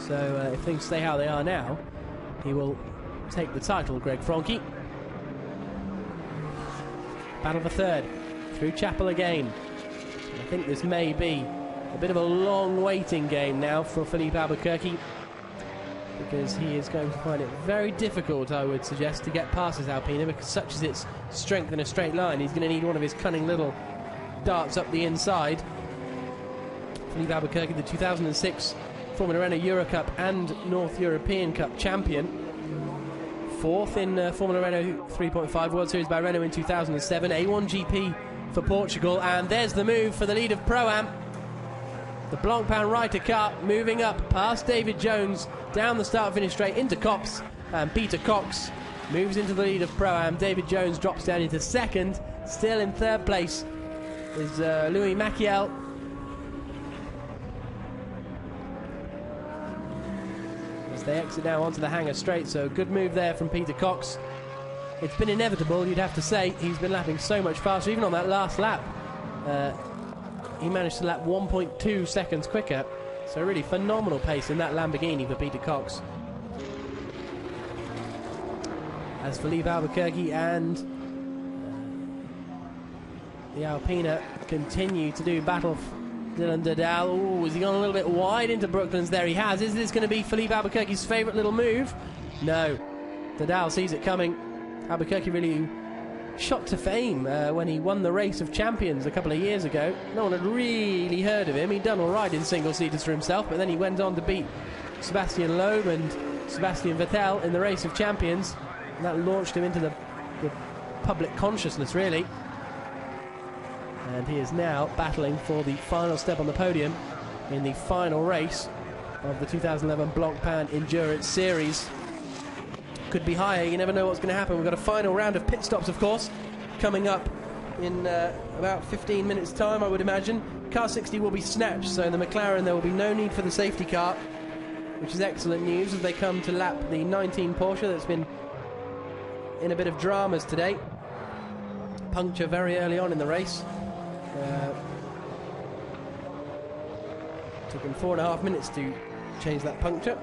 So if things stay how they are now, he will take the title, Greg Franke. Battle for third through Chapel again. I think this may be a bit of a long waiting game now for Felipe Albuquerque, because he is going to find it very difficult, I would suggest, to get past his Alpina, because such is its strength in a straight line. He's going to need one of his cunning little darts up the inside. Felipe Albuquerque, the 2006 Formula Renault Eurocup and North European Cup champion. 4th in Formula Renault 3.5 World Series by Renault in 2007. A1GP for Portugal, and there's the move for the lead of Pro-Am. The Blancpain Reiter car moving up past David Jones down the start-finish straight into Copse, and Peter Cox moves into the lead of Pro-Am. David Jones drops down into 2nd. Still in 3rd place is Louis Maciel. As they exit now onto the hangar straight, so good move there from Peter Cox. It's been inevitable, you'd have to say. He's been lapping so much faster, even on that last lap. He managed to lap 1.2 seconds quicker, so really phenomenal pace in that Lamborghini for Peter Cox. As Felipe Albuquerque and the Alpina continue to do battle. Dylan Didal, oh, has he gone a little bit wide into Brooklands? There he has. Is this going to be Felipe Albuquerque's favourite little move? No. Didal sees it coming. Albuquerque really shot to fame when he won the Race of Champions a couple of years ago. No one had really heard of him. He'd done all right in single-seaters for himself, but then he went on to beat Sebastian Loeb and Sebastian Vettel in the Race of Champions, and that launched him into the public consciousness, really. And he is now battling for the final step on the podium in the final race of the 2011 Blancpain Endurance Series. Could be higher, you never know what's going to happen. We've got a final round of pit stops, of course, coming up in about 15 minutes' time, I would imagine. Car 60 will be snatched, so in the McLaren there will be no need for the safety car, which is excellent news as they come to lap the 19 Porsche that's been in a bit of dramas today. Puncture very early on in the race. Took him 4.5 minutes to change that puncture.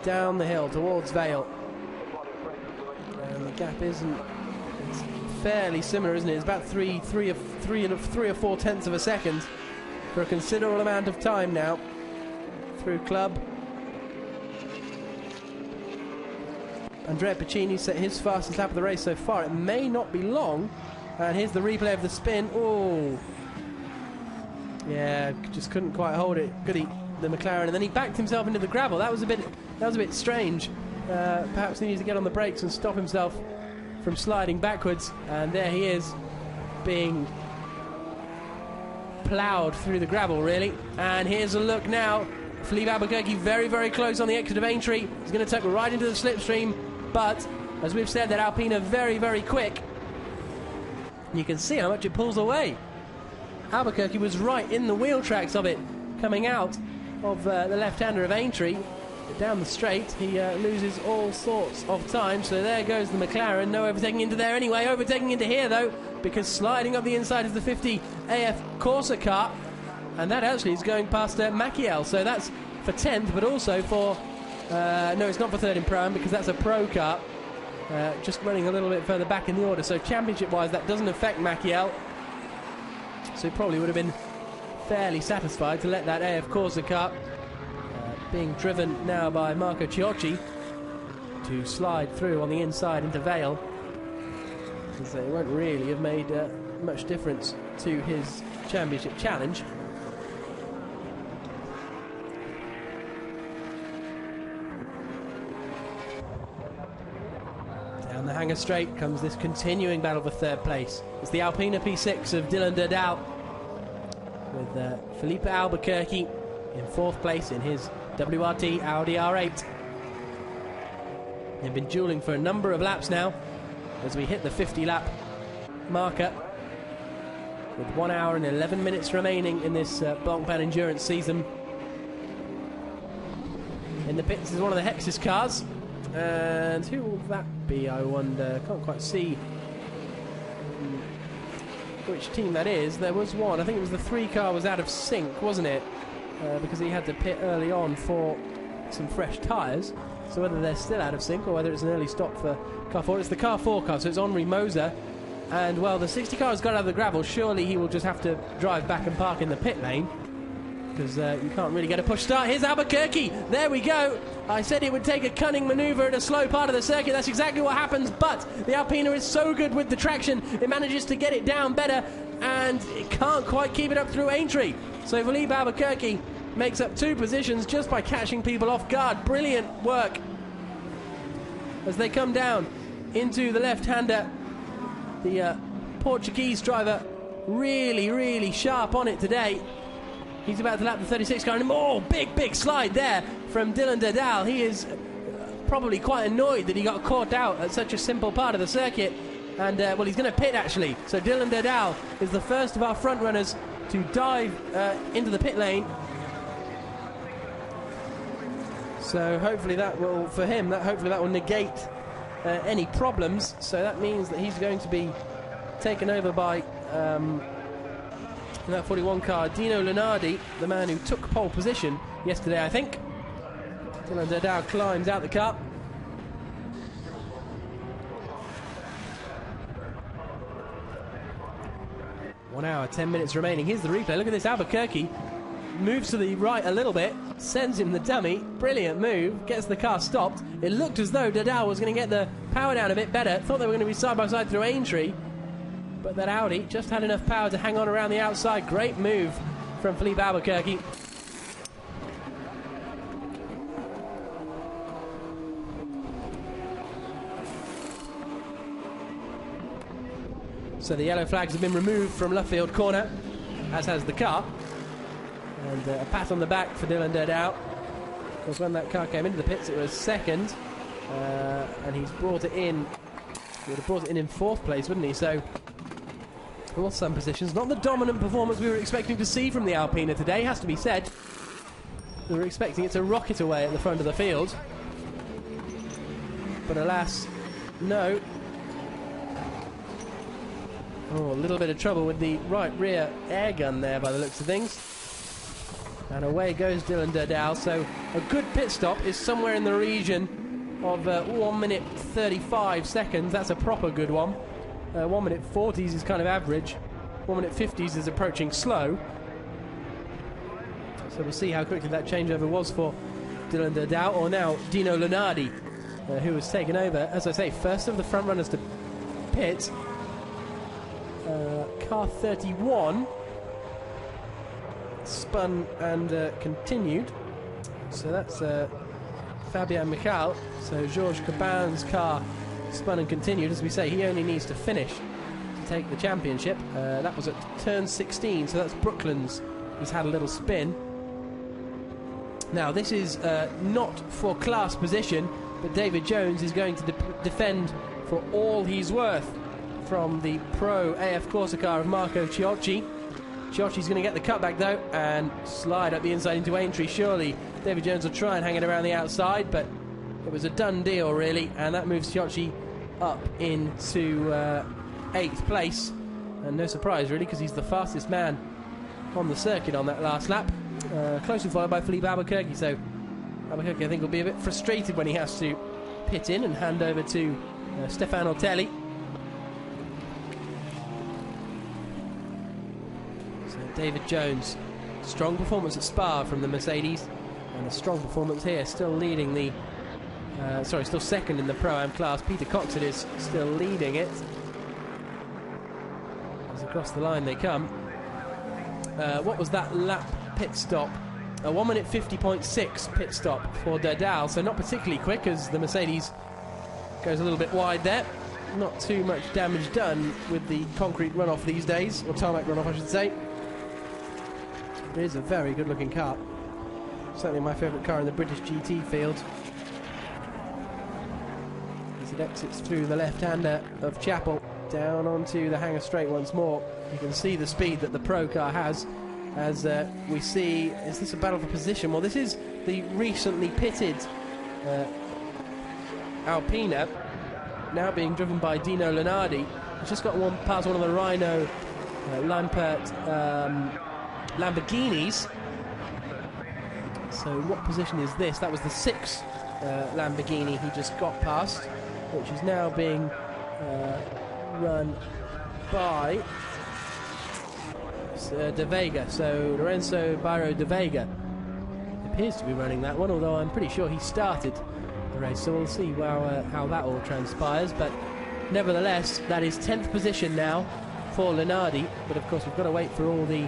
Down the hill towards Vale, and the gap isn't. It's fairly similar, isn't it? It's about three or four tenths of a second for a considerable amount of time now through club. Andrea Piccini set his fastest lap of the race so far. It may not be long. And here's the replay of the spin. Oh, yeah, just couldn't quite hold it. Goody, the McLaren, and then he backed himself into the gravel. That was a bit strange. Perhaps he needs to get on the brakes and stop himself from sliding backwards. And there he is, being ploughed through the gravel, really. And here's a look now. Philippe Albuquerque very, very close on the exit of Aintree. He's going to tuck right into the slipstream. But as we've said, that Alpine are very, very quick. You can see how much it pulls away. Albuquerque was right in the wheel tracks of it, coming out of the left-hander of Aintree. Down the straight, he loses all sorts of time, so there goes the McLaren. No overtaking into there anyway. Overtaking into here, though, because sliding up the inside is the 50 AF Corsa car, and that actually is going past Maciel, so that's for 10th, but also for... no, it's not for 3rd in Pro-Am, because that's a Pro car. Just running a little bit further back in the order, so championship-wise that doesn't affect Maciel, so he probably would have been fairly satisfied to let that AF Corsa car, being driven now by Marco Ciocci, to slide through on the inside into Vale, because it won't really have made much difference to his championship challenge. Down the hanger straight comes this continuing battle for 3rd place. It's the Alpina P6 of Dylan Derdal, with Felipe Albuquerque in 4th place in his WRT Audi R8. They've been dueling for a number of laps now as we hit the 50 lap marker, with 1 hour and 11 minutes remaining in this Blancpain endurance season. In the pits is one of the Hexis cars, and who will that be, I wonder? Can't quite see which team that is. There was one, I think it was the 3 car was out of sync, wasn't it? Because he had to pit early on for some fresh tyres. So whether they're still out of sync or whether it's an early stop for car 4, it's the car 4 car, so it's Henri Moser. And well, the 60 car has got out of the gravel. Surely he will just have to drive back and park in the pit lane, because you can't really get a push start. Here's Albuquerque. There we go. I said it would take a cunning manoeuvre at a slow part of the circuit. That's exactly what happens, but the Alpina is so good with the traction, it manages to get it down better, and it can't quite keep it up through Aintree. So Felipe Albuquerque makes up 2 positions just by catching people off guard. Brilliant work as they come down into the left-hander. The Portuguese driver really, really sharp on it today. He's about to lap the 36 car, and big slide there from Dylan Derdal. He is probably quite annoyed that he got caught out at such a simple part of the circuit, and well, he's going to pit actually. So Dylan Derdal is the first of our front runners to dive into the pit lane. So hopefully that will, for him, hopefully that will negate any problems. So that means that he's going to be taken over by that 41 car, Dino Lunardi, the man who took pole position yesterday, I think. Dylan Derdal climbs out the car. One hour, 10 minutes remaining. Here's the replay. Look at this. Albuquerque moves to the right a little bit, sends him the dummy. Brilliant move, gets the car stopped. It looked as though Derdal was going to get the power down a bit better. Thought they were going to be side by side through Aintree, but that Audi just had enough power to hang on around the outside. Great move from Felipe Albuquerque. So the yellow flags have been removed from Luffield corner, as has the car. And a pat on the back for Dylan Derdal, because when that car came into the pits it was 2nd. and he's brought it in. He would have brought it in 4th place, wouldn't he? So, for some positions, not the dominant performance we were expecting to see from the Alpina today, has to be said. We were expecting it to rocket away at the front of the field. But alas, no. Oh, a little bit of trouble with the right rear air gun there by the looks of things. And away goes Dylan Derdal. So a good pit stop is somewhere in the region of 1 minute 35 seconds. That's a proper good one. 1 minute 40s is kind of average. 1 minute 50s is approaching slow. So we'll see how quickly that changeover was for Dylan Derdal, or now Dino Lunardi, who has taken over. As I say, first of the front runners to pit. Car 31 spun and continued. So that's Fabian Michal. So Georges Cabin's car spun and continued. As we say, he only needs to finish to take the championship. That was at turn 16, so that's Brooklands, who's had a little spin. Now, this is not for class position, but David Jones is going to defend for all he's worth from the Pro AF Corsa car of Marco Ciocci. Ciocci's going to get the cutback, though, and slide up the inside into Aintree. Surely David Jones will try and hang it around the outside, but it was a done deal, really, and that moves Ciocci up into 8th place. And no surprise, really, because he's the fastest man on the circuit on that last lap. Closely followed by Philippe Albuquerque, so Albuquerque, I think, will be a bit frustrated when he has to pit in and hand over to Stefano Telli. So David Jones, strong performance at Spa from the Mercedes, and a strong performance here, still leading the still second in the Pro-Am class. Peter Coxon is still leading it as across the line they come. What was that lap pit stop? A 1 minute 50.6 pit stop for Derdal, so not particularly quick, as the Mercedes goes a little bit wide there. Not too much damage done with the concrete runoff these days, or tarmac runoff I should say. It is a very good looking car, certainly my favourite car in the British GT field. As it exits through the left-hander of Chapel down onto the hangar straight once more, you can see the speed that the Pro car has. As we see, is this a battle for position? Well, this is the recently pitted Alpina, now being driven by Dino Lunardi. He's just got past one of the Rhino Lampert Lamborghinis. So what position is this? That was the 6th Lamborghini he just got past, which is now being run by De Vega. So Lorenzo Bairo De Vega appears to be running that one, although I'm pretty sure he started the race, so we'll see how that all transpires. But nevertheless, that is 10th position now for Lunardi, but of course we've got to wait for all the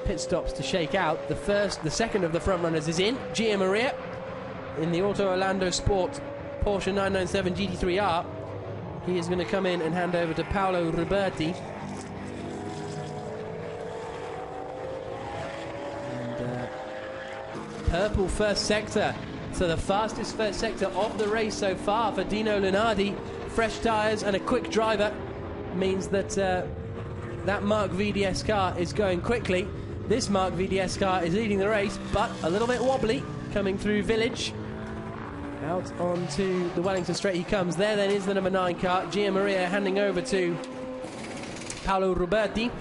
pit stops to shake out. The second of the front runners is in, Gia Maria in the Auto Orlando Sport Porsche 997 GT3R. He is going to come in and hand over to Paolo Ruberti. Purple first sector, so the fastest first sector of the race so far for Dino Lunardi. Fresh tyres and a quick driver means that that Mark VDS car is going quickly. This Mark VDS car is leading the race, but a little bit wobbly coming through Village. Out onto the Wellington Straight he comes. There then is the number 9 car, Gia Maria, handing over to Paolo Ruberti.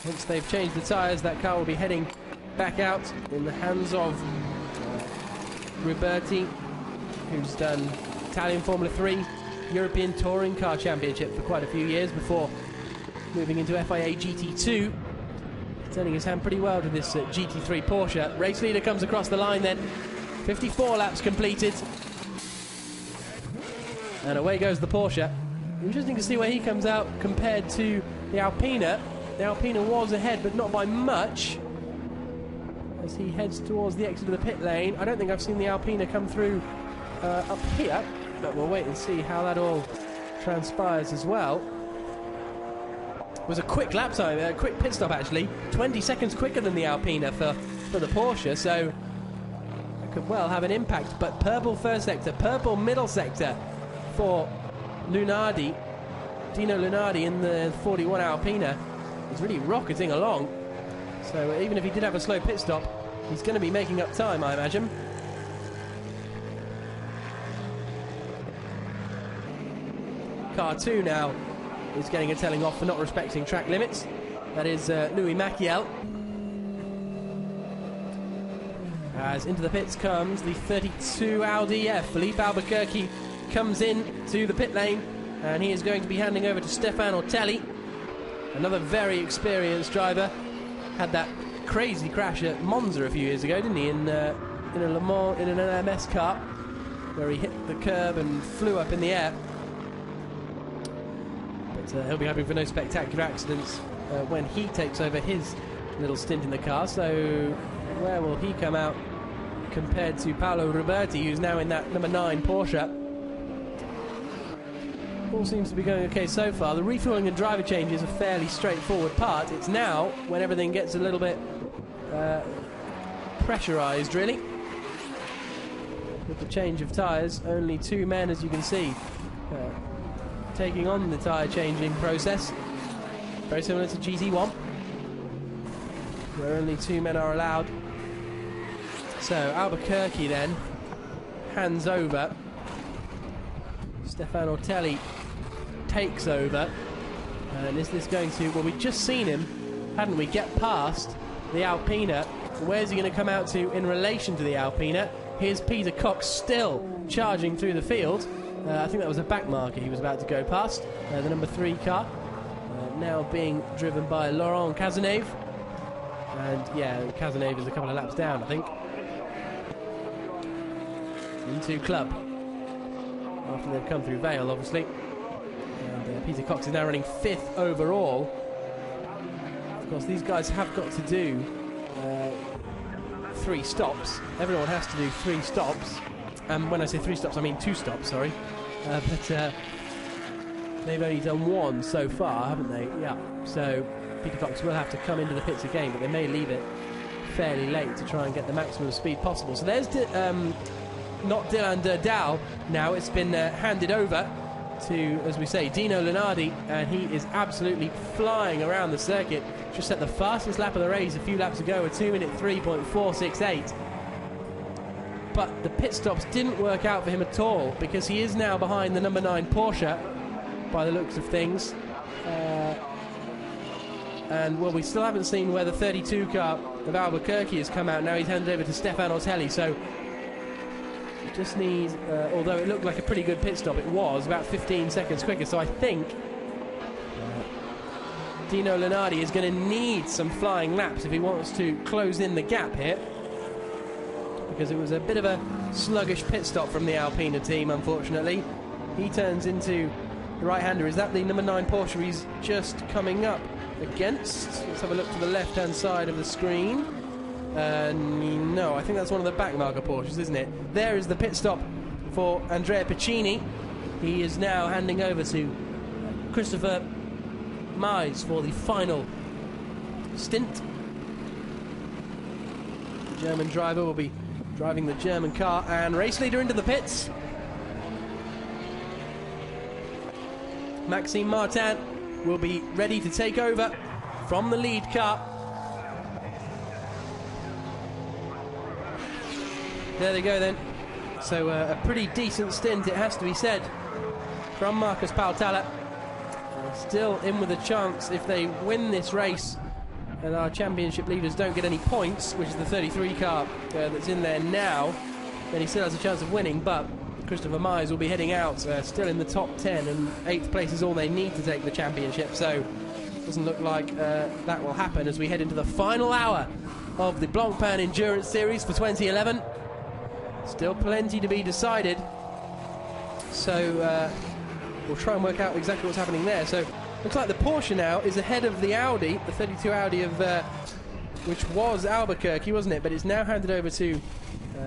Once they've changed the tyres, that car will be heading back out in the hands of Ruberti, who's done Italian Formula 3, European Touring Car Championship for quite a few years before moving into FIA GT2. Turning his hand pretty well to this GT3 Porsche. Race leader comes across the line then. 54 laps completed. And away goes the Porsche. Interesting to see where he comes out compared to the Alpina. The Alpina was ahead, but not by much, as he heads towards the exit of the pit lane. I don't think I've seen the Alpina come through up here, but we'll wait and see how that all transpires as well. It was a quick lap time, a quick pit stop actually, 20 seconds quicker than the Alpina for the Porsche, so a could well have an impact. But purple first sector, purple middle sector for Lunardi. Dino Lunardi in the 41 Alpina is really rocketing along. So even if he did have a slow pit stop, he's going to be making up time, I imagine. Car 2 now is getting a telling off for not respecting track limits. That is Louis Maciel. As into the pits comes the 32 Audi F. Philippe Albuquerque comes in to the pit lane, and he is going to be handing over to Stefan Ortelli, another very experienced driver. Had that crazy crash at Monza a few years ago, didn't he, in a Le Mans, in an MS car, where he hit the curb and flew up in the air. But he'll be hoping for no spectacular accidents when he takes over his little stint in the car. So where will he come out compared to Paolo Roberti, who's now in that number 9 Porsche? All seems to be going okay so far. The refueling and driver change is a fairly straightforward part. It's now when everything gets a little bit pressurised, really. With the change of tyres, only 2 men, as you can see, taking on the tyre changing process. Very similar to GT1, where only 2 men are allowed. So Albuquerque then hands over. Stefan Ortelli takes over. And is this going to... Well, we've just seen him, hadn't we, get past the Alpina. Where's he going to come out to in relation to the Alpina? Here's Peter Cox still charging through the field. I think that was a back marker he was about to go past. The number 3 car. Now being driven by Laurent Cazenave. And yeah, Cazenave is a couple of laps down, I think. Into Club. After they've come through Vale, obviously. And Peter Cox is now running 5th overall. Of course, these guys have got to do 3 stops. Everyone has to do 3 stops. And when I say 3 stops, I mean 2 stops, sorry. But they've only done 1 so far, haven't they? Yeah. So Peter Cox will have to come into the pits again, but they may leave it fairly late to try and get the maximum speed possible. So there's not Dylan Derdal now. It's been handed over to, as we say, Dino Lunardi, and he is absolutely flying around the circuit. Just set the fastest lap of the race a few laps ago, a 2-minute 3.468. But the pit stops didn't work out for him at all, because he is now behind the number 9 Porsche by the looks of things. And well, we still haven't seen where the 32 car of Albuquerque has come out. Now he's handed over to Stefan Ortelli, so just needs, although it looked like a pretty good pit stop, it was about 15 seconds quicker. So I think Dino Lunardi is going to need some flying laps if he wants to close in the gap here, because it was a bit of a sluggish pit stop from the Alpina team, unfortunately. He turns into the right-hander. Is that the number 9 Porsche he's just coming up against? Let's have a look to the left-hand side of the screen. No, I think that's one of the back marker Porsches, isn't it? There is the pit stop for Andrea Piccini. He is now handing over to Christopher Mize for the final stint. The German driver will be driving the German car, and race leader into the pits. Maxime Martin will be ready to take over from the lead car. There they go then. So a pretty decent stint, it has to be said, from Marcus Pautala. Still in with a chance if they win this race and our championship leaders don't get any points, which is the 33 car that's in there now, then he still has a chance of winning. But Christopher Mize will be heading out, still in the top 10, and 8th place is all they need to take the championship. So it doesn't look like that will happen as we head into the final hour of the Blancpain Endurance Series for 2011. Still plenty to be decided, so we'll try and work out exactly what's happening there. So looks like the Porsche now is ahead of the Audi, the 32 Audi of which was Albuquerque, wasn't it? But it's now handed over to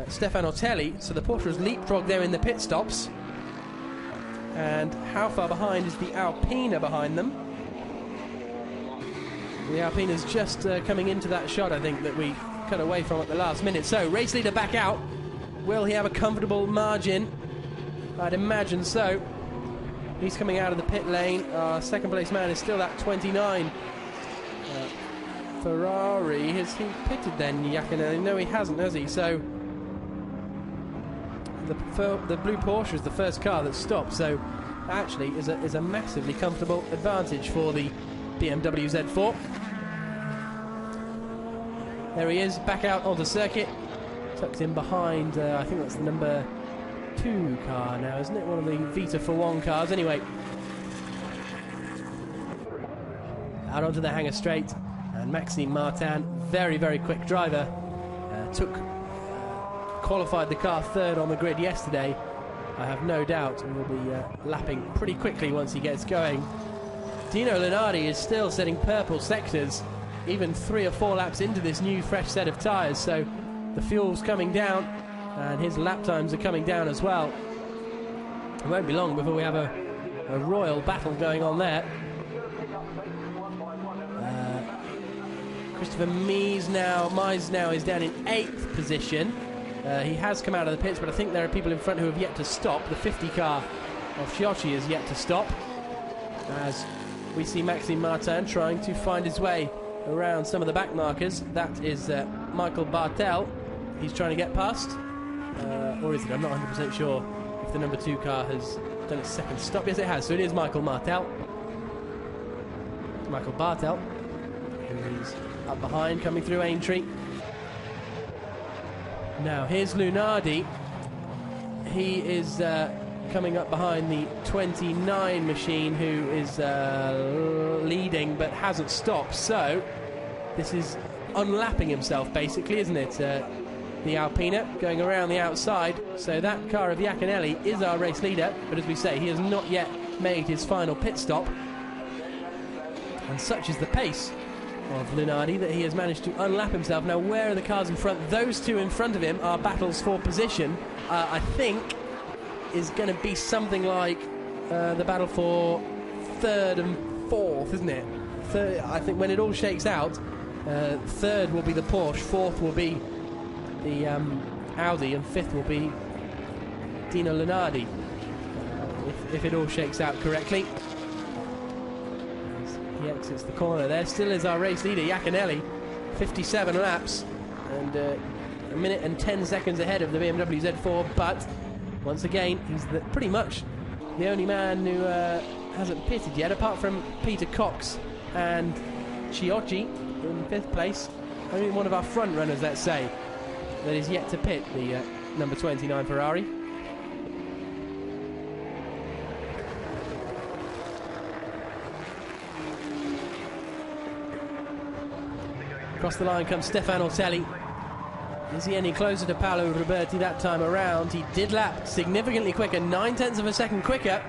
Stefan Ortelli, so the Porsche has leapfrogged them in the pit stops. And how far behind is the Alpina behind them? The Alpina's just coming into that shot, I think, that we cut away from at the last minute. So race leader back out. Will he have a comfortable margin? I'd imagine so. He's coming out of the pit lane. Our second place man is still at 29. Ferrari, has he pitted then, Iaconelli? No, he hasn't, has he? So the blue Porsche is the first car that stopped, so actually is a massively comfortable advantage for the BMW Z4. There he is, back out on the circuit, tucked in behind, I think that's the number 2 car now, isn't it? One of the Vita for 1 cars. Anyway, out onto the hangar straight, and Maxime Martin, very, very quick driver, qualified the car 3rd on the grid yesterday. I have no doubt will be lapping pretty quickly once he gets going. Dino Lunardi is still setting purple sectors, even 3 or 4 laps into this new fresh set of tyres, so the fuel's coming down and his lap times are coming down as well. It won't be long before we have a royal battle going on there. Christopher Mies now is down in 8th position. He has come out of the pits, but I think there are people in front who have yet to stop. The 50 car of Sciocchi is yet to stop, as we see Maxime Martin trying to find his way around some of the back markers. That is Michael Bartel. He's trying to get past, or is it? I'm not 100% sure if the number 2 car has done its second stop. Yes, it has, so it is Michael Bartel. Michael Bartel, who is up behind, coming through Aintree. Now here's Lunardi. He is coming up behind the 29 machine, who is leading but hasn't stopped. So this is unlapping himself basically, isn't it? The Alpina going around the outside. So that car of Iaconelli is our race leader, but as we say, he has not yet made his final pit stop. And such is the pace of Lunardi that he has managed to unlap himself. Now, where are the cars in front? Those 2 in front of him are battles for position. I think is going to be something like the battle for 3rd and 4th, isn't it? I think when it all shakes out, 3rd will be the Porsche, 4th will be the Audi, and 5th will be Dino Lunardi, if it all shakes out correctly. He exits the corner there. Still is our race leader, Iaconelli, 57 laps and 1 minute and 10 seconds ahead of the BMW Z4, but once again he's pretty much the only man who hasn't pitted yet, apart from Peter Cox and Sciocchi in 5th place. Only one of our front runners, let's say, that is yet to pit, the number 29 Ferrari. Across the line comes Stefano Ortelli. Is he any closer to Paolo Roberti that time around? He did lap significantly quicker, 9/10 of a second quicker.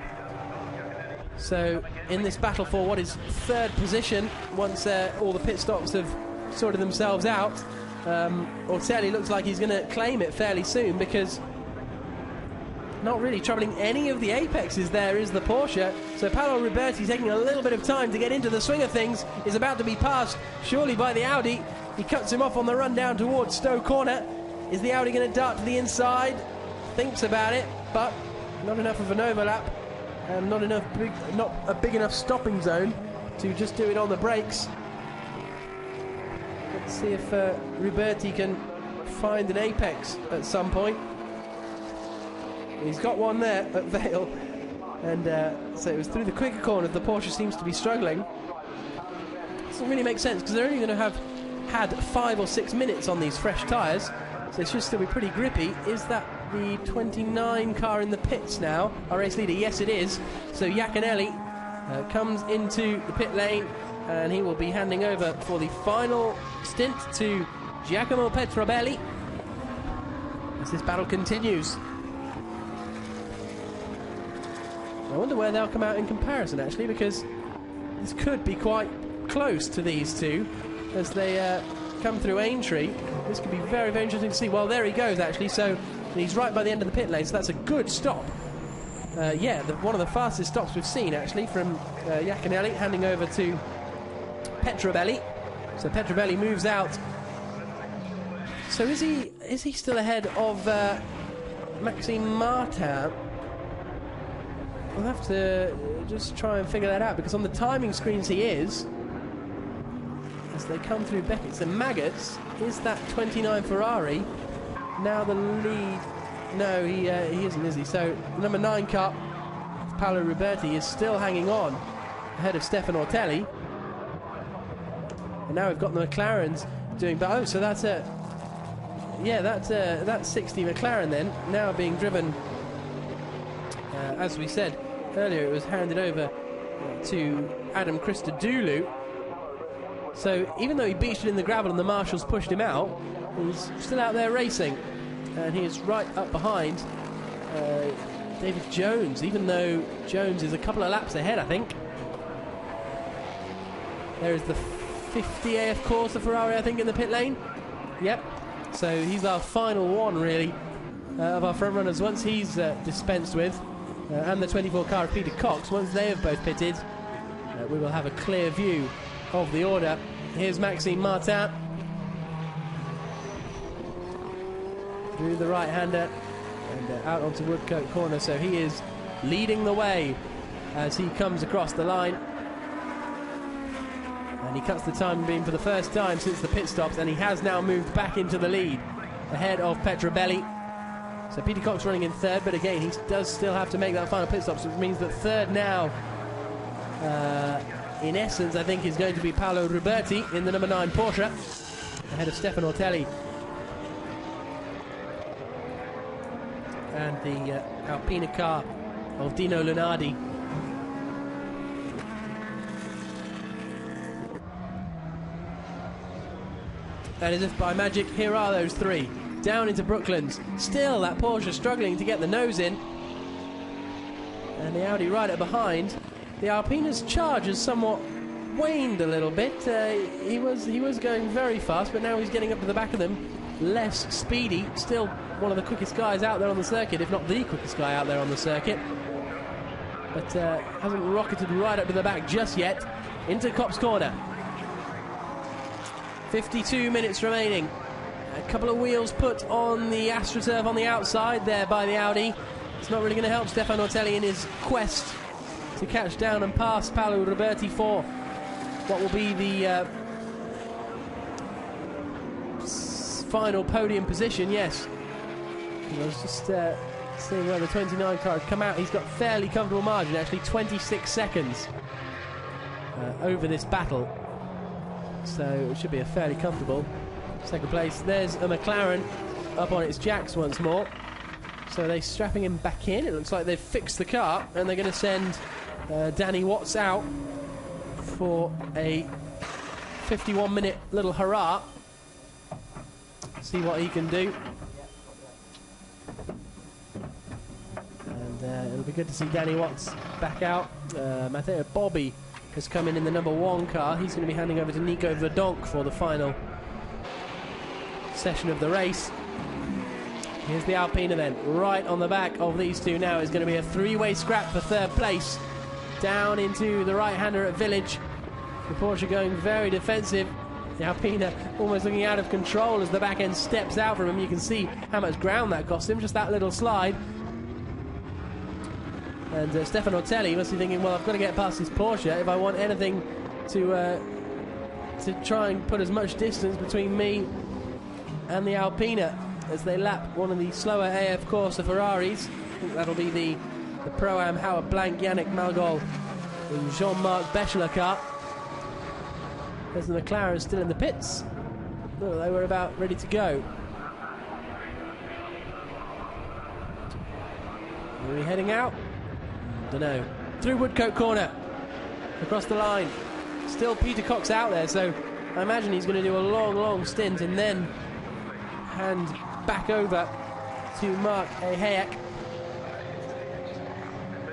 So in this battle for what is 3rd position, once all the pit stops have sorted themselves out, Ortelli looks like he's going to claim it fairly soon, because not really troubling any of the apexes there is the Porsche. So Paolo Roberti, taking a little bit of time to get into the swing of things, is about to be passed surely by the Audi. He cuts him off on the run down towards Stowe Corner. Is the Audi going to dart to the inside? Thinks about it, but not enough of an overlap, and not a big enough stopping zone to just do it on the brakes. Let's see if Roberti can find an apex at some point. He's got one there at Vale, and so it was through the quicker corner. The Porsche seems to be struggling. Doesn't really make sense, because they're only going to have had 5 or 6 minutes on these fresh tyres, so it should still be pretty grippy. Is that the 29 car in the pits now, our race leader? Yes, it is. So Iaconelli comes into the pit lane, and he will be handing over for the final stint to Giacomo Petrobelli as this battle continues. I wonder where they'll come out in comparison, actually, because this could be quite close to these two as they come through Aintree. This could be very, very interesting to see. Well, there he goes, actually, so he's right by the end of the pit lane, so that's a good stop. One of the fastest stops we've seen, actually, from Iaconelli, handing over to Petrobelli. So Petrobelli moves out. So is he still ahead of Maxime Martin. We'll have to just try and figure that out, because on the timing screens he is, as they come through Beckett's and Maggots. Is that 29 Ferrari now the lead? No, he isn't, is he? So number 9 car, Paolo Ruberti, is still hanging on ahead of Stefan Ortelli. And now we've got the McLarens doing, but oh, so that's a, yeah, that's 60 McLaren then, now being driven, as we said earlier, it was handed over to Adam Christodoulou. So even though he beached it in the gravel and the marshals pushed him out, he's still out there racing, and he is right up behind David Jones, even though Jones is a couple of laps ahead, I think. There is the 50 AF Corsa Ferrari, I think, in the pit lane. Yep. So he's our final one, really, of our front runners. Once he's dispensed with, and the 24 car of Peter Cox, once they have both pitted, we will have a clear view of the order. Here's Maxime Martin through the right-hander and out onto Woodcote Corner. So he is leading the way as he comes across the line, and he cuts the time beam for the first time since the pit stops, and he has now moved back into the lead ahead of Petrobelli. So Peter Cox running in third, but again he does still have to make that final pit stop, so it means that third now in essence I think is going to be Paolo Ruberti in the number 9 Porsche ahead of Stefan Ortelli and the Alpina car of Dino Lunardi. And as if by magic, here are those three down into Brooklands. Still that Porsche struggling to get the nose in, and the Audi right up behind. The Alpina's charge has somewhat waned a little bit. He was going very fast, but now he's getting up to the back of them, less speedy. Still one of the quickest guys out there on the circuit, if not the quickest guy out there on the circuit, but hasn't rocketed right up to the back just yet. Into Copse Corner. 52 minutes remaining. A couple of wheels put on the AstroTurf on the outside there by the Audi. It's not really going to help Stefan Ortelli in his quest to catch down and pass Paolo Ruberti for what will be the final podium position. Yes, I was just seeing where the 29 car had come out. He's got fairly comfortable margin, actually 26 seconds over this battle, so it should be a fairly comfortable second place. There's a McLaren up on its jacks once more, so they're strapping him back in. It looks like they've fixed the car, and they're going to send Danny Watts out for a 51-minute little hurrah. See what he can do, and it'll be good to see Danny Watts back out. Matteo Bobby has come in the number 1 car. He's going to be handing over to Nico Verdonk for the final session of the race. Here's the Alpina then, right on the back of these two now. Is going to be a 3-way scrap for third place. Down into the right-hander at Village. The Porsche going very defensive. The Alpina almost looking out of control as the back end steps out from him. You can see how much ground that cost him, just that little slide. And Stefan Ortelli must be thinking, well, I've got to get past this Porsche if I want anything to try and put as much distance between me and the Alpina as they lap one of the slower AF Corsa Ferraris. I think that'll be the Pro-Am Howard Blank, Yannick Malgol and Jean-Marc Becheler car. There's the McLaren still in the pits. Look, they were about ready to go. Are we heading out? Don't know. Through Woodcote Corner, across the line. Still Peter Cox out there, so I imagine he's going to do a long stint and then hand back over to Mark Hayek.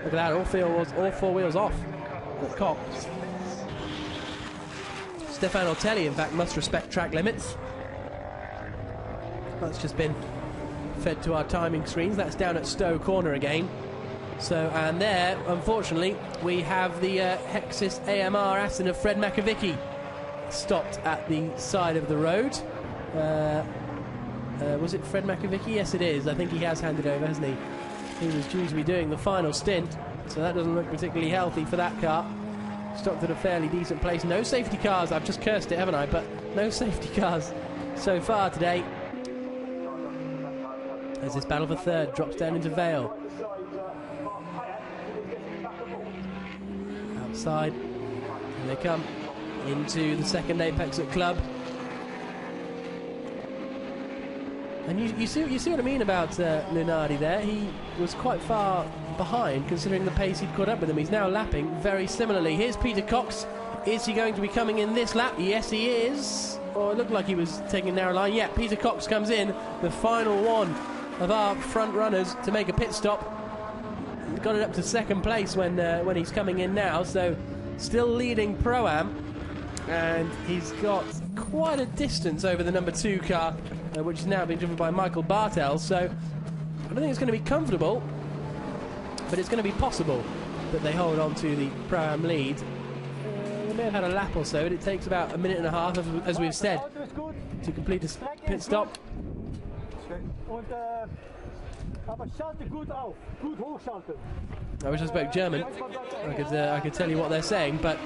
Look at that, all 4 wheels off at Cox. Stefan Ortelli, in fact, must respect track limits. That's just been fed to our timing screens. That's down at Stowe Corner again. So, and there, unfortunately, we have the Hexis AMR Aston of Fred Makovicky stopped at the side of the road. Was it Fred McAvicky? Yes, it is. I think he has handed over, hasn't he? He was due to be doing the final stint, so that doesn't look particularly healthy for that car. Stopped at a fairly decent place. No safety cars. I've just cursed it, haven't I? But no safety cars so far today. As this battle for third drops down into Vale. Outside, and they come into the second apex at Club. And you see what I mean about Lunardi there. He was quite far behind considering the pace he'd caught up with him. He's now lapping very similarly. Here's Peter Cox. Is he going to be coming in this lap? Yes, he is. Or it looked like he was taking a narrow line. Yeah, Peter Cox comes in, the final one of our front runners to make a pit stop. Got it up to second place when he's coming in now. So still leading Pro-Am. And he's got quite a distance over the number 2 car, which is now being driven by Michael Bartels. So I don't think it's going to be comfortable, but it's going to be possible that they hold on to the Pro-Am lead. They may have had a lap or so, but it takes about a minute and a half, as we've said, to complete a pit stop. I wish I spoke German. I could tell you what they're saying, but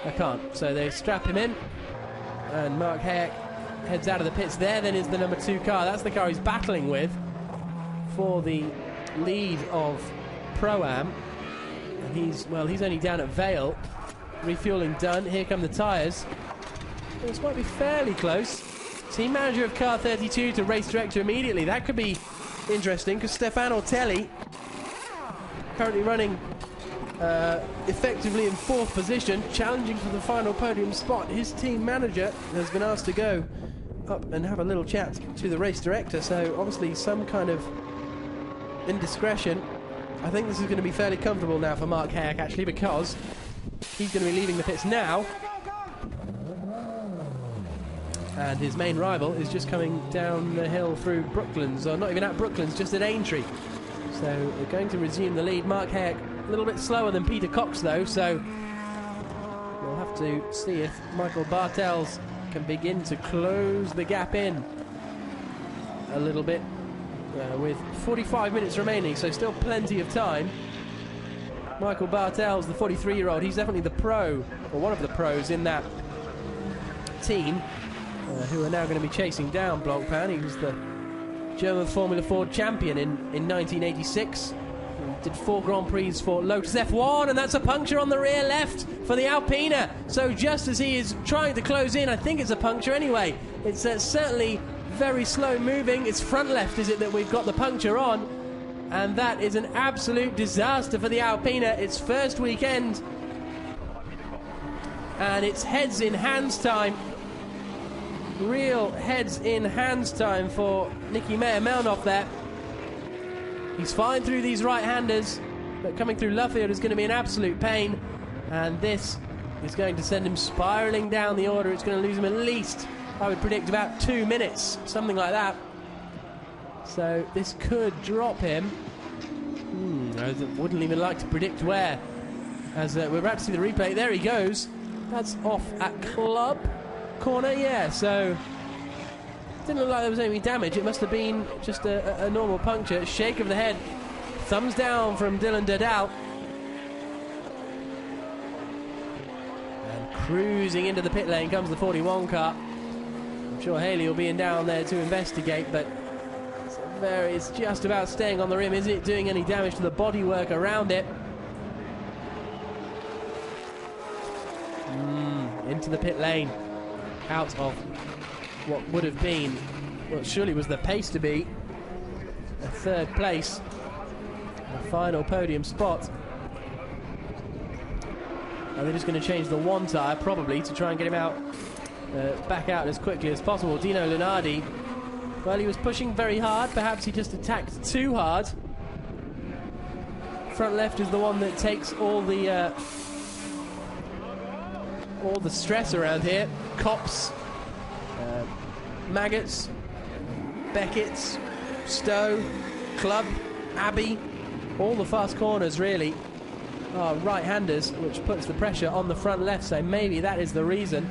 I can't. So they strap him in, and Mark Hayek heads out of the pits. There then is the number 2 car. That's the car he's battling with for the lead of Pro-Am. And he's only down at Vale. Refueling done. Here come the tyres. This might be fairly close. Team manager of car 32 to race director immediately. That could be interesting, because Stefano Telli, currently running effectively in 4th position, challenging for the final podium spot. His team manager has been asked to go up and have a little chat to the race director, so obviously some kind of indiscretion. I think this is going to be fairly comfortable now for Mark Hayek, actually, because he's going to be leaving the pits now, and his main rival is just coming down the hill through Brooklands, or not even at Brooklands, just at Aintree. So we're going to resume the lead. Mark Hayek a little bit slower than Peter Cox though, so we'll have to see if Michael Bartels can begin to close the gap in a little bit, with 45 minutes remaining, so still plenty of time. Michael Bartels, the 43-year-old, he's definitely the pro, or one of the pros in that team, who are now going to be chasing down Blancpain. He was the German Formula Ford champion in 1986. He did 4 Grand Prix for Lotus F1, and that's a puncture on the rear left for the Alpina. So just as he is trying to close in, I think it's a puncture anyway. It's certainly very slow moving. It's front left, is it, that we've got the puncture on? And that is an absolute disaster for the Alpina. Its first weekend, and it's heads in hands time. Real heads in hands time for Nicky Meyer-Melnoff there. He's fine through these right-handers, but coming through Luffield is going to be an absolute pain, and this is going to send him spiralling down the order. It's going to lose him at least, I would predict, about 2 minutes, something like that. So this could drop him. I wouldn't even like to predict where, as we're about to see the replay. There he goes. That's off at Club corner, yeah, so didn't look like there was any damage. It must have been just a normal puncture. Shake of the head, thumbs down from Dylan Dardal, and cruising into the pit lane comes the 41 car. I'm sure Haley will be in down there to investigate, but it's just about staying on the rim. Is it doing any damage to the bodywork around it? Into the pit lane, out of what would have been, well, surely was the pace to be a 3rd place, the final podium spot. And they're just going to change the 1 tyre probably to try and get him out, back out as quickly as possible. Dino Lunardi, well, he was pushing very hard. Perhaps he just attacked too hard. Front left is the one that takes all the stress around here. Cops, Maggots, Beckett's, Stowe, Club, Abbey, all the fast corners really are right-handers, which puts the pressure on the front left, so maybe that is the reason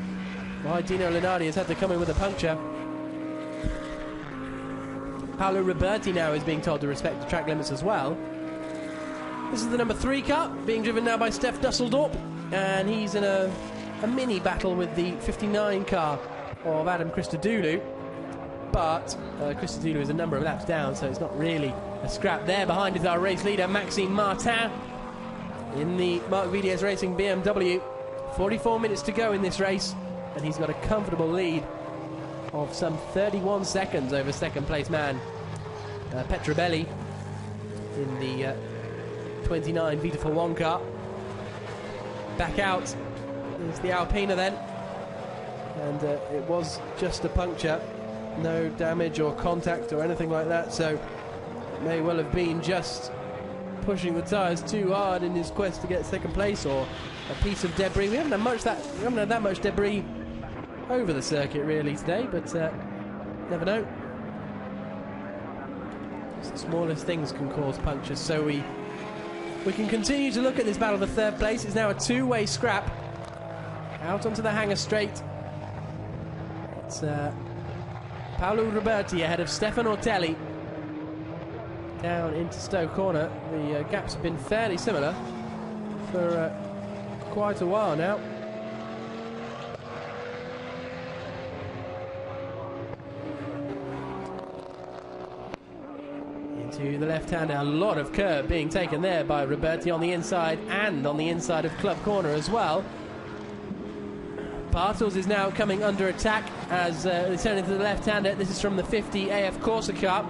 why Dino Lunardi has had to come in with a puncture. Paolo Roberti now is being told to respect the track limits as well. This is the number 3 car, being driven now by Stef Dusseldorp, and he's in a mini battle with the 59 car of Adam Christodoulou. But Christodoulou is a number of laps down, so it's not really a scrap there. Behind is our race leader, Maxime Martin, in the Marc Vidies Racing BMW. 44 minutes to go in this race, and he's got a comfortable lead of some 31 seconds over second place man Petrobelli in the 29 Vita for 1 car. Back out is the Alpina then, and it was just a puncture, no damage or contact or anything like that, so it may well have been just pushing the tyres too hard in his quest to get second place, or a piece of debris. We haven't had that much debris over the circuit really today, but never know. Just the smallest things can cause punctures, so we can continue to look at this battle for third place. It's now a two-way scrap out onto the hangar straight. It's Paolo Roberti ahead of Stefan Ortelli down into Stowe Corner. The gaps have been fairly similar for quite a while now. Into the left-hander, a lot of curb being taken there by Roberti on the inside and on the inside of Club Corner as well. Bartels is now coming under attack as they turn into the left-hander. This is from the 50 AF Corsa car.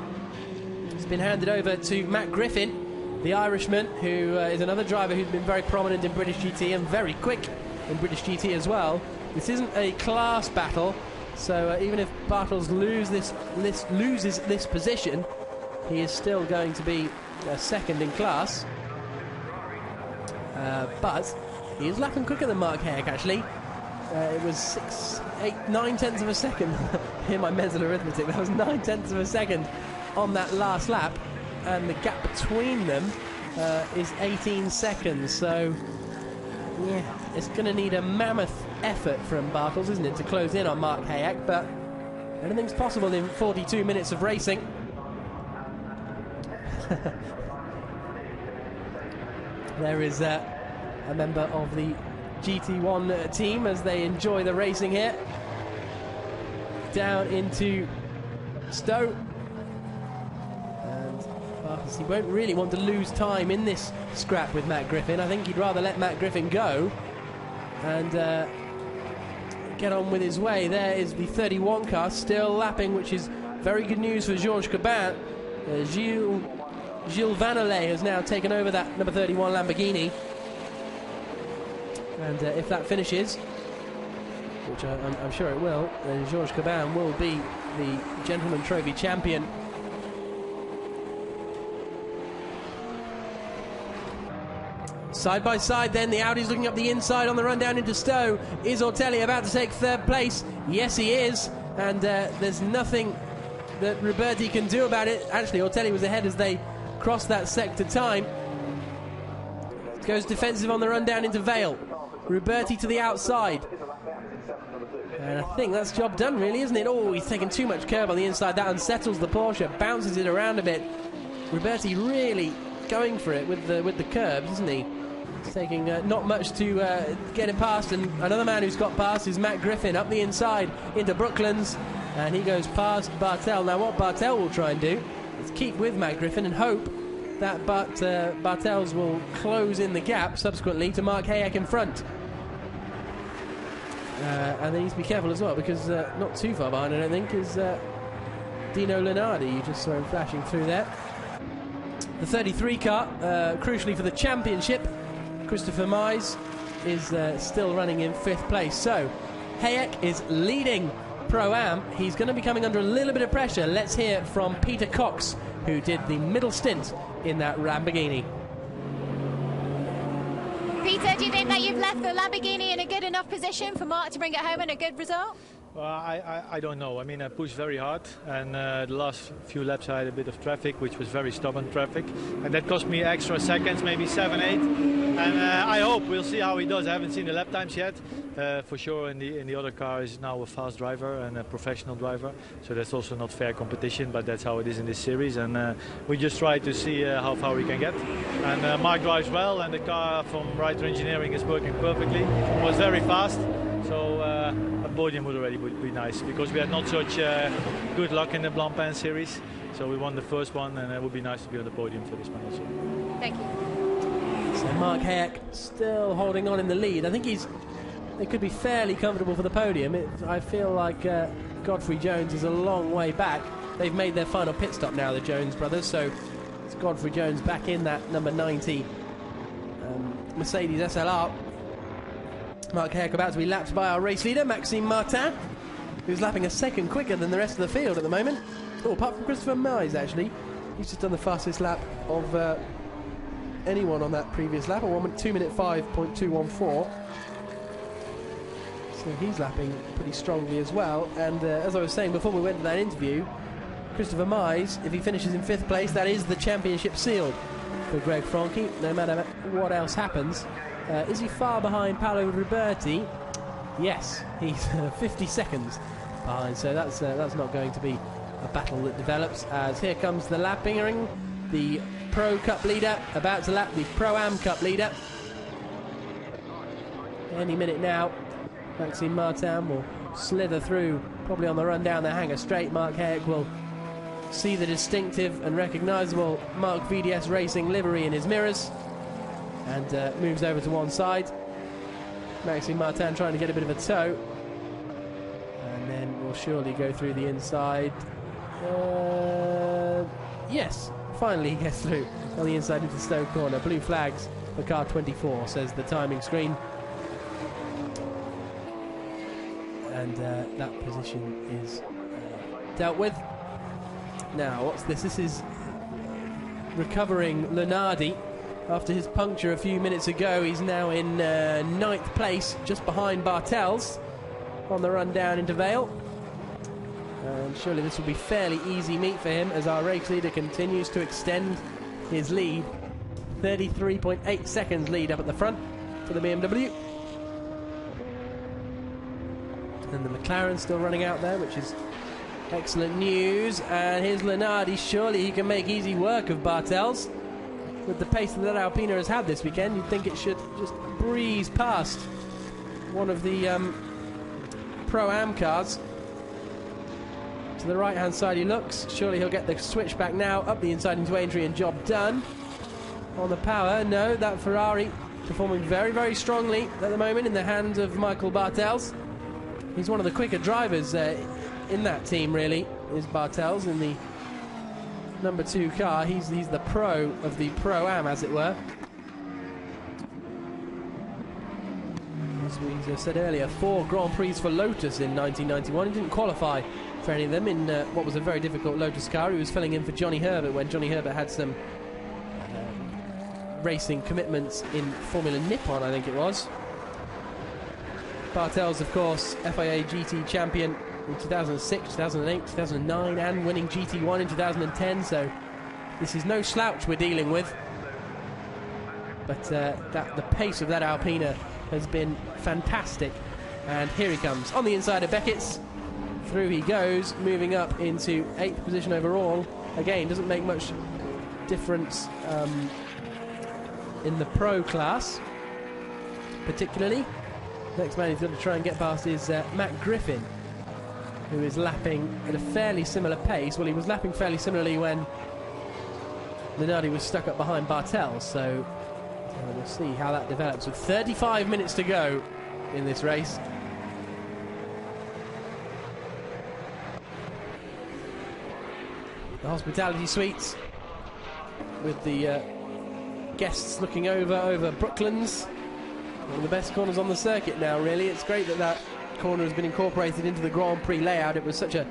It's been handed over to Matt Griffin, the Irishman, who is another driver who's been very prominent in British GT and very quick in British GT as well. This isn't a class battle, so even if Bartels loses this position, he is still going to be second in class. But he is lapping quicker than Mark Hayek, actually. It was 6, 8, 9 tenths of a second. Hear my mental arithmetic. That was 9 tenths of a second on that last lap, and the gap between them is 18 seconds. So, yeah, it's going to need a mammoth effort from Bartels, isn't it, to close in on Mark Hayek? But anything's possible in 42 minutes of racing. There is a member of the GT1 team as they enjoy the racing here. Down into Stowe. And Bartels, he won't really want to lose time in this scrap with Matt Griffin. I think he'd rather let Matt Griffin go and get on with his way. There is the 31 car still lapping, which is very good news for Georges Cabin. Gilles Vannelet has now taken over that number 31 Lamborghini. And if that finishes, which I'm sure it will, then Georges Cabin will be the Gentleman Trophy champion. Side by side then, the Audi's looking up the inside on the run down into Stowe. Is Ortelli about to take third place? Yes, he is. And there's nothing that Roberti can do about it. Actually, Ortelli was ahead as they crossed that sector time. Goes defensive on the run down into Vale. Roberti to the outside. And I think that's job done, really, isn't it? Oh, he's taken too much curb on the inside. That unsettles the Porsche, bounces it around a bit. Roberti really going for it with the curbs, isn't he? It's taking not much to get it past. And another man who's got past is Matt Griffin up the inside into Brooklands. And he goes past Bartel. Now, what Bartel will try and do is keep with Matt Griffin and hope that Bartels will close in the gap subsequently to Mark Hayek in front. And they need to be careful as well, because not too far behind, I don't think, is Dino Lenardi. You just saw him flashing through there. The 33 car, crucially for the championship, Christopher Mize is still running in 5th place. So Hayek is leading Pro-Am. He's going to be coming under a little bit of pressure. Let's hear from Peter Cox, who did the middle stint in that Lamborghini. Peter, do you think that you've left the Lamborghini in a good enough position for Mark to bring it home in a good result? Well, I don't know. I mean, I pushed very hard, and the last few laps I had a bit of traffic, which was very stubborn traffic, and that cost me extra seconds, maybe 7, 8. And I hope, we'll see how he does. I haven't seen the lap times yet. For sure, in the other car is now a fast driver and a professional driver, so that's also not fair competition, but that's how it is in this series, and we just try to see how far we can get. And Mark drives well, and the car from Ryder Engineering is working perfectly. It was very fast, so a podium would already be nice, because we had not such good luck in the Blancpain series, so we won the first one, and it would be nice to be on the podium for this one also. Thank you. So Mark Hayek still holding on in the lead. I think it could be fairly comfortable for the podium. I feel like Godfrey Jones is a long way back. They've made their final pit stop now, the Jones brothers, so it's Godfrey Jones back in that number 90 Mercedes SLR. Mark Hayek about to be lapped by our race leader, Maxime Martin, who's lapping a second quicker than the rest of the field at the moment. Oh, apart from Christopher Mize, actually. He's just done the fastest lap of anyone on that previous lap, 2 minute 5.214. So he's lapping pretty strongly as well. And as I was saying before we went to that interview, Christopher Mize, if he finishes in 5th place, that is the championship sealed for Greg Franke, no matter what else happens. Is he far behind Paolo Roberti? Yes, he's 50 seconds behind, so that's not going to be a battle that develops, as here comes the lapping, the Pro Cup leader about to lap the Pro-Am Cup leader. Any minute now, Maxime Martin will slither through, probably on the run down the Hangar Straight. Mark Hayek will see the distinctive and recognisable Mark VDS Racing livery in his mirrors, and moves over to one side. Maxime Martin trying to get a bit of a tow, and then will surely go through the inside. Yes, finally he gets through on the inside into Stowe corner. Blue flags for car 24, says the timing screen. And that position is dealt with. Now, what's this? This is recovering Lunardi after his puncture a few minutes ago. He's now in 9th place, just behind Bartels on the run down into Vale. And surely this will be fairly easy meet for him, as our race leader continues to extend his lead. 33.8 seconds lead up at the front for the BMW. And the McLaren still running out there, which is excellent news. And here's Lunardi. Surely he can make easy work of Bartels. With the pace that Alpina has had this weekend, you'd think it should just breeze past one of the Pro-Am cars. To the right-hand side he looks. Surely he'll get the switch back now, up the inside into Aintree, and job done. On the power, no, that Ferrari performing very, very strongly at the moment in the hands of Michael Bartels. He's one of the quicker drivers in that team, really, is Bartels, in the number 2 car. He's the pro of the Pro-Am, as it were. As we said earlier, 4 Grand Prix for Lotus in 1991. He didn't qualify for any of them in what was a very difficult Lotus car. He was filling in for Johnny Herbert when Johnny Herbert had some racing commitments in Formula Nippon, I think it was. Bartels, of course, FIA GT champion in 2006, 2008, 2009, and winning GT1 in 2010, so this is no slouch we're dealing with. But the pace of that Alpina has been fantastic. And here he comes on the inside of Beckett's. Through he goes, moving up into 8th position overall. Again, doesn't make much difference in the pro class, particularly. Next man he's got to try and get past is Matt Griffin, who is lapping at a fairly similar pace. Well, he was lapping fairly similarly when Lunardi was stuck up behind Bartels, so we'll see how that develops with 35 minutes to go in this race. The hospitality suites with the guests looking over Brooklands. One of the best corners on the circuit now, really. It's great that that corner has been incorporated into the Grand Prix layout. It was such a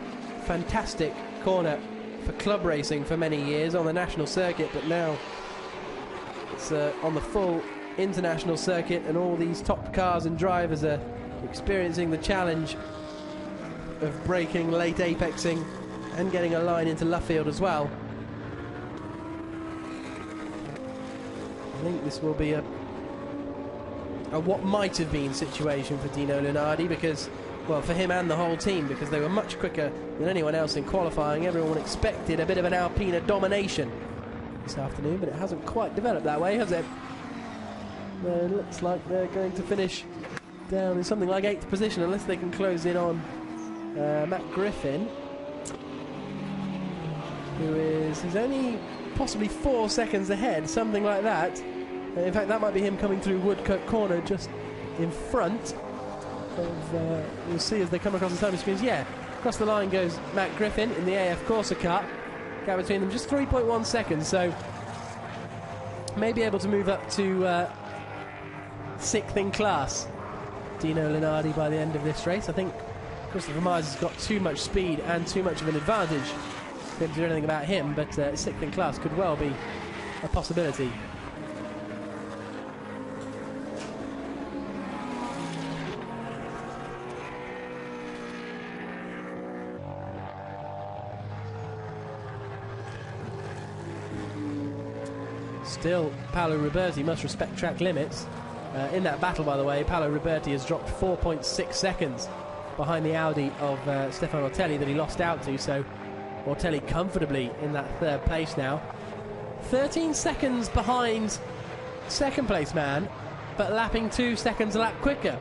fantastic corner for club racing for many years on the national circuit, but now it's on the full international circuit, and all these top cars and drivers are experiencing the challenge of braking, late apexing, and getting a line into Luffield as well. I think this will be a a what might have been situation for Dino Lunardi, because, well, for him and the whole team, because they were much quicker than anyone else in qualifying. Everyone expected a bit of an Alpina domination this afternoon, but it hasn't quite developed that way, has it? It looks like they're going to finish down in something like 8th position, unless they can close in on Matt Griffin, he's only possibly 4 seconds ahead, something like that. In fact, that might be him coming through Woodcote Corner just in front of, we'll see as they come across the timing screens. Yeah, across the line goes Matt Griffin in the AF Corsa car. Gap between them just 3.1 seconds, so may be able to move up to 6th in class, Dino Lunardi, by the end of this race. I think Christopher Myers has got too much speed and too much of an advantage to do anything about him, but 6th in class could well be a possibility. Still, Paolo Roberti must respect track limits. In that battle, by the way, Paolo Roberti has dropped 4.6 seconds behind the Audi of Stefano Ortelli that he lost out to, so Ortelli comfortably in that 3rd place now. 13 seconds behind 2nd place man, but lapping 2 seconds a lap quicker.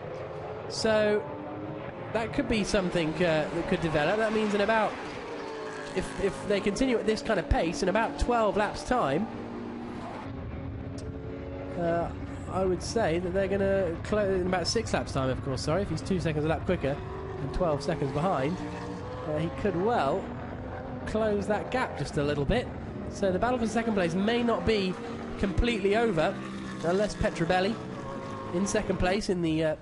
So that could be something that could develop. That means in about, if they continue at this kind of pace, in about 12 laps time, I would say that they're going to close in about 6 laps time, of course, sorry. If he's 2 seconds a lap quicker and 12 seconds behind, he could well close that gap just a little bit. So the battle for 2nd place may not be completely over unless Petrobelli in 2nd place in the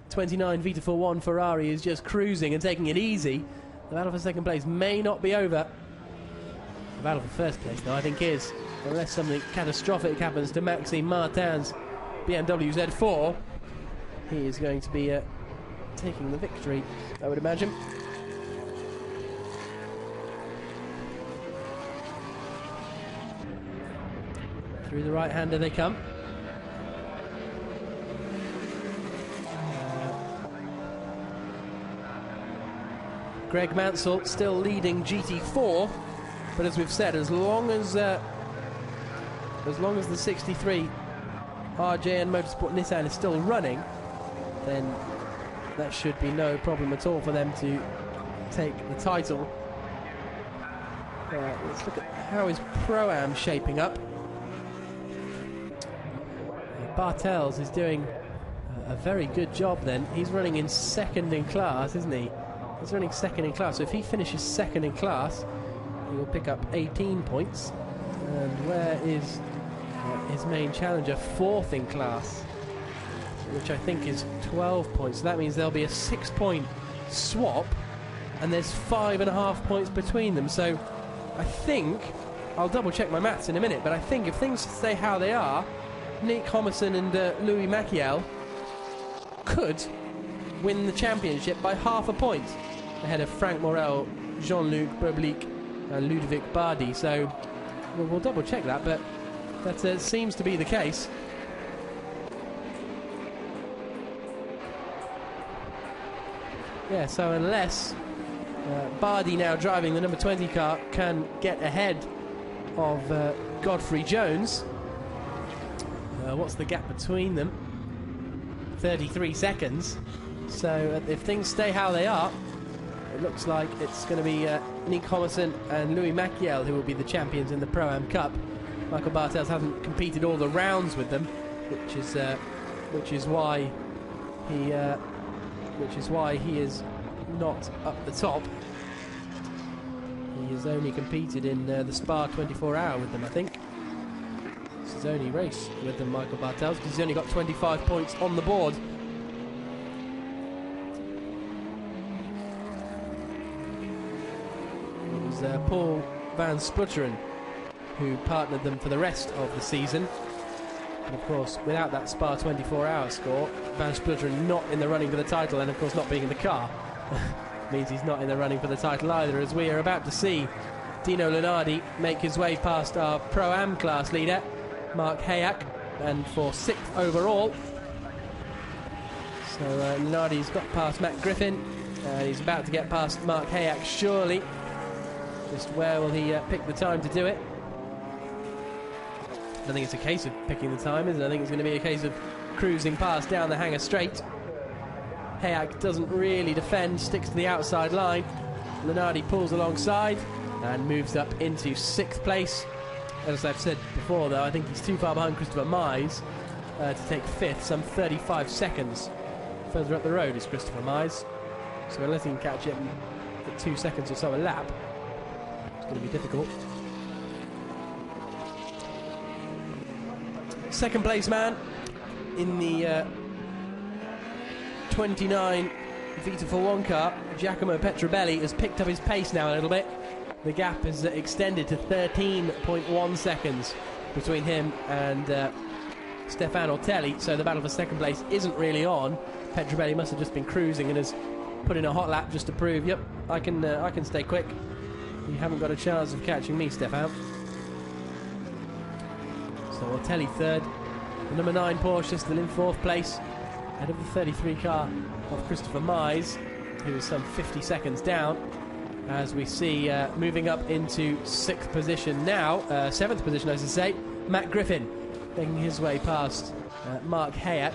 29 Vita41 Ferrari is just cruising and taking it easy. The battle for 2nd place may not be over. The battle for 1st place, though, I think is, unless something catastrophic happens to Maxime Martin's BMW Z4, he is going to be taking the victory, I would imagine. Through the right-hander they come. Greg Mansell still leading GT4, but as we've said, as long as the 63 RJN Motorsport Nissan is still running, then that should be no problem at all for them to take the title. Let's look at how is Pro-Am shaping up. Bartels is doing a very good job then. He's running in 2nd in class, isn't he? He's running 2nd in class, so if he finishes 2nd in class, he will pick up 18 points. And where is his main challenger? 4th in class, which I think is 12 points. So that means there'll be a 6-point swap, and there's 5.5 points between them. So I think, I'll double check my maths in a minute, but I think if things stay how they are, Nick Homerson and Louis Maciel could win the championship by half a point ahead of Frank Morel, Jean-Luc Boblique and Ludovic Bardi. So we'll double check that, but that seems to be the case. Yeah, so unless Bardi, now driving the number 20 car, can get ahead of Godfrey Jones, what's the gap between them? 33 seconds. So if things stay how they are, it looks like it's going to be Nick Homerson and Louis Maciel who will be the champions in the Pro-Am Cup. Michael Bartels hasn't competed all the rounds with them, which is why he is not up the top. He has only competed in the Spa 24 Hour with them, I think. It's his only race with them, Michael Bartels, because he's only got 25 points on the board. It was Paul Van Splutteren who partnered them for the rest of the season. And of course, without that Spa 24 Hour score, Van Splutteren not in the running for the title, and of course not being in the car means he's not in the running for the title either, as we are about to see Dino Lunardi make his way past our Pro-Am class leader, Mark Hayak, and for 6th overall, So Lunardi's got past Matt Griffin. He's about to get past Mark Hayek, surely. Just where will he pick the time to do it? I don't think it's a case of picking the time, is it? I think it's going to be a case of cruising past down the hangar straight. Hayek doesn't really defend, sticks to the outside line. Lunardi pulls alongside and moves up into 6th place. As I've said before, though, I think he's too far behind Christopher Mize to take 5th, some 35 seconds further up the road is Christopher Mize. So unless he can catch him at 2 seconds or so a lap, it's going to be difficult. 2nd place man in the 29 Vita for 1 car, Giacomo Petrobelli, has picked up his pace now a little bit. The gap is extended to 13.1 seconds between him and Stefan Ortelli, so the battle for 2nd place isn't really on. Petrobelli must have just been cruising and has put in a hot lap just to prove, yep, I can stay quick. You haven't got a chance of catching me, Stefan. So Ortelli 3rd. The number 9 Porsche still in 4th place, ahead of the 33 car of Christopher Mize, who is some 50 seconds down. As we see moving up into 6th position now, 7th position I should say, Matt Griffin making his way past Mark Hayek.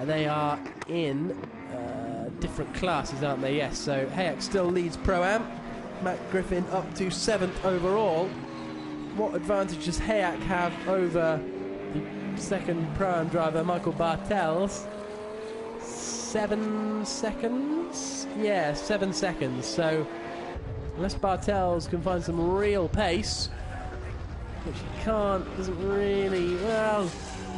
They are in different classes, aren't they? Yes, so Hayek still leads Pro-Am, Matt Griffin up to 7th overall. What advantage does Hayek have over the 2nd Pro-Am driver, Michael Bartels? 7 seconds? Yeah, 7 seconds. So unless Bartels can find some real pace, which he can't, doesn't really, well,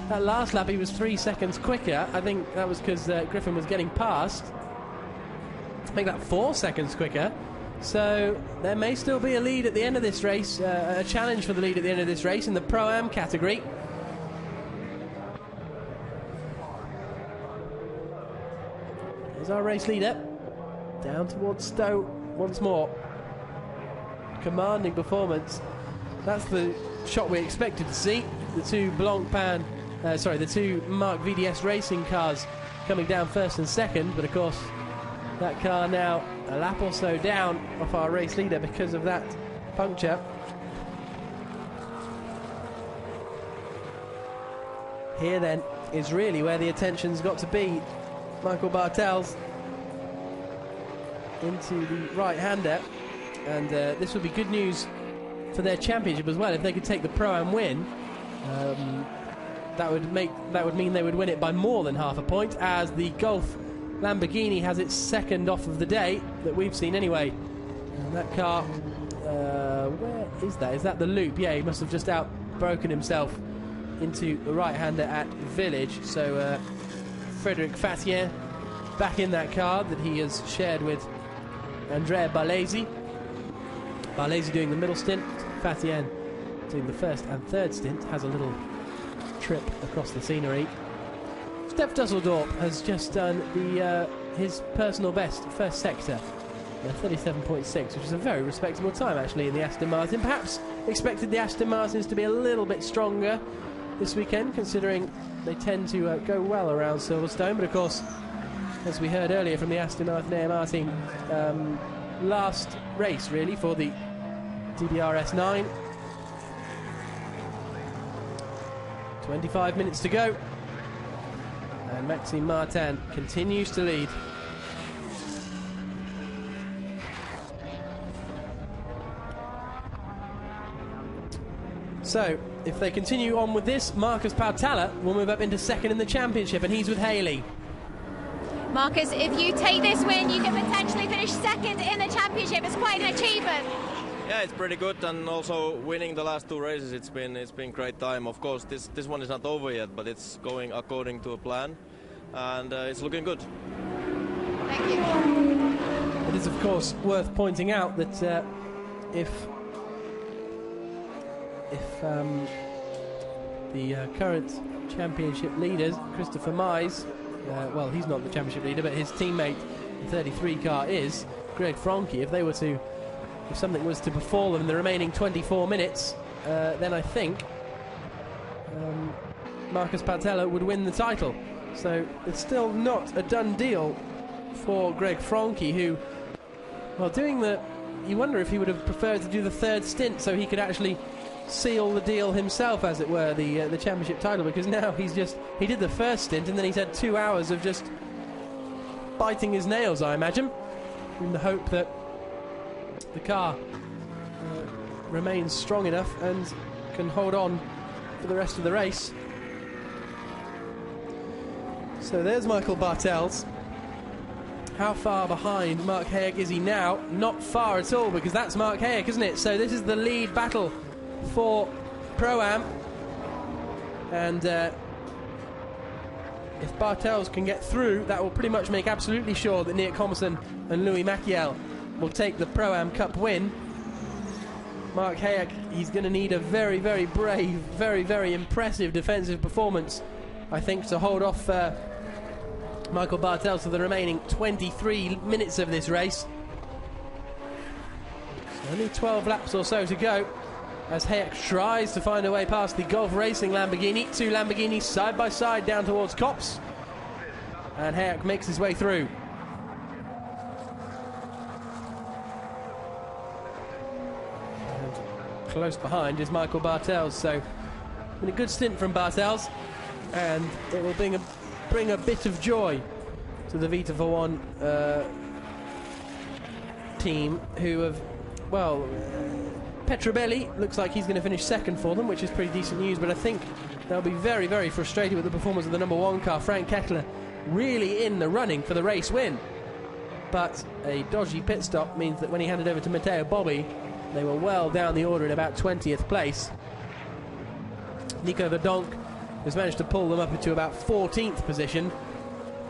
that last lap he was 3 seconds quicker. I think that was because Griffin was getting past. I think that 4 seconds quicker. So there may still be a lead at the end of this race, a challenge for the lead at the end of this race in the Pro-Am category. There's our race leader, down towards Stowe once more. Commanding performance. That's the shot we expected to see. The two Blancpain, the two Mark VDS racing cars coming down 1st and 2nd, but of course that car now a lap or so down off our race leader because of that puncture. Here then is really where the attention's got to be. Michael Bartels into the right-hander, and this would be good news for their championship as well if they could take the Pro-Am win. That would mean they would win it by more than half a point, as the Golf Lamborghini has its 2nd off of the day that we've seen anyway. And that car, where is that? Is that the loop? Yeah, he must have just outbroken himself into the right-hander at Village. So Frédéric Fatien back in that car that he has shared with Andrea Barlesi. Barlesi doing the middle stint, Fatien doing the 1st and 3rd stint, has a little trip across the scenery. Steph Dusseldorp has just done the his personal best, 1st sector, 37.6, which is a very respectable time actually in the Aston Martin. Perhaps expected the Aston Martins to be a little bit stronger this weekend, considering they tend to go well around Silverstone, but of course, as we heard earlier from the Aston Martin AMR team, last race really for the DBRS 9. 25 minutes to go, and Maxime Martin continues to lead. So, if they continue on with this, Marcus Pautala will move up into 2nd in the championship, and he's with Haley. Marcus, if you take this win, you can potentially finish 2nd in the championship. It's quite an achievement. Yeah, it's pretty good, and also winning the last 2 races, it's been great time. Of course, this one is not over yet, but it's going according to a plan, and it's looking good. Thank you. It is, of course, worth pointing out that if the current championship leaders, Christopher Mize, well, he's not the championship leader, but his teammate, the 33 car, is Greg Franke. If something was to befall them in the remaining 24 minutes, then I think Marcus Pautala would win the title. So it's still not a done deal for Greg Franke, who, well, you wonder if he would have preferred to do the third stint so he could actually seal the deal himself, as it were, the championship title, because now he did the first stint and then he's had 2 hours of just biting his nails, I imagine, in the hope that the car remains strong enough and can hold on for the rest of the race. So there's Michael Bartels. How far behind Mark Hayek is he now? Not far at all, because that's Mark Hayek, isn't it? So this is the lead battle for Pro-Am. And if Bartels can get through, that will pretty much make absolutely sure that Nick Thomason and Louis Maciel will take the Pro-Am Cup win. Mark Hayek, he's going to need a very, very brave, very, very impressive defensive performance, I think, to hold off Michael Bartels for the remaining 23 minutes of this race. So only 12 laps or so to go as Hayek tries to find a way past the Golf Racing Lamborghini. 2 Lamborghinis side by side down towards Copse, and Hayek makes his way through. And close behind is Michael Bartels, so been a good stint from Bartels, and it will bring a bit of joy to the Vita for One team, who have, well, Petrobelli looks like he's going to finish second for them, which is pretty decent news, but I think they'll be very, very frustrated with the performance of the number 1 car. Frank Kettler really in the running for the race win, but a dodgy pit stop means that when he handed over to Matteo Bobby, they were well down the order in about 20th place. Nico Verdonk has managed to pull them up into about 14th position,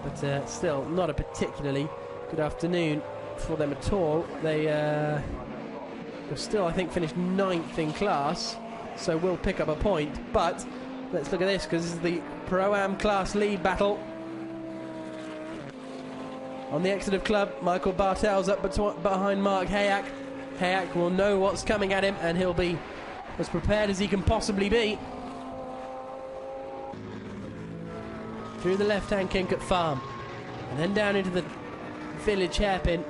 but still not a particularly good afternoon for them at all. They have still, I think, finished 9th in class, so will pick up a point. But let's look at this, because this is the Pro-Am class lead battle. On the Exeter Club, Michael Bartels up behind Mark Hayek. Hayek will know what's coming at him, and he'll be as prepared as he can possibly be. Through the left-hand Kinkert Farm, and then down into the village hairpin.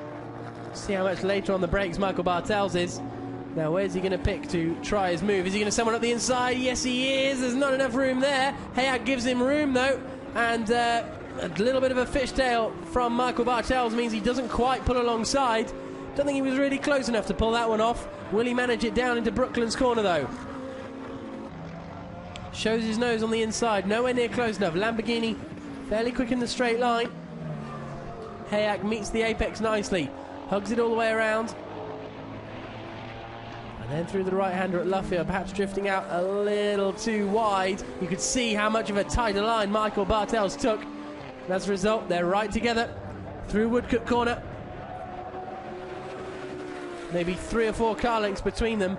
See how much later on the brakes Michael Bartels is. Now, where's he going to pick to try his move? Is he going to someone up the inside? Yes, he is. There's not enough room there. Hayek gives him room, though, and a little bit of a fishtail from Michael Bartels means he doesn't quite pull alongside. Don't think he was really close enough to pull that one off. Will he manage it down into Brooklands corner, though? Shows his nose on the inside, nowhere near close enough. Lamborghini fairly quick in the straight line. Hayek meets the apex nicely, hugs it all the way around, and then through the right-hander at Luffield, perhaps drifting out a little too wide. You could see how much of a tighter line Michael Bartels took. And as a result, they're right together through Woodcote corner. Maybe 3 or 4 car lengths between them.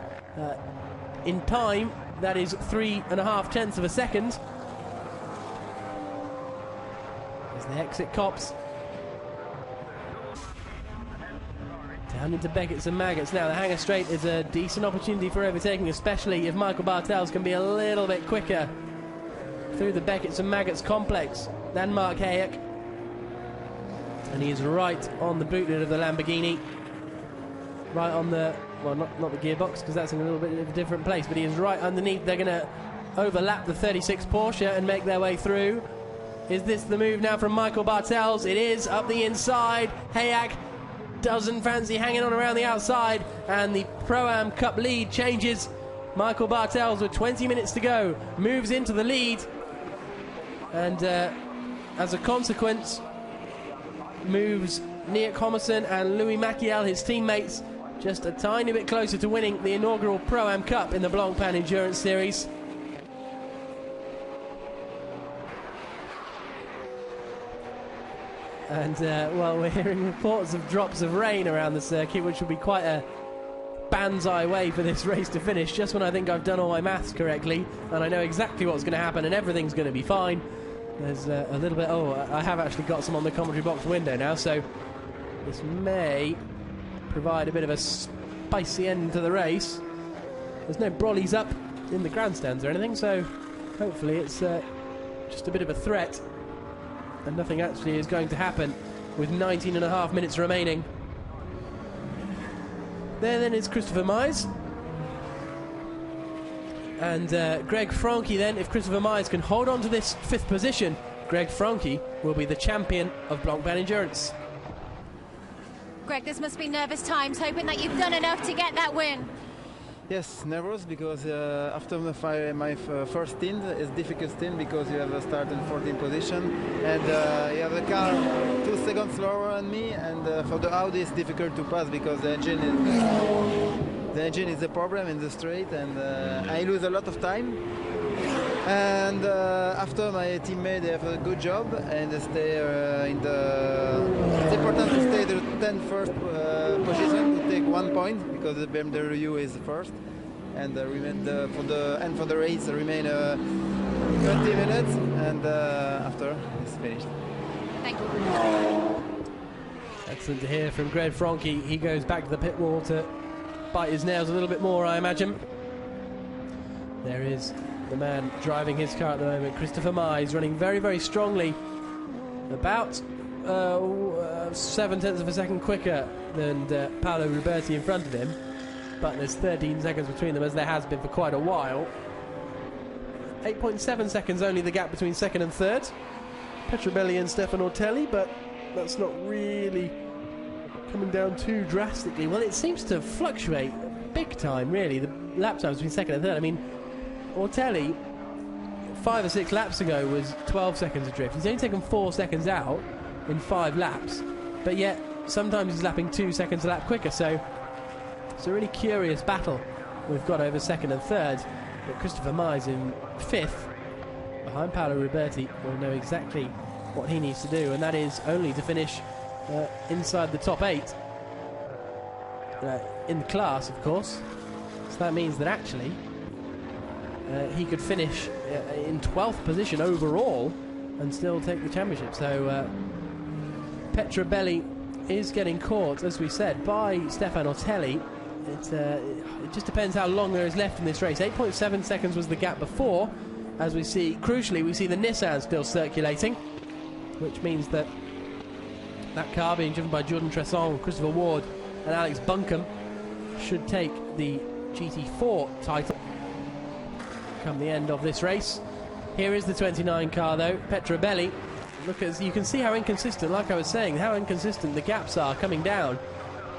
In time, that is 3.5 tenths of a second. As they exit Copse. Down into Beckett's and Maggots. Now the Hanger Straight is a decent opportunity for overtaking, especially if Michael Bartels can be a little bit quicker through the Beckett's and Maggots complex than Mark Hayek. And he is right on the boot lid of the Lamborghini. Right on the, well, not the gearbox, because that's in a little bit of a different place, but he is right underneath. They're going to overlap the 36 Porsche and make their way through. Is this the move now from Michael Bartels? It is, up the inside. Hayek doesn't fancy hanging on around the outside, and the Pro-Am Cup lead changes. Michael Bartels, with 20 minutes to go, moves into the lead, and as a consequence, moves Nick Thomason and Louis Maciel, his teammates, just a tiny bit closer to winning the inaugural Pro-Am Cup in the Blancpain Endurance Series. And, well, we're hearing reports of drops of rain around the circuit, which would be quite a banzai way for this race to finish, just when I think I've done all my maths correctly, and I know exactly what's going to happen, and everything's going to be fine. There's a little bit... Oh, I have actually got some on the commentary box window now, so this may provide a bit of a spicy end to the race. There's no brollies up in the grandstands or anything, so hopefully it's just a bit of a threat. and nothing actually is going to happen with 19.5 minutes remaining. There then is Christopher Mize. And Greg Franke then, if Christopher Mize can hold on to this 5th position, Greg Franke will be the champion of Blancpain Endurance. Greg, this must be nervous times, hoping that you've done enough to get that win. Yes, nervous because after my first stint, it's difficult stint because you have a start in 14th position and you have the car 2 seconds slower than me, and for the Audi it's difficult to pass because the engine is the problem in the straight, and I lose a lot of time. And after my teammate, they have a good job and they stay in the. It's important to stay the 10th first position to take 1 point because the BMW is first, and for the end for the race remain 20 minutes, and after it's finished. Thank you. Excellent to hear from Greg Franke. He goes back to the pit wall to bite his nails a little bit more, I imagine. There is the man driving his car at the moment, Christopher Mize, running very, very strongly, about 0.7 of a second quicker than Paolo Ruberti in front of him, but there's 13 seconds between them, as there has been for quite a while. 8.7 seconds only the gap between second and third, Petrobelli and Stefano Ortelli, but that's not really coming down too drastically. Well, it seems to fluctuate big time, really, the lap times between second and third. I mean, Ortelli 5 or 6 laps ago was 12 seconds adrift. He's only taken 4 seconds out in 5 laps, but yet sometimes he's lapping 2 seconds a lap quicker, so it's a really curious battle we've got over second and third. But Christopher Mize in 5th behind Paolo Ruberti will know exactly what he needs to do, and that is only to finish inside the top 8 in the class, of course. So that means that actually he could finish in 12th position overall and still take the championship. So Petrobelli is getting caught, as we said, by Stefano Ortelli. It just depends how long there is left in this race. 8.7 seconds was the gap before. As we see, crucially, we see the Nissan still circulating, which means that that car being driven by Jordan Tresson, Christopher Ward and Alex Buncombe should take the GT4 title come the end of this race. Here is the 29 car though, Petrobelli. Look, as you can see how inconsistent, like I was saying, how inconsistent the gaps are coming down.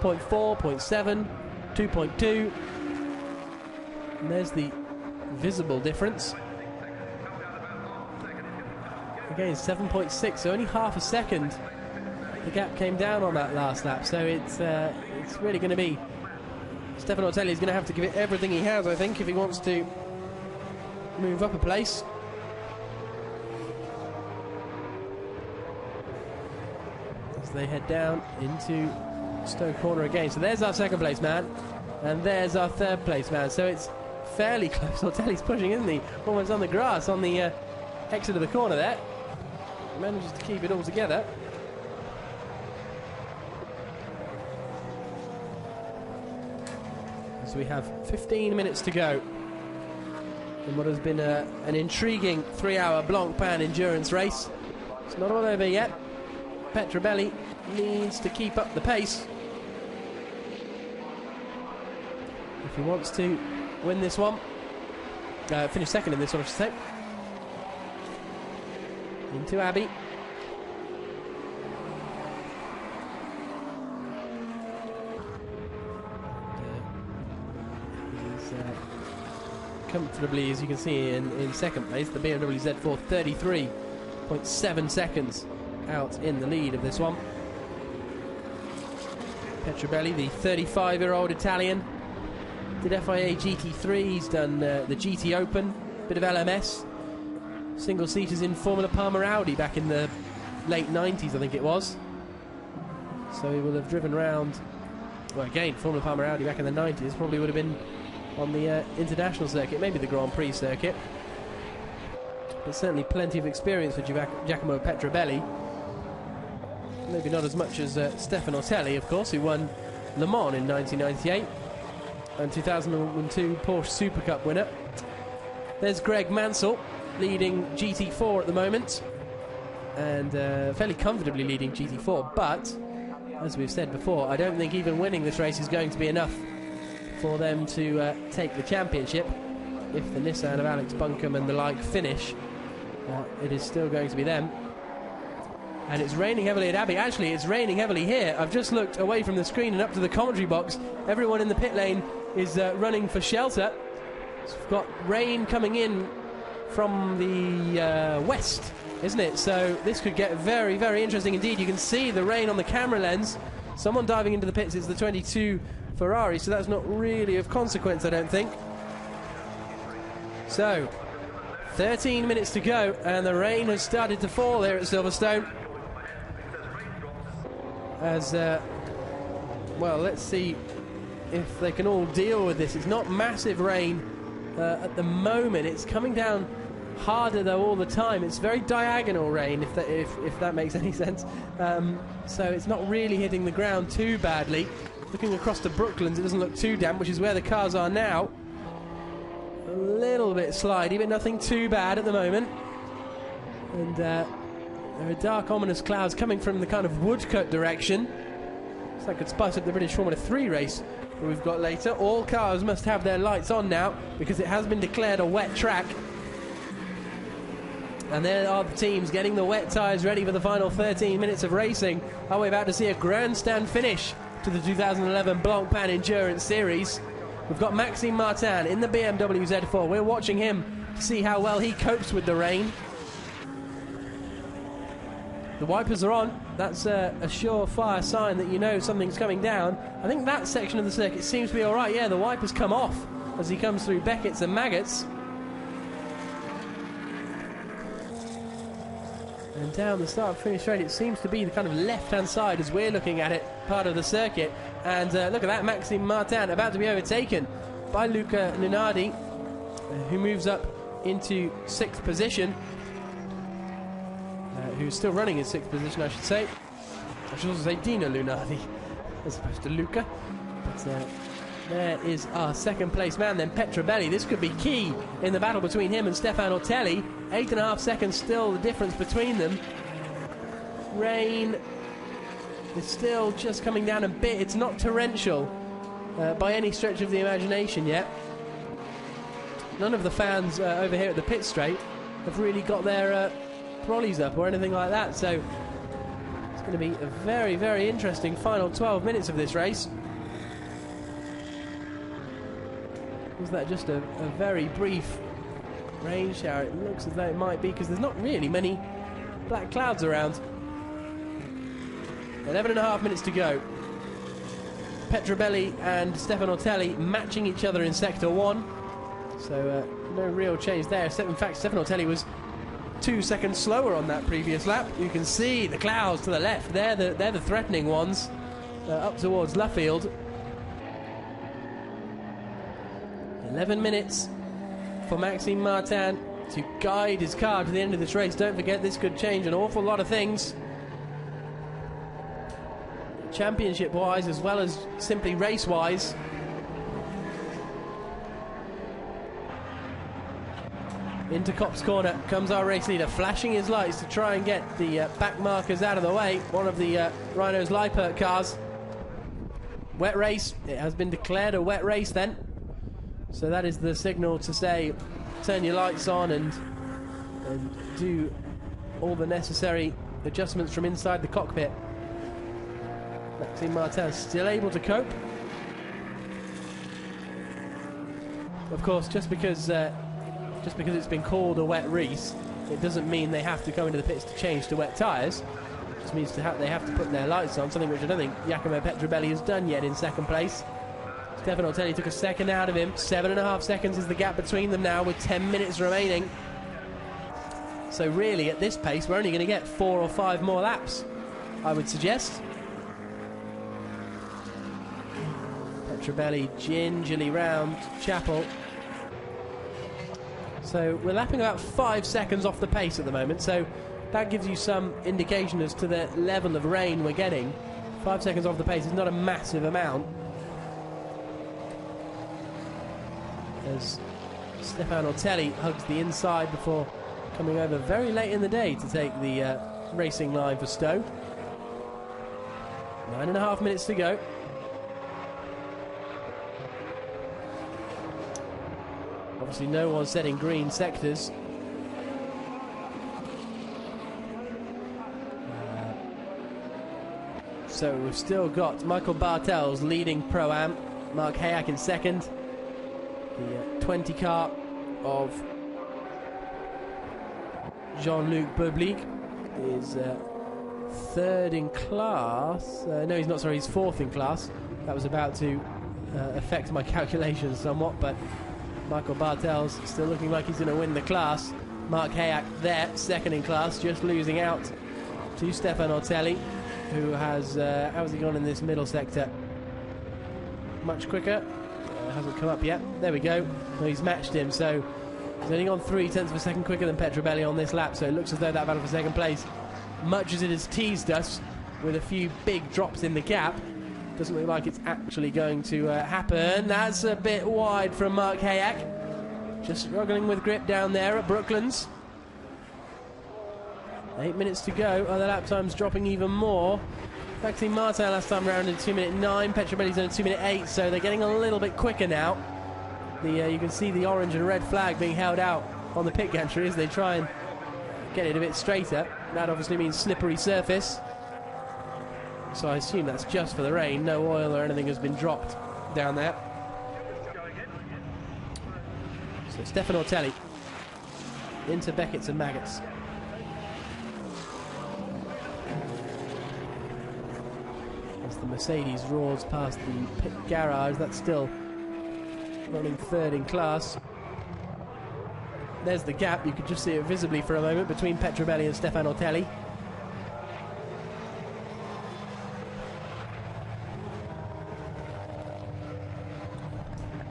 0.4, 0.7, 2.2, and there's the visible difference. Again, 7.6, so only half a second the gap came down on that last lap, so it's really going to be Stefano Ortelli is going to have to give it everything he has, I think, if he wants to move up a place. As they head down into Stowe Corner again. So there's our second place man, and there's our third place man, so it's fairly close. Ortelli's pushing, isn't he? Almost on the grass on the exit of the corner there. Manages to keep it all together. So we have 15 minutes to go in what has been an intriguing 3-hour Blancpain endurance race. It's not all over yet. Petrobelli needs to keep up the pace if he wants to win this one. Finish second in this one, I should say. Into Abbey. Comfortably, as you can see, in second place. The BMW Z4 33.7 seconds out in the lead of this one. Petrobelli, the 35-year-old Italian, did FIA GT3, he's done the GT Open, bit of LMS, single seaters in Formula Parma Audi back in the late 90s, I think it was. So he will have driven around, well, again, Formula Parma Audi back in the 90s, probably would have been on the international circuit, maybe the Grand Prix circuit. But certainly plenty of experience for Giacomo Petrobelli. Maybe not as much as Stefano Ortelli, of course, who won Le Mans in 1998 and 2002 Porsche Super Cup winner. There's Greg Mansell leading GT4 at the moment. and fairly comfortably leading GT4, but as we've said before, I don't think even winning this race is going to be enough for them to take the championship. If the Nissan of Alex Buncombe and the like finish, it is still going to be them. And it's raining heavily at Abbey. Actually, it's raining heavily here. I've just looked away from the screen and up to the commentary box. Everyone in the pit lane is running for shelter. So we've got rain coming in from the west, isn't it? So this could get very, very interesting indeed. You can see the rain on the camera lens. Someone diving into the pits. It's the 22 Ferrari, so that's not really of consequence, I don't think. So 13 minutes to go, and the rain has started to fall here at Silverstone. As well, let's see if they can all deal with this. It's not massive rain at the moment. It's coming down harder though all the time. It's very diagonal rain, if that makes any sense. So it's not really hitting the ground too badly. Looking across to Brooklands, it doesn't look too damp, which is where the cars are now. A little bit slidey, but nothing too bad at the moment. And there are dark, ominous clouds coming from the kind of Woodcut direction. So that could spice up the British Formula 3 race that we've got later. All cars must have their lights on now because it has been declared a wet track. And there are the teams getting the wet tyres ready for the final 13 minutes of racing. Are we about to see a grandstand finish to the 2011 Blancpain Endurance Series? We've got Maxime Martin in the BMW Z4. We're watching him to see how well he copes with the rain. The wipers are on. That's a surefire sign that you know something's coming down. I think that section of the circuit seems to be all right. Yeah, the wipers come off as he comes through Beckett's and Maggots. And down the start-finish straight, it seems to be the kind of left-hand side as we're looking at it, part of the circuit. And look at that, Maxime Martin about to be overtaken by Luca Lunardi, who moves up into 6th position. Who's still running in 6th position, I should say. I should also say Dino Lunardi, as opposed to Luca. But there is our second place man, then Petrobelli. This could be key in the battle between him and Stefan Ortelli. 8.5 seconds still the difference between them. Rain is still just coming down a bit. It's not torrential by any stretch of the imagination yet. None of the fans over here at the pit straight have really got their trolleys up or anything like that, so it's going to be a very, very interesting final 12 minutes of this race. Was that just a very brief rain shower? It looks as though it might be, because there's not really many black clouds around. 11.5 minutes to go. Petrobelli and Stefan Ortelli matching each other in Sector 1. So no real change there. In fact, Stefan Ortelli was 2 seconds slower on that previous lap. You can see the clouds to the left. They're the threatening ones up towards Luffield. 11 minutes for Maxime Martin to guide his car to the end of this race. Don't forget, this could change an awful lot of things, championship-wise as well as simply race-wise. Into Copse Corner comes our race leader, flashing his lights to try and get the back markers out of the way. One of the Rhino's Liepert cars. Wet race. It has been declared a wet race then. So that is the signal to say, turn your lights on and do all the necessary adjustments from inside the cockpit. Maxime Martin still able to cope. Of course, just because it's been called a wet race, it doesn't mean they have to go into the pits to change to wet tyres. It just means they have to put their lights on, something which I don't think Giacomo Petrobelli has done yet in second place. Stefan Ortelli took a second out of him. 7.5 seconds is the gap between them now, with 10 minutes remaining. So really, at this pace, we're only going to get 4 or 5 more laps, I would suggest. Petrobelli gingerly round Chapel. So we're lapping about 5 seconds off the pace at the moment, so that gives you some indication as to the level of rain we're getting. 5 seconds off the pace is not a massive amount. As Stefan Ortelli hugs the inside before coming over very late in the day to take the racing line for Stowe. 9.5 minutes to go. Obviously no one setting green sectors. So we've still got Michael Bartels leading Pro-Am, Mark Hayak in second. The 20 car of Jean-Luc Boblig is third in class. No, he's not, sorry, he's fourth in class. That was about to affect my calculations somewhat, but Michael Bartels still looking like he's going to win the class. Mark Hayak there, second in class, just losing out to Stefan Ortelli, who has, how's he gone in this middle sector? Much quicker. Hasn't come up yet. There we go. Well, he's matched him, so he's only gone 0.3 of a second quicker than Petrobelli on this lap, so it looks as though that battle for second place, much as it has teased us with a few big drops in the gap, doesn't look like it's actually going to happen. That's a bit wide from Mark Hayak. Just struggling with grip down there at Brooklands. 8 minutes to go. Other lap times dropping even more. Maxime Martin last time round in 2:09. Petrobelli's in 2:08, so they're getting a little bit quicker now. You can see the orange and red flag being held out on the pit gantry as they try and get it a bit straighter. That obviously means slippery surface. So I assume that's just for the rain. No oil or anything has been dropped down there. So Stefan Ortelli into Beckett's and Maggots. As the Mercedes roars past the pit garage, that's still running third in class. There's the gap, you could just see it visibly for a moment between Petrobelli and Stefan Ortelli.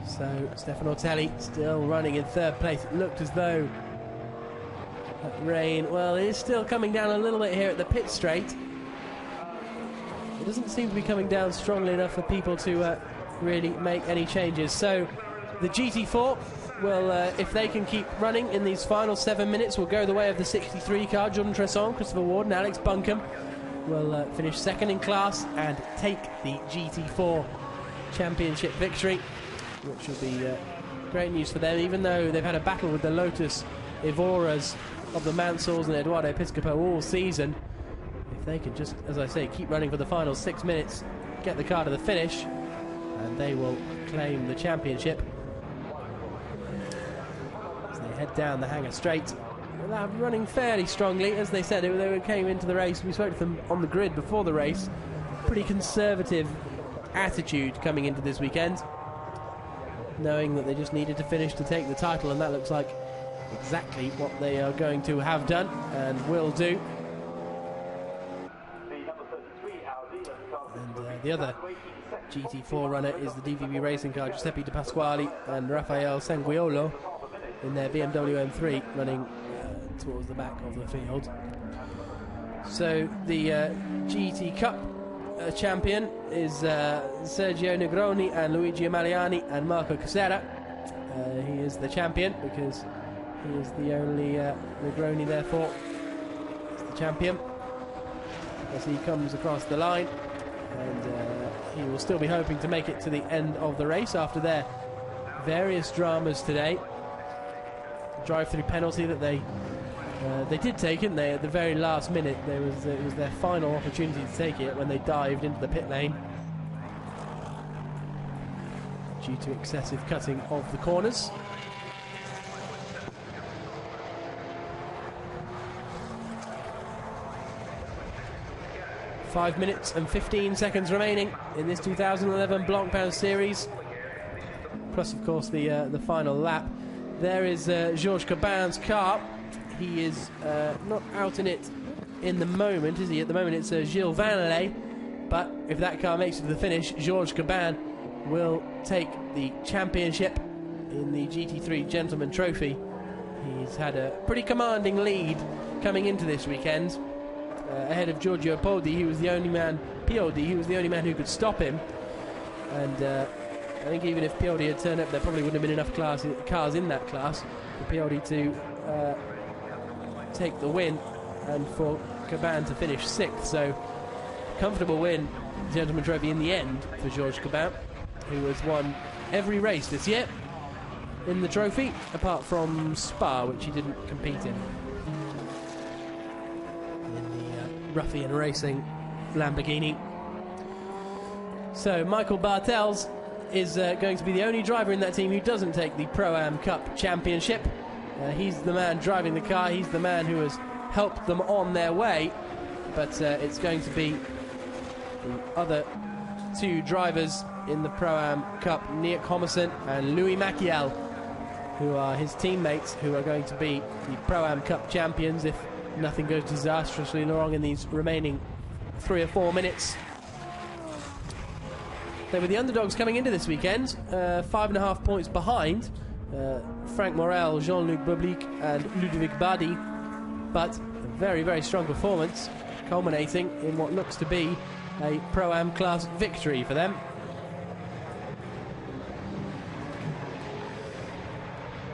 So Stefan Ortelli still running in third place. It looked as though that rain, well, it is still coming down a little bit here at the pit straight. It doesn't seem to be coming down strongly enough for people to really make any changes. So the GT4 will, if they can keep running in these final 7 minutes, will go the way of the 63 car. Jordan Tresson, Christopher Ward and Alex Buncombe will finish second in class and take the GT4 championship victory, which will be great news for them, even though they've had a battle with the Lotus Evoras of the Mansells and Eduardo Piscopo all season. If they can just, as I say, keep running for the final 6 minutes, get the car to the finish, and they will claim the championship. As they head down the Hangar Straight, they're running fairly strongly. As they said, they came into the race, we spoke to them on the grid before the race, pretty conservative attitude coming into this weekend, knowing that they just needed to finish to take the title, and that looks like exactly what they are going to have done and will do. And the other GT4 runner is the DVB racing car, Giuseppe De Pasquale and Rafael Sanguiolo in their BMW M3, running towards the back of the field. So the GT Cup champion is Sergio Negroni and Luigi Maliani and Marco Casera. He is the champion because he is the only Negroni, therefore is the champion as he comes across the line, and he will still be hoping to make it to the end of the race after their various dramas today. The drive-through penalty that they did take, didn't they, at the very last minute. It was their final opportunity to take it when they dived into the pit lane due to excessive cutting of the corners. Five minutes and 15 seconds remaining in this 2011 Blancpain series, plus of course the final lap. There is Georges Cabin's car. He is not out in it in the moment, is he? At the moment it's Gilles Vanelay, but if that car makes it to the finish, Georges Cabin will take the championship in the GT3 Gentleman Trophy. He's had a pretty commanding lead coming into this weekend, ahead of Giorgio Podi. He was the only man, Piodi, he was the only man who could stop him, and I think even if Piodi had turned up, there probably wouldn't have been enough cars in that class for Piodi to take the win, and for Cabin to finish 6th. So comfortable win, Gentleman Trophy in the end for Georges Cabin, who has won every race this year in the trophy, apart from Spa, which he didn't compete in the ruffian racing Lamborghini. So Michael Bartels is going to be the only driver in that team who doesn't take the Pro-Am Cup Championship. He's the man driving the car, he's the man who has helped them on their way, but it's going to be the other 2 drivers in the Pro-Am Cup, Nick Homerson and Louis Maciel, who are his teammates, who are going to be the Pro-Am Cup champions if nothing goes disastrously wrong in these remaining 3 or 4 minutes. They were the underdogs coming into this weekend, 5.5 points behind Frank Morel, Jean-Luc Bublik and Ludovic Badi, but a very, very strong performance, culminating in what looks to be a Pro-Am class victory for them.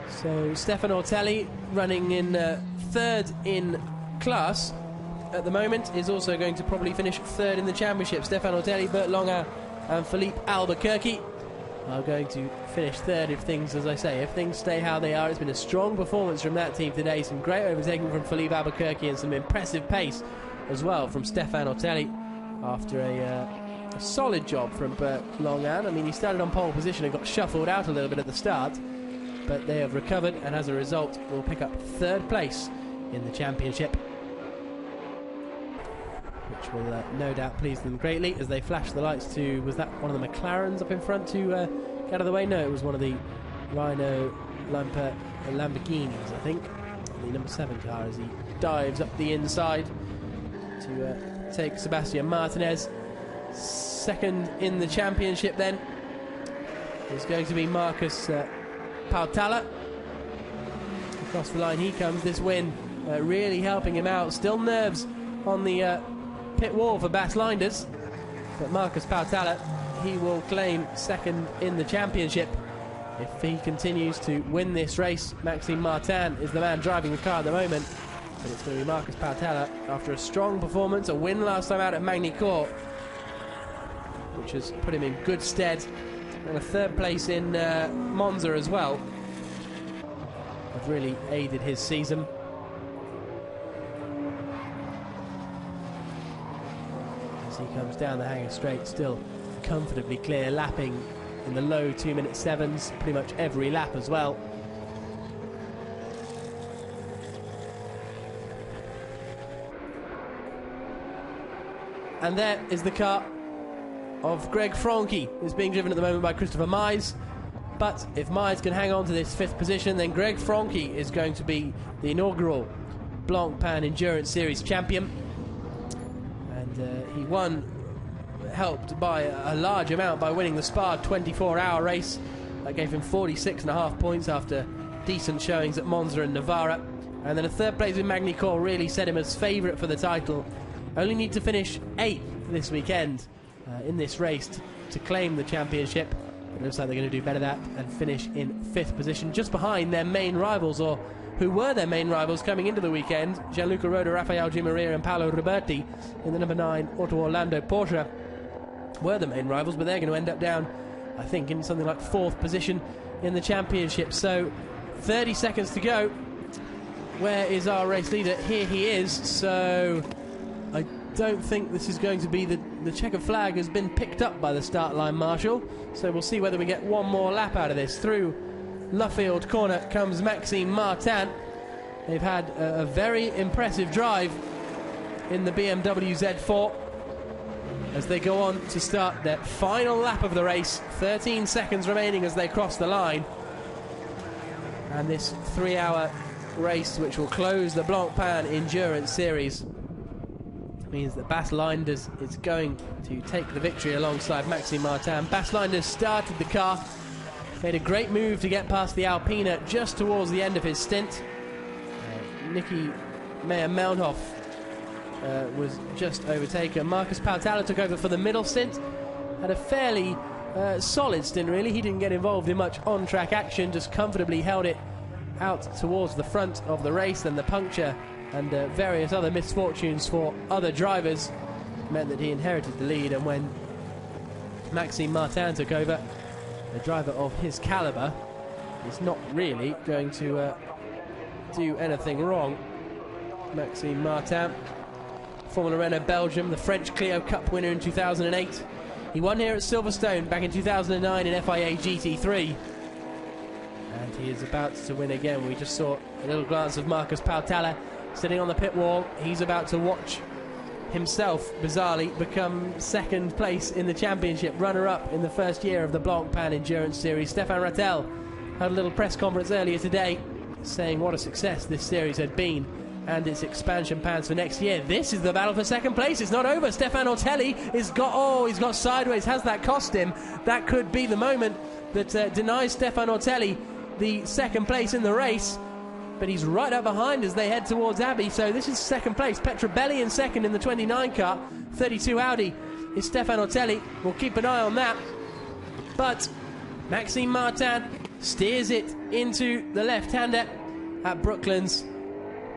So Stefan Ortelli, running in 3rd in class at the moment, is also going to probably finish 3rd in the championship. Stefan Ortelli, Bert Longa and Philippe Albuquerque are going to finish 3rd if things, as I say, if things stay how they are. It's been a strong performance from that team today. Some great overtaking from Philippe Albuquerque and some impressive pace as well from Stefan Ortelli after a solid job from Bert Longan. I mean, he started on pole position and got shuffled out a little bit at the start, but they have recovered and as a result will pick up 3rd place in the championship, which will no doubt please them greatly as they flash the lights to, was that one of the McLarens up in front to get out of the way? No, it was one of the Rhino Lamborghinis, I think, the number 7 car, as he dives up the inside to take Sebastian Martinez. 2nd in the championship then is going to be Marcus Pautala. Across the line he comes. This win really helping him out. Still nerves on the pit wall for Bas Linders, but Marcus Pautala, he will claim 2nd in the championship if he continues to win this race. Maxime Martin is the man driving the car at the moment, but it's going to be Marcus Pautala after a strong performance, a win last time out at Magny-Cours, which has put him in good stead, and a 3rd place in Monza as well have really aided his season. As he comes down the Hangar Straight, still comfortably clear, lapping in the low 2-minute 7s pretty much every lap as well. And there is the car of Greg Franke. It's being driven at the moment by Christopher Mize, but if Mize can hang on to this 5th position, then Greg Franke is going to be the inaugural Blancpain Endurance Series champion, and he won, helped by a large amount by winning the Spa 24-hour race. That gave him 46.5 points after decent showings at Monza and Navarra, and then a 3rd place in Magny-Cours really set him as favourite for the title. Only need to finish 8th this weekend in this race to claim the championship. It looks like they're going to do better than that and finish in 5th position, just behind their main rivals, or who were their main rivals coming into the weekend. Gianluca Roda, Rafael Di Maria and Paolo Roberti in the number 9 Auto Orlando Porsche were the main rivals, but they're going to end up down, I think, in something like 4th position in the championship. So 30 seconds to go. Where is our race leader? Here he is. So I don't think this is going to be the checkered flag has been picked up by the start line marshal, so we'll see whether we get one more lap out of this. Through Luffield corner comes Maxime Martin. They've had a very impressive drive in the BMW Z4 as they go on to start their final lap of the race. 13 seconds remaining as they cross the line, and this 3-hour race, which will close the Blancpain Endurance Series, means that Bas Linders is going to take the victory alongside Maxime Martin. Bas Linders started the car, made a great move to get past the Alpina just towards the end of his stint. Nicky Meyer-Melnhof was just overtaken. Marcus Pautala took over for the middle stint, had a fairly solid stint really. He didn't get involved in much on-track action, just comfortably held it out towards the front of the race. Then the puncture and various other misfortunes for other drivers meant that he inherited the lead. And when Maxime Martin took over, a driver of his calibre is not really going to do anything wrong. Maxime Martin, Formula Renault Belgium, the French Clio Cup winner in 2008. He won here at Silverstone back in 2009 in FIA GT3. And he is about to win again. We just saw a little glance of Marcus Pautala sitting on the pit wall. He's about to watch himself, bizarrely, become second place in the championship, runner-up in the first year of the Blancpain Endurance Series. Stéphane Rattel had a little press conference earlier today saying what a success this series had been and its expansion plans for next year. This is the battle for second place. It's not over. Stéphane Ortelli he's got sideways. Has that cost him? That could be the moment that denies Stéphane Ortelli the second place in the race. But he's right up behind as they head towards Abbey. So this is second place. Petrobelli in second in the 29 car. 32 Audi is Stéphane Ortelli. We'll keep an eye on that. But Maxime Martin steers it into the left-hander at Brooklands.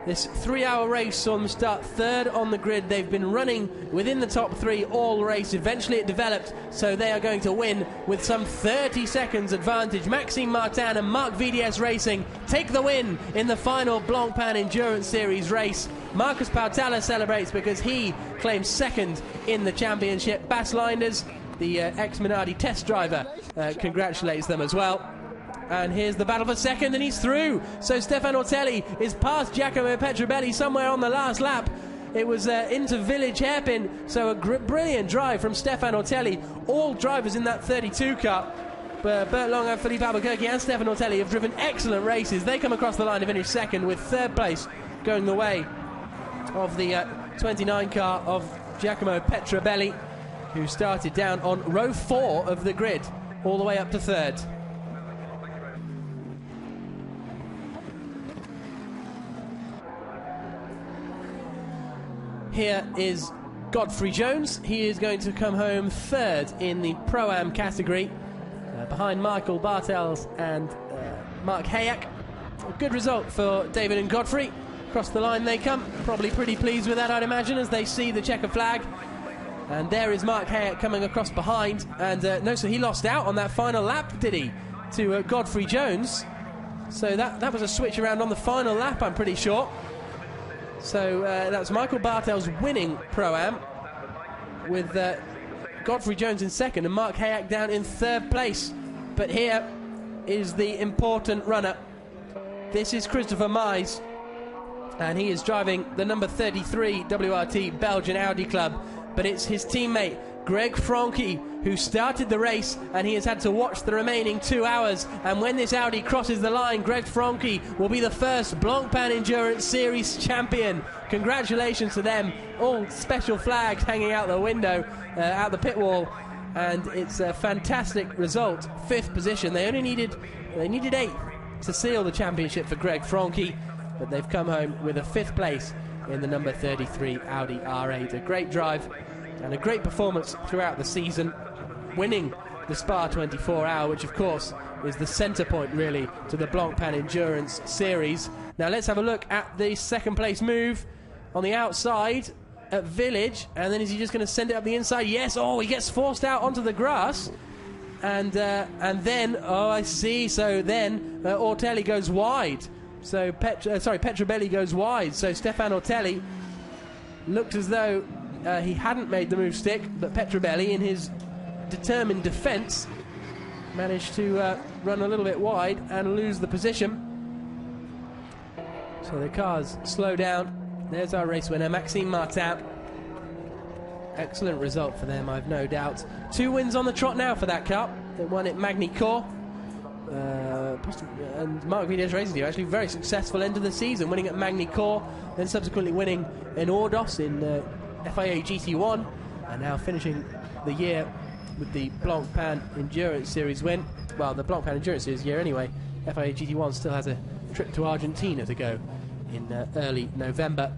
This 3-hour race saw them start third on the grid. They've been running within the top three all race. Eventually it developed, so they are going to win with some 30 seconds advantage. Maxime Martin and Marc VDS Racing take the win in the final Blancpain Endurance Series race. Marcus Pautala celebrates because he claims second in the championship. Bas Linders, the ex-Minardi test driver, congratulates them as well. And here's the battle for second, and he's through. So Stéphane Ortelli is past Giacomo Petrobelli somewhere on the last lap. It was into Village hairpin, so a brilliant drive from Stéphane Ortelli. All drivers in that 32 car, Bert Longo, Philippe Albuquerque and Stéphane Ortelli have driven excellent races. They come across the line to finish second, with third place going the way of the 29 car of Giacomo Petrobelli, who started down on row 4 of the grid, all the way up to third. Here is Godfrey Jones. He is going to come home third in the Pro-Am category, behind Michael Bartels and Mark Hayek. A good result for David and Godfrey. Across the line they come. Probably pretty pleased with that, I'd imagine, as they see the checker flag. And there is Mark Hayek coming across behind. And no, so he lost out on that final lap, did he, to Godfrey Jones. So that was a switch around on the final lap, I'm pretty sure. So that's Michael Bartels winning Pro-Am, with Godfrey Jones in second and Mark Hayek down in third place. But here is the important runner. This is Christopher Mize, and he is driving the number 33 WRT Belgian Audi Club. But it's his teammate Greg Franke who started the race, and he has had to watch the remaining 2 hours. And when this Audi crosses the line, Greg Franke will be the first Blancpain Endurance Series champion. Congratulations to them. All special flags hanging out the window, out the pit wall, and it's a fantastic result. 5th position. They needed 8th to seal the championship for Greg Franke, but they've come home with a 5th place in the number 33 Audi R8. A great drive and a great performance throughout the season, winning the Spa 24 Hour, which of course is the centre point really to the Blancpain Endurance Series. Now let's have a look at the second place move on the outside at Village, and then is he just going to send it up the inside? Yes. Oh, he gets forced out onto the grass, and then I see. So then Ortelli goes wide. So Petrobelli goes wide. So Stéphane Ortelli looked as though he hadn't made the move stick, but Petrobelli, in his determined defence, managed to run a little bit wide and lose the position. So the cars slow down. There's our race winner, Maxime Martin. Excellent result for them, I've no doubt. 2 wins on the trot now for that car. They won at Magny-Cours. And Marc VDS Racing Team actually very successful end of the season, winning at Magny-Cours, then subsequently winning in Ordos in FIA GT1, and now finishing the year with the Blancpain Endurance Series win. Well, the Blancpain Endurance Series year anyway. FIA GT1 still has a trip to Argentina to go in early November.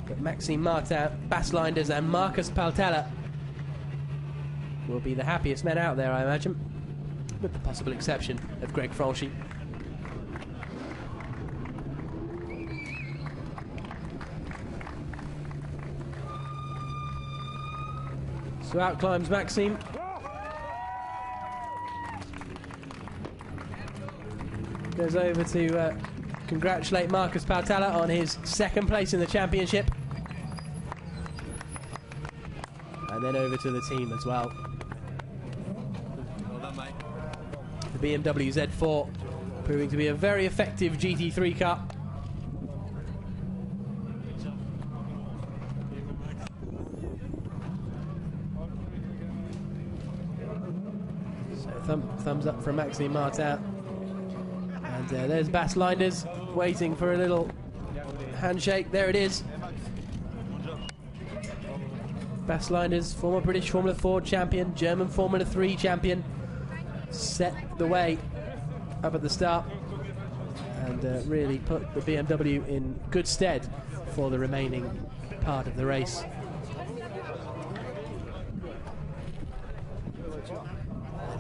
But Maxime Martin, Bas Linders and Marcus Pautala will be the happiest men out there, I imagine, with the possible exception of Greg Franke. So out climbs Maxime. Goes over to congratulate Marcus Pautala on his second place in the championship. And then over to the team as well. The BMW Z4 proving to be a very effective GT3 car. So thumbs up from Maxime Martin. And there's Bas Linders waiting for a little handshake. There it is. Bas Linders, former British Formula 4 champion, German Formula 3 champion, set the way up at the start and really put the BMW in good stead for the remaining part of the race.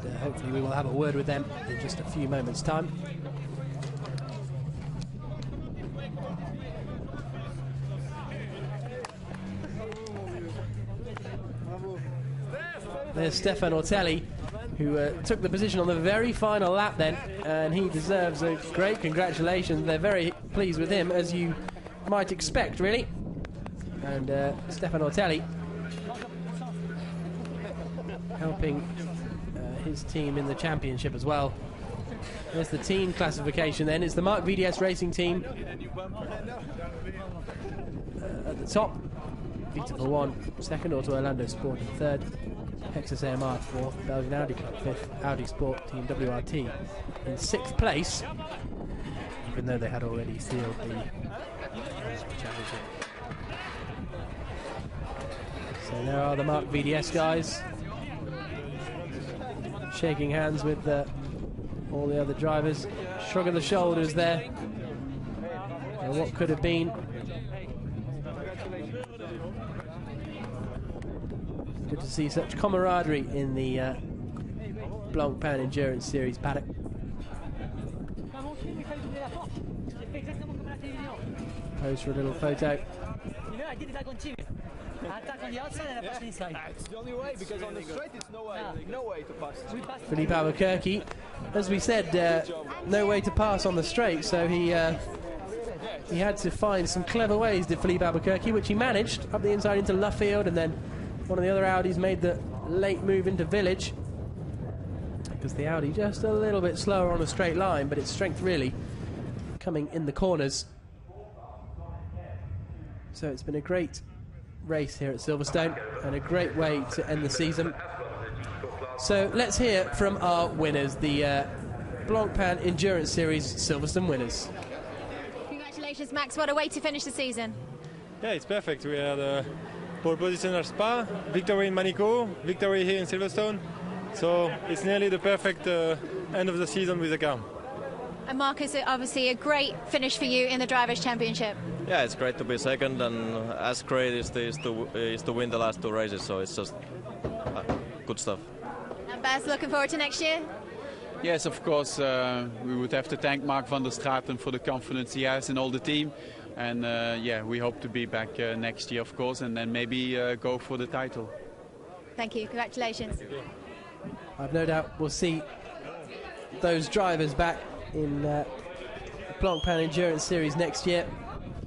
And hopefully we will have a word with them in just a few moments' time. There's Stefan Ortelli, who took the position on the very final lap then, and he deserves a great congratulations. They're very pleased with him, as you might expect, really. And Stefan Ortelli helping his team in the championship as well. There's the team classification then. It's the Mark VDS Racing team at the top. Vita for 1, second, Auto Orlando Sport in third, Hexus AMR 4th, Belgian Audi Club 5th, Audi Sport Team WRT in 6th place, even though they had already sealed the championship. So there are the Mark VDS guys, shaking hands with all the other drivers, shrugging the shoulders there. And what could have been. Good to see such camaraderie in the Blancpain Endurance Series paddock. Pose for a little photo. It's the only way, because on the straight it's no way to pass. Philippe Albuquerque, as we said, no way to pass on the straight, so he had to find some clever ways, did Philippe Albuquerque, which he managed up the inside into Luffield, and then one of the other Audis made the late move into Village, because the Audi just a little bit slower on a straight line, but its strength really coming in the corners. So it's been a great race here at Silverstone and a great way to end the season. So let's hear from our winners, the Blancpain Endurance Series Silverstone winners. Congratulations, Max. What a way to finish the season. Yeah, it's perfect. We had pole position at Spa, victory in Monaco, victory here in Silverstone. So it's nearly the perfect end of the season with the car. And Marcus, obviously a great finish for you in the Drivers' Championship. Yeah, it's great to be second, and as great is to win the last 2 races. So it's just good stuff. And Bas, looking forward to next year? Yes, of course. We would have to thank Mark van der Straten for the confidence he has in all the team. And yeah, we hope to be back next year, of course, and then maybe go for the title. Thank you. Congratulations. I've no doubt we'll see those drivers back in the Blancpain Endurance Series next year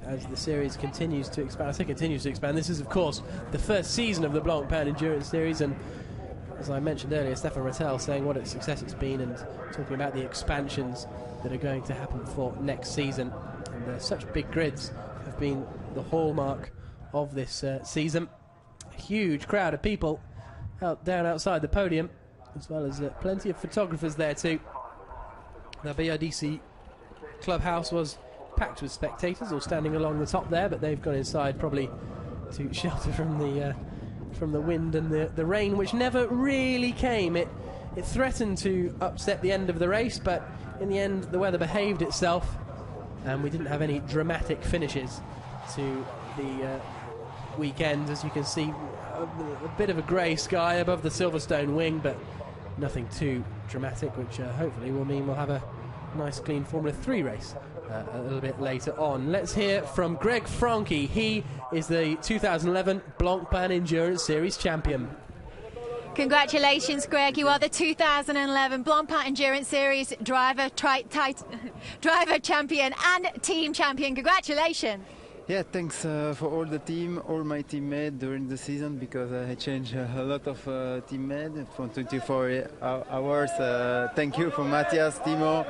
as the series continues to expand. I say continues to expand. This is, of course, the first season of the Blancpain Endurance Series, and as I mentioned earlier, Stefan Rattel saying what a success it's been and talking about the expansions that are going to happen for next season. And such big grids have been the hallmark of this season. A huge crowd of people down outside the podium, as well as plenty of photographers there too. The BRDC clubhouse was packed with spectators, all standing along the top there, but they've gone inside probably to shelter from the wind and the rain, which never really came. It threatened to upset the end of the race, but in the end the weather behaved itself, and we didn't have any dramatic finishes to the weekend. As you can see, a bit of a grey sky above the Silverstone wing, but nothing too dramatic, which hopefully will mean we'll have a nice clean Formula 3 race a little bit later on. Let's hear from Greg Franke. He is the 2011 Blancpain Endurance Series champion. Congratulations, Greg. You are the 2011 Blancpain Endurance Series driver champion and team champion. Congratulations. Yeah, thanks for all the team, all my teammates during the season, because I changed a lot of teammates for 24 hours. Thank you for Matthias, Timo,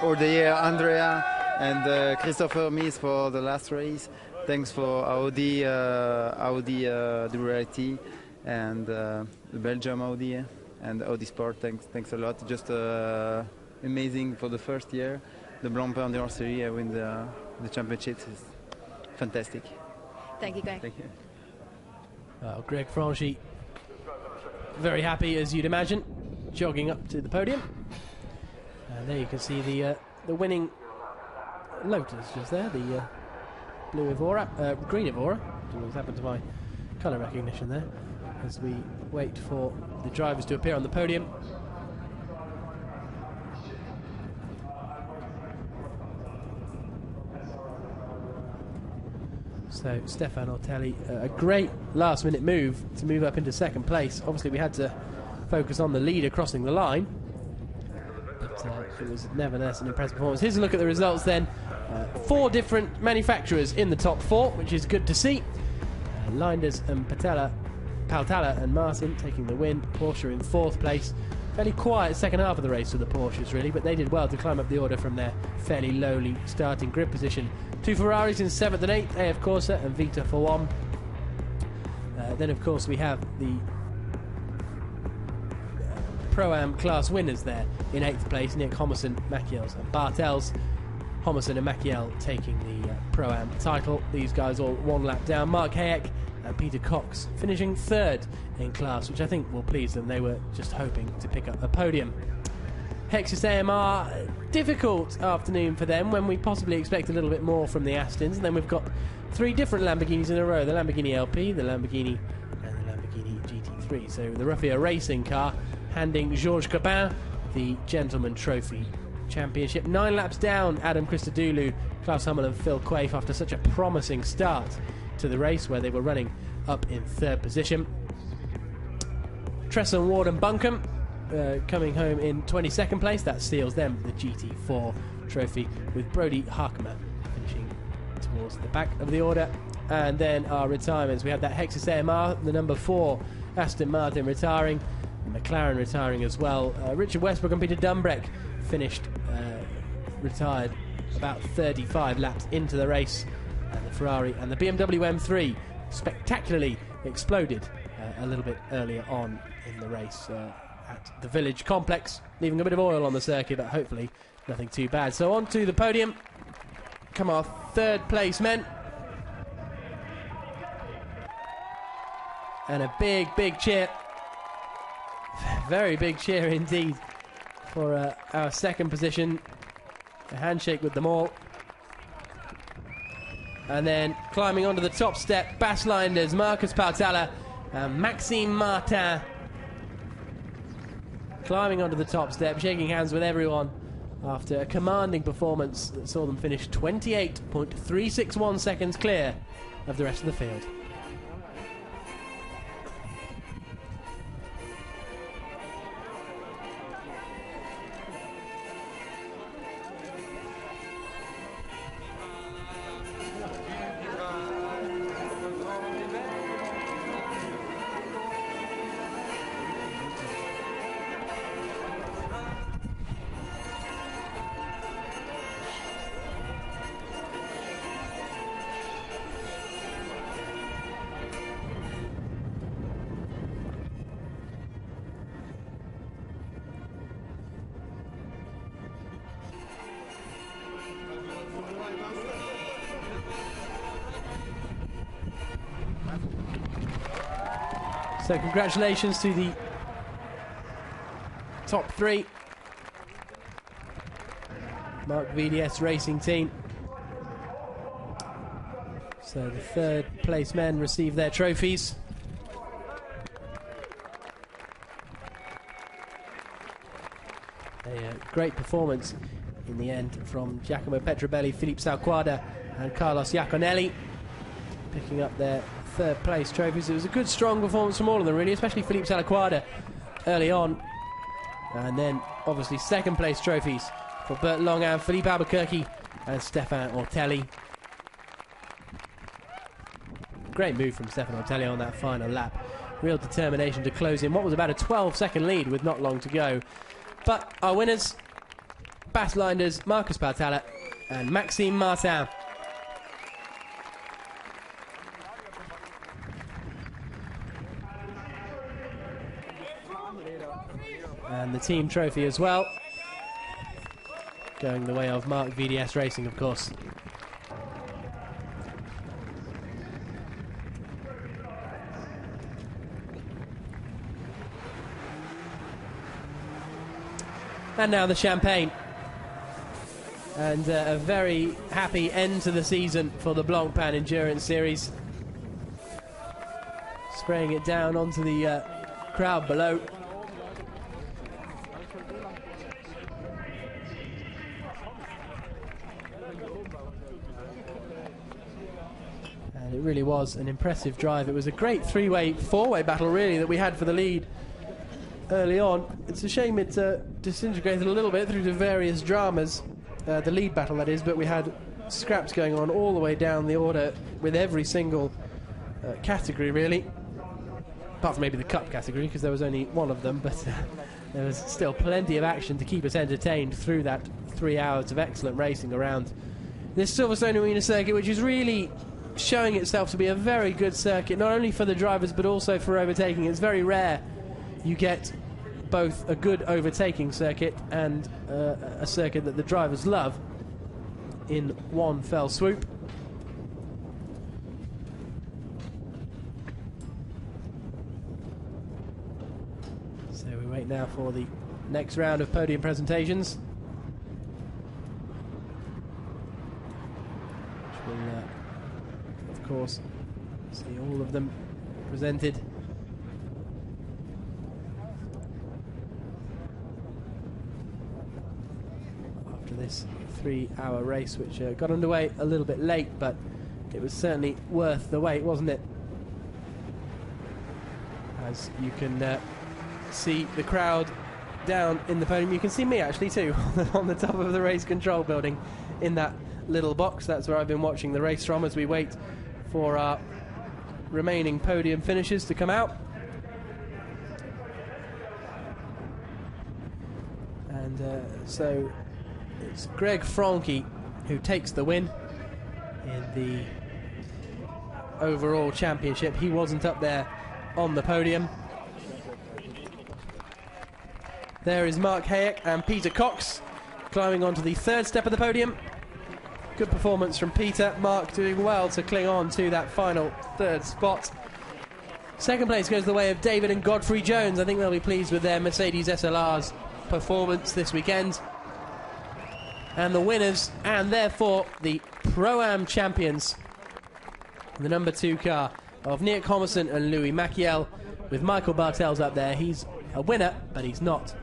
all the year, Andrea, and Christopher Mies for the last race. Thanks for Audi Ducati, and the Belgium Audi and Audi Sport. Thanks a lot. Just amazing for the first year. The Blancpain Endurance Series, I win the championships. It's fantastic. Thank you, Greg. Thank you. Well, Greg Franchi, very happy as you'd imagine, jogging up to the podium. And there you can see the winning Lotus just there, the blue Evora, green Evora. What's happened to my colour recognition there? As we wait for the drivers to appear on the podium. So Stefan Ortelli, a great last-minute move to move up into second place. Obviously, we had to focus on the leader crossing the line, but it was nevertheless an impressive performance. Here's a look at the results then. 4 different manufacturers in the top 4, which is good to see. Linders and Paltala and Martin taking the win. Porsche in 4th place. Fairly quiet second half of the race for the Porsches, really, but they did well to climb up the order from their fairly lowly starting grid position. 2 Ferraris in 7th and 8th, AF Corsa and Vita for 1. Then, of course, we have the Pro-Am class winners there in 8th place, Nick Homerson, Maciels and Bartels. Homerson and Maciel taking the Pro-Am title. These guys all 1 lap down. Mark Hayek and Peter Cox finishing 3rd in class, which I think will please them. They were just hoping to pick up a podium. Hexus AMR, difficult afternoon for them when we possibly expect a little bit more from the Astons. And then we've got 3 different Lamborghinis in a row. The Lamborghini LP, the Lamborghini and the Lamborghini GT3. So the Ruffia racing car handing Georges Cabin the Gentleman Trophy Championship. 9 laps down, Adam Christodoulou, Klaus Hummel and Phil Quaife after such a promising start to the race where they were running up in 3rd position. Tresson, Ward and Buncombe coming home in 22nd place. That seals them the GT4 trophy, with Brody Harkema finishing towards the back of the order. And then our retirements. We had that Hexus AMR, the number 4 Aston Martin retiring, McLaren retiring as well. Richard Westbrook and Peter Dumbreck finished retired about 35 laps into the race. And the Ferrari and the BMW M3 spectacularly exploded a little bit earlier on in the race at the Village Complex, leaving a bit of oil on the circuit, but hopefully nothing too bad. So on to the podium come our 3rd place men, and a big cheer, very big cheer indeed for our 2nd position. A handshake with them all. And then climbing onto the top step, Bas Linders, Marcus Paltala and Maxime Martin. Climbing onto the top step, shaking hands with everyone after a commanding performance that saw them finish 28.361 seconds clear of the rest of the field. So congratulations to the top 3. Mark VDS Racing Team. So the 3rd place men receive their trophies. A great performance in the end from Giacomo Petrobelli, Philippe Salquada and Carlos Iaconelli, picking up their third place trophies. It was a good, strong performance from all of them, really, especially Philippe Salaquada early on. And then, obviously, second place trophies for Bert Longham, Philippe Albuquerque, and Stefan Ortelli. Great move from Stefan Ortelli on that final lap. Real determination to close in what was about a 12-second lead with not long to go. But our winners, Battleinders Marcus Bartala and Maxime Martin. And the team trophy as well, going the way of Mark VDS Racing, of course. And now the champagne. And a very happy end to the season for the Blancpain Endurance Series. Spraying it down onto the crowd below. And it really was an impressive drive. It was a great four-way battle, really, that we had for the lead early on. It's a shame it disintegrated a little bit through the various dramas, the lead battle that is, but we had scraps going on all the way down the order with every single category, really, apart from maybe the cup category, because there was only one of them, but there was still plenty of action to keep us entertained through that 3 hours of excellent racing around this Silverstone Arena circuit, which is really showing itself to be a very good circuit, not only for the drivers but also for overtaking. It's very rare you get both a good overtaking circuit and a circuit that the drivers love in one fell swoop. So we wait now for the next round of podium presentations, which will of course see all of them presented. This 3-hour race, which got underway a little bit late, but it was certainly worth the wait, wasn't it? As you can see the crowd down in the podium. You can see me actually too on the top of the race control building in that little box. That's where I've been watching the race from as we wait for our remaining podium finishers to come out. And so it's Greg Franke who takes the win in the overall championship. He wasn't up there on the podium. There is Mark Hayek and Peter Cox climbing onto the third step of the podium. Good performance from Peter. Mark doing well to cling on to that final third spot. Second place goes the way of David and Godfrey Jones. I think they'll be pleased with their Mercedes SLR's performance this weekend. And the winners, and therefore the Pro-Am champions, the number 2 car of Nick Homerson and Louis Maciel, with Michael Bartels up there. He's a winner, but he's not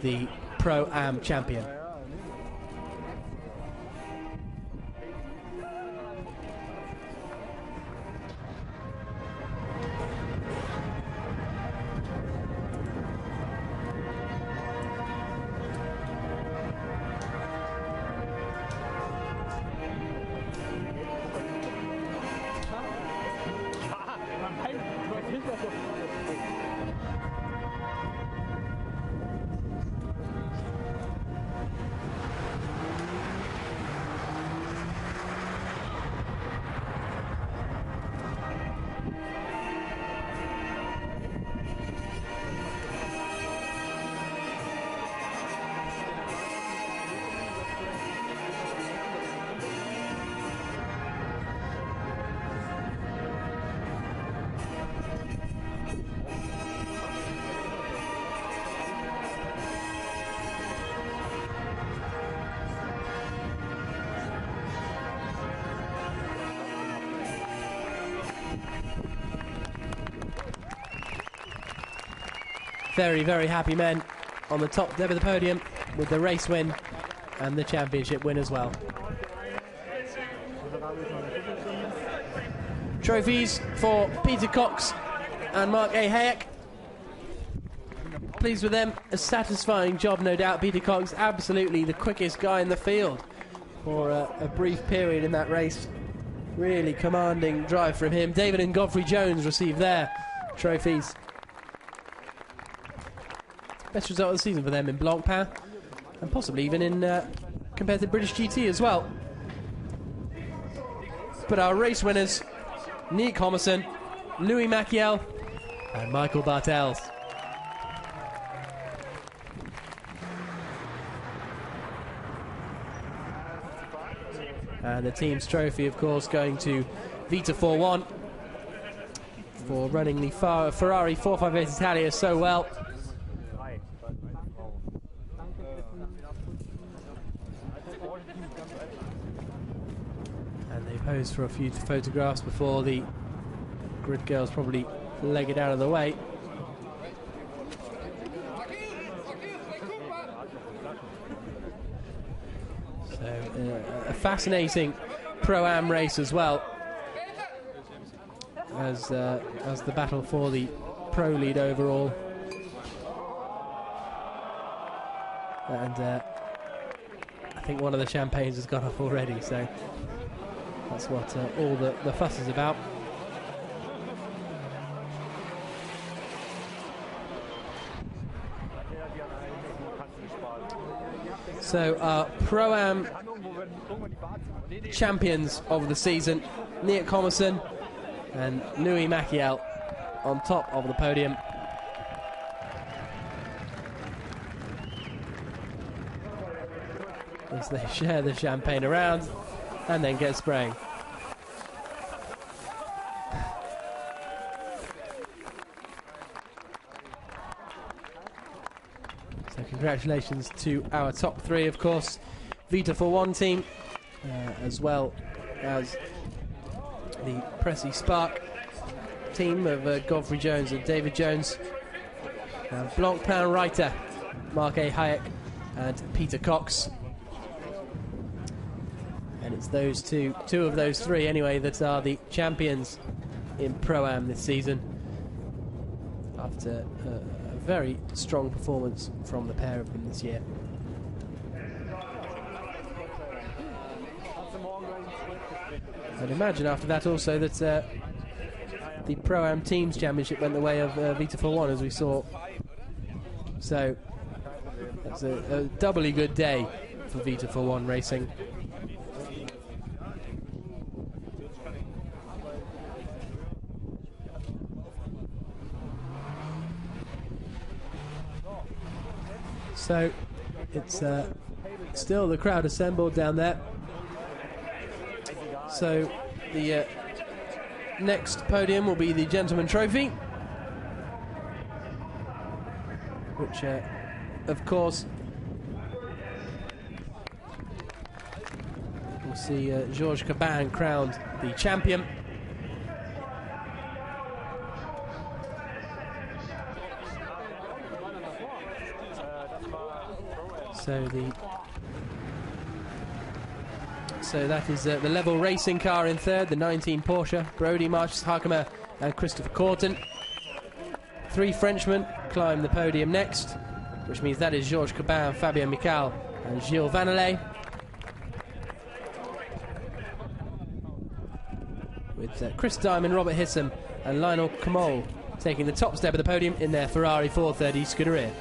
the Pro-Am champion. Very, very happy men on the top step of the podium with the race win and the championship win as well. Trophies for Peter Cox and Mark A. Hayek. Pleased with them. A satisfying job, no doubt. Peter Cox, absolutely the quickest guy in the field for a brief period in that race. Really commanding drive from him. David and Godfrey Jones received their trophies. Best result of the season for them in Blancpain, and possibly even in compared to British GT as well. But our race winners, Nick Homerson, Louis Maciel and Michael Bartels. And the team's trophy, of course, going to Vita 4-1 for running the Ferrari 458 Italia so well. And they posed for a few photographs before the grid girls probably leg it out of the way. So a fascinating Pro-Am race as well, as the battle for the Pro lead overall. And I think one of the champagnes has gone off already, so that's what all the fuss is about. So our Pro-Am champions of the season, Nick Homerson and Louis Maciel on top of the podium. As they share the champagne around and then get spraying. So congratulations to our top three, of course. Vita 4-1 team, as well as the Pressy Spark team of Godfrey Jones and David Jones, Blancpain writer Mark A. Hayek and Peter Cox. And it's those two of those three anyway, that are the champions in Pro-Am this season, after a very strong performance from the pair of them this year. I'd imagine after that also that the Pro-Am Teams Championship went the way of Vita 4-1, as we saw. So that's a doubly good day for Vita 4-1 racing. So it's still the crowd assembled down there. So the next podium will be the Gentleman Trophy, which of course we'll see Georges Cabin crowned the champion. So that is the Level Racing car in third, the 19 Porsche, Brody, Marcus Harkemer and Christopher Corton. Three Frenchmen climb the podium next, which means that is Georges Cabin, Fabien Mical and Gilles Vanelay, with Chris Diamond, Robert Hissam and Lionel Kamol taking the top step of the podium in their Ferrari 430 Scuderia.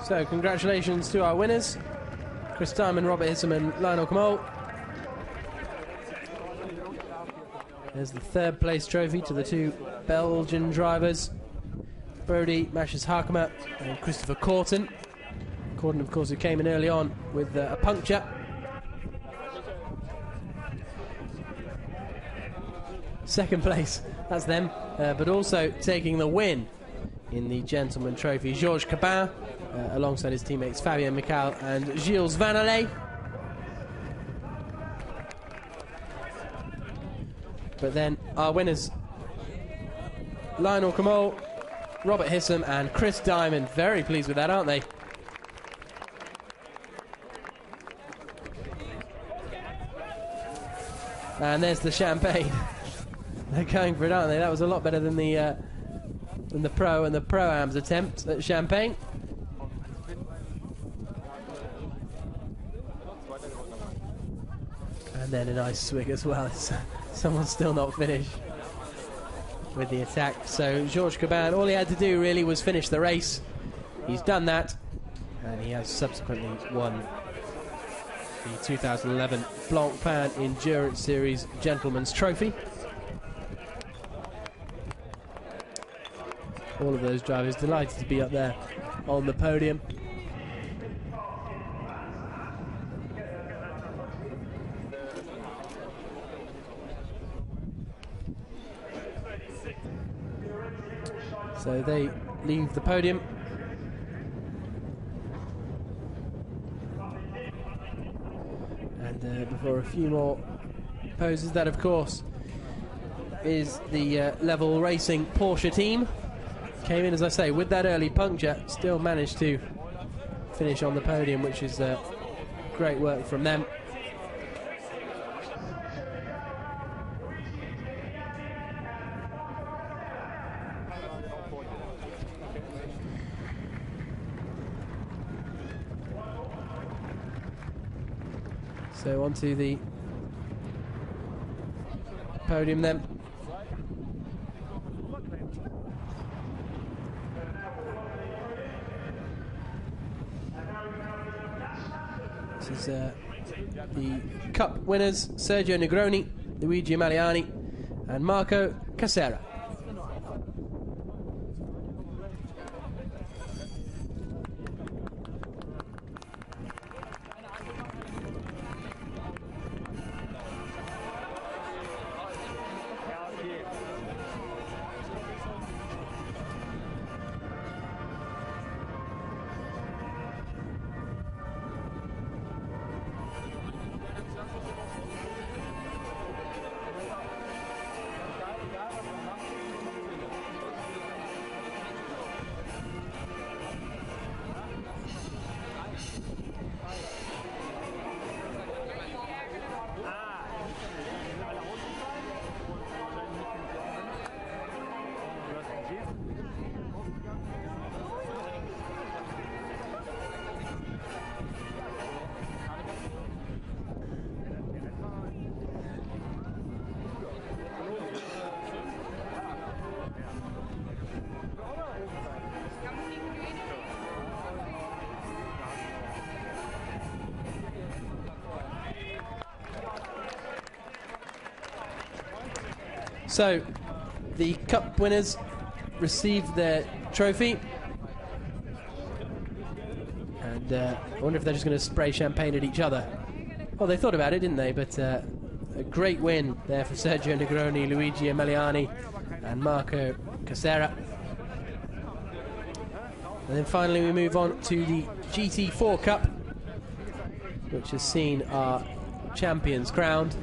So congratulations to our winners, Chris Diamond, Robert Hissam and Lionel Kamol. There's the third place trophy to the two Belgian drivers, Brody Mashes Hakema and Christopher Corton. Corton, of course, who came in early on with a puncture. Second place, that's them, but also taking the win in the Gentleman Trophy, Georges Cabin, alongside his teammates Fabien Michal and Gilles Vanalay. But then our winners, Lionel Kamol, Robert Hissam and Chris Diamond. Very pleased with that, aren't they? And there's the champagne. They're going for it, aren't they? That was a lot better than the Pro and the Pro-Am's attempt at champagne. And then a nice swig as well. Someone's still not finished with the attack. So Georges Cabin, all he had to do really was finish the race. He's done that, and he has subsequently won the 2011 Blancpain Endurance Series Gentleman's Trophy. All of those drivers delighted to be up there on the podium. So they leave the podium. And before a few more poses, that of course is the Level Racing Porsche team. Came in, as I say, with that early puncture, still managed to finish on the podium, which is great work from them. So onto the podium then. This is the Cup winners, Sergio Negroni, Luigi Maliani and Marco Casera. So, the Cup winners received their trophy. And I wonder if they're just going to spray champagne at each other. Well, they thought about it, didn't they? But a great win there for Sergio Negroni, Luigi Emiliani and Marco Casera. And then finally we move on to the GT4 Cup, which has seen our champions crowned.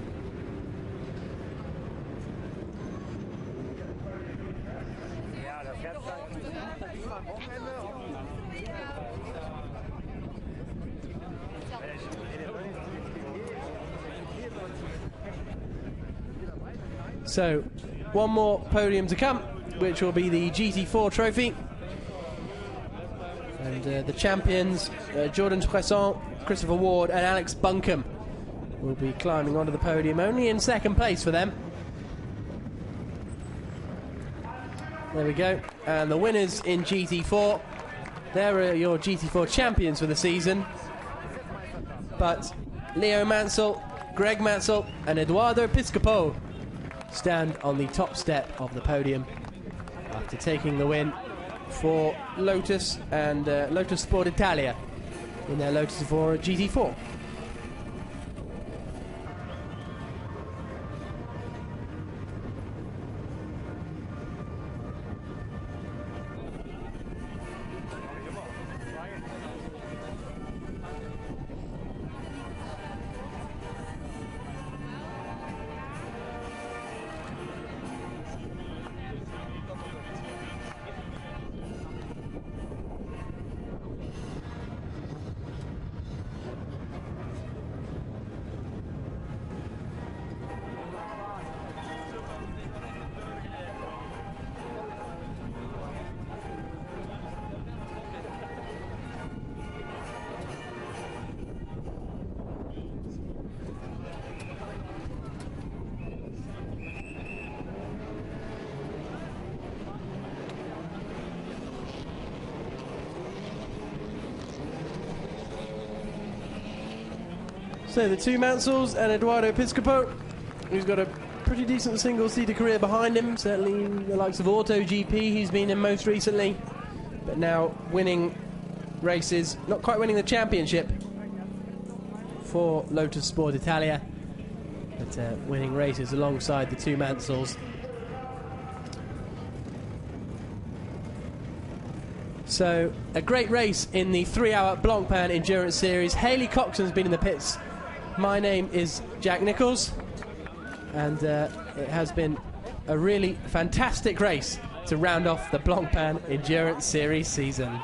So, one more podium to come, which will be the GT4 trophy. And the champions, Jordan Tresson, Christopher Ward and Alex Buncombe will be climbing onto the podium, only in second place for them. There we go. And the winners in GT4, They're your GT4 champions for the season. But Leo Mansell, Greg Mansell and Eduardo Piscopo stand on the top step of the podium after taking the win for Lotus and Lotus Sport Italia in their Lotus 4 GT4. So the two Mansells and Eduardo Piscopo, who's got a pretty decent single-seater career behind him, certainly the likes of AutoGP he's been in most recently, but now winning races, not quite winning the championship for Lotus Sport Italia, but winning races alongside the two Mansells. So a great race in the 3-hour Blancpain Endurance Series. Haley Coxon's been in the pits. My name is Jack Nichols, and it has been a really fantastic race to round off the Blancpain Endurance Series season.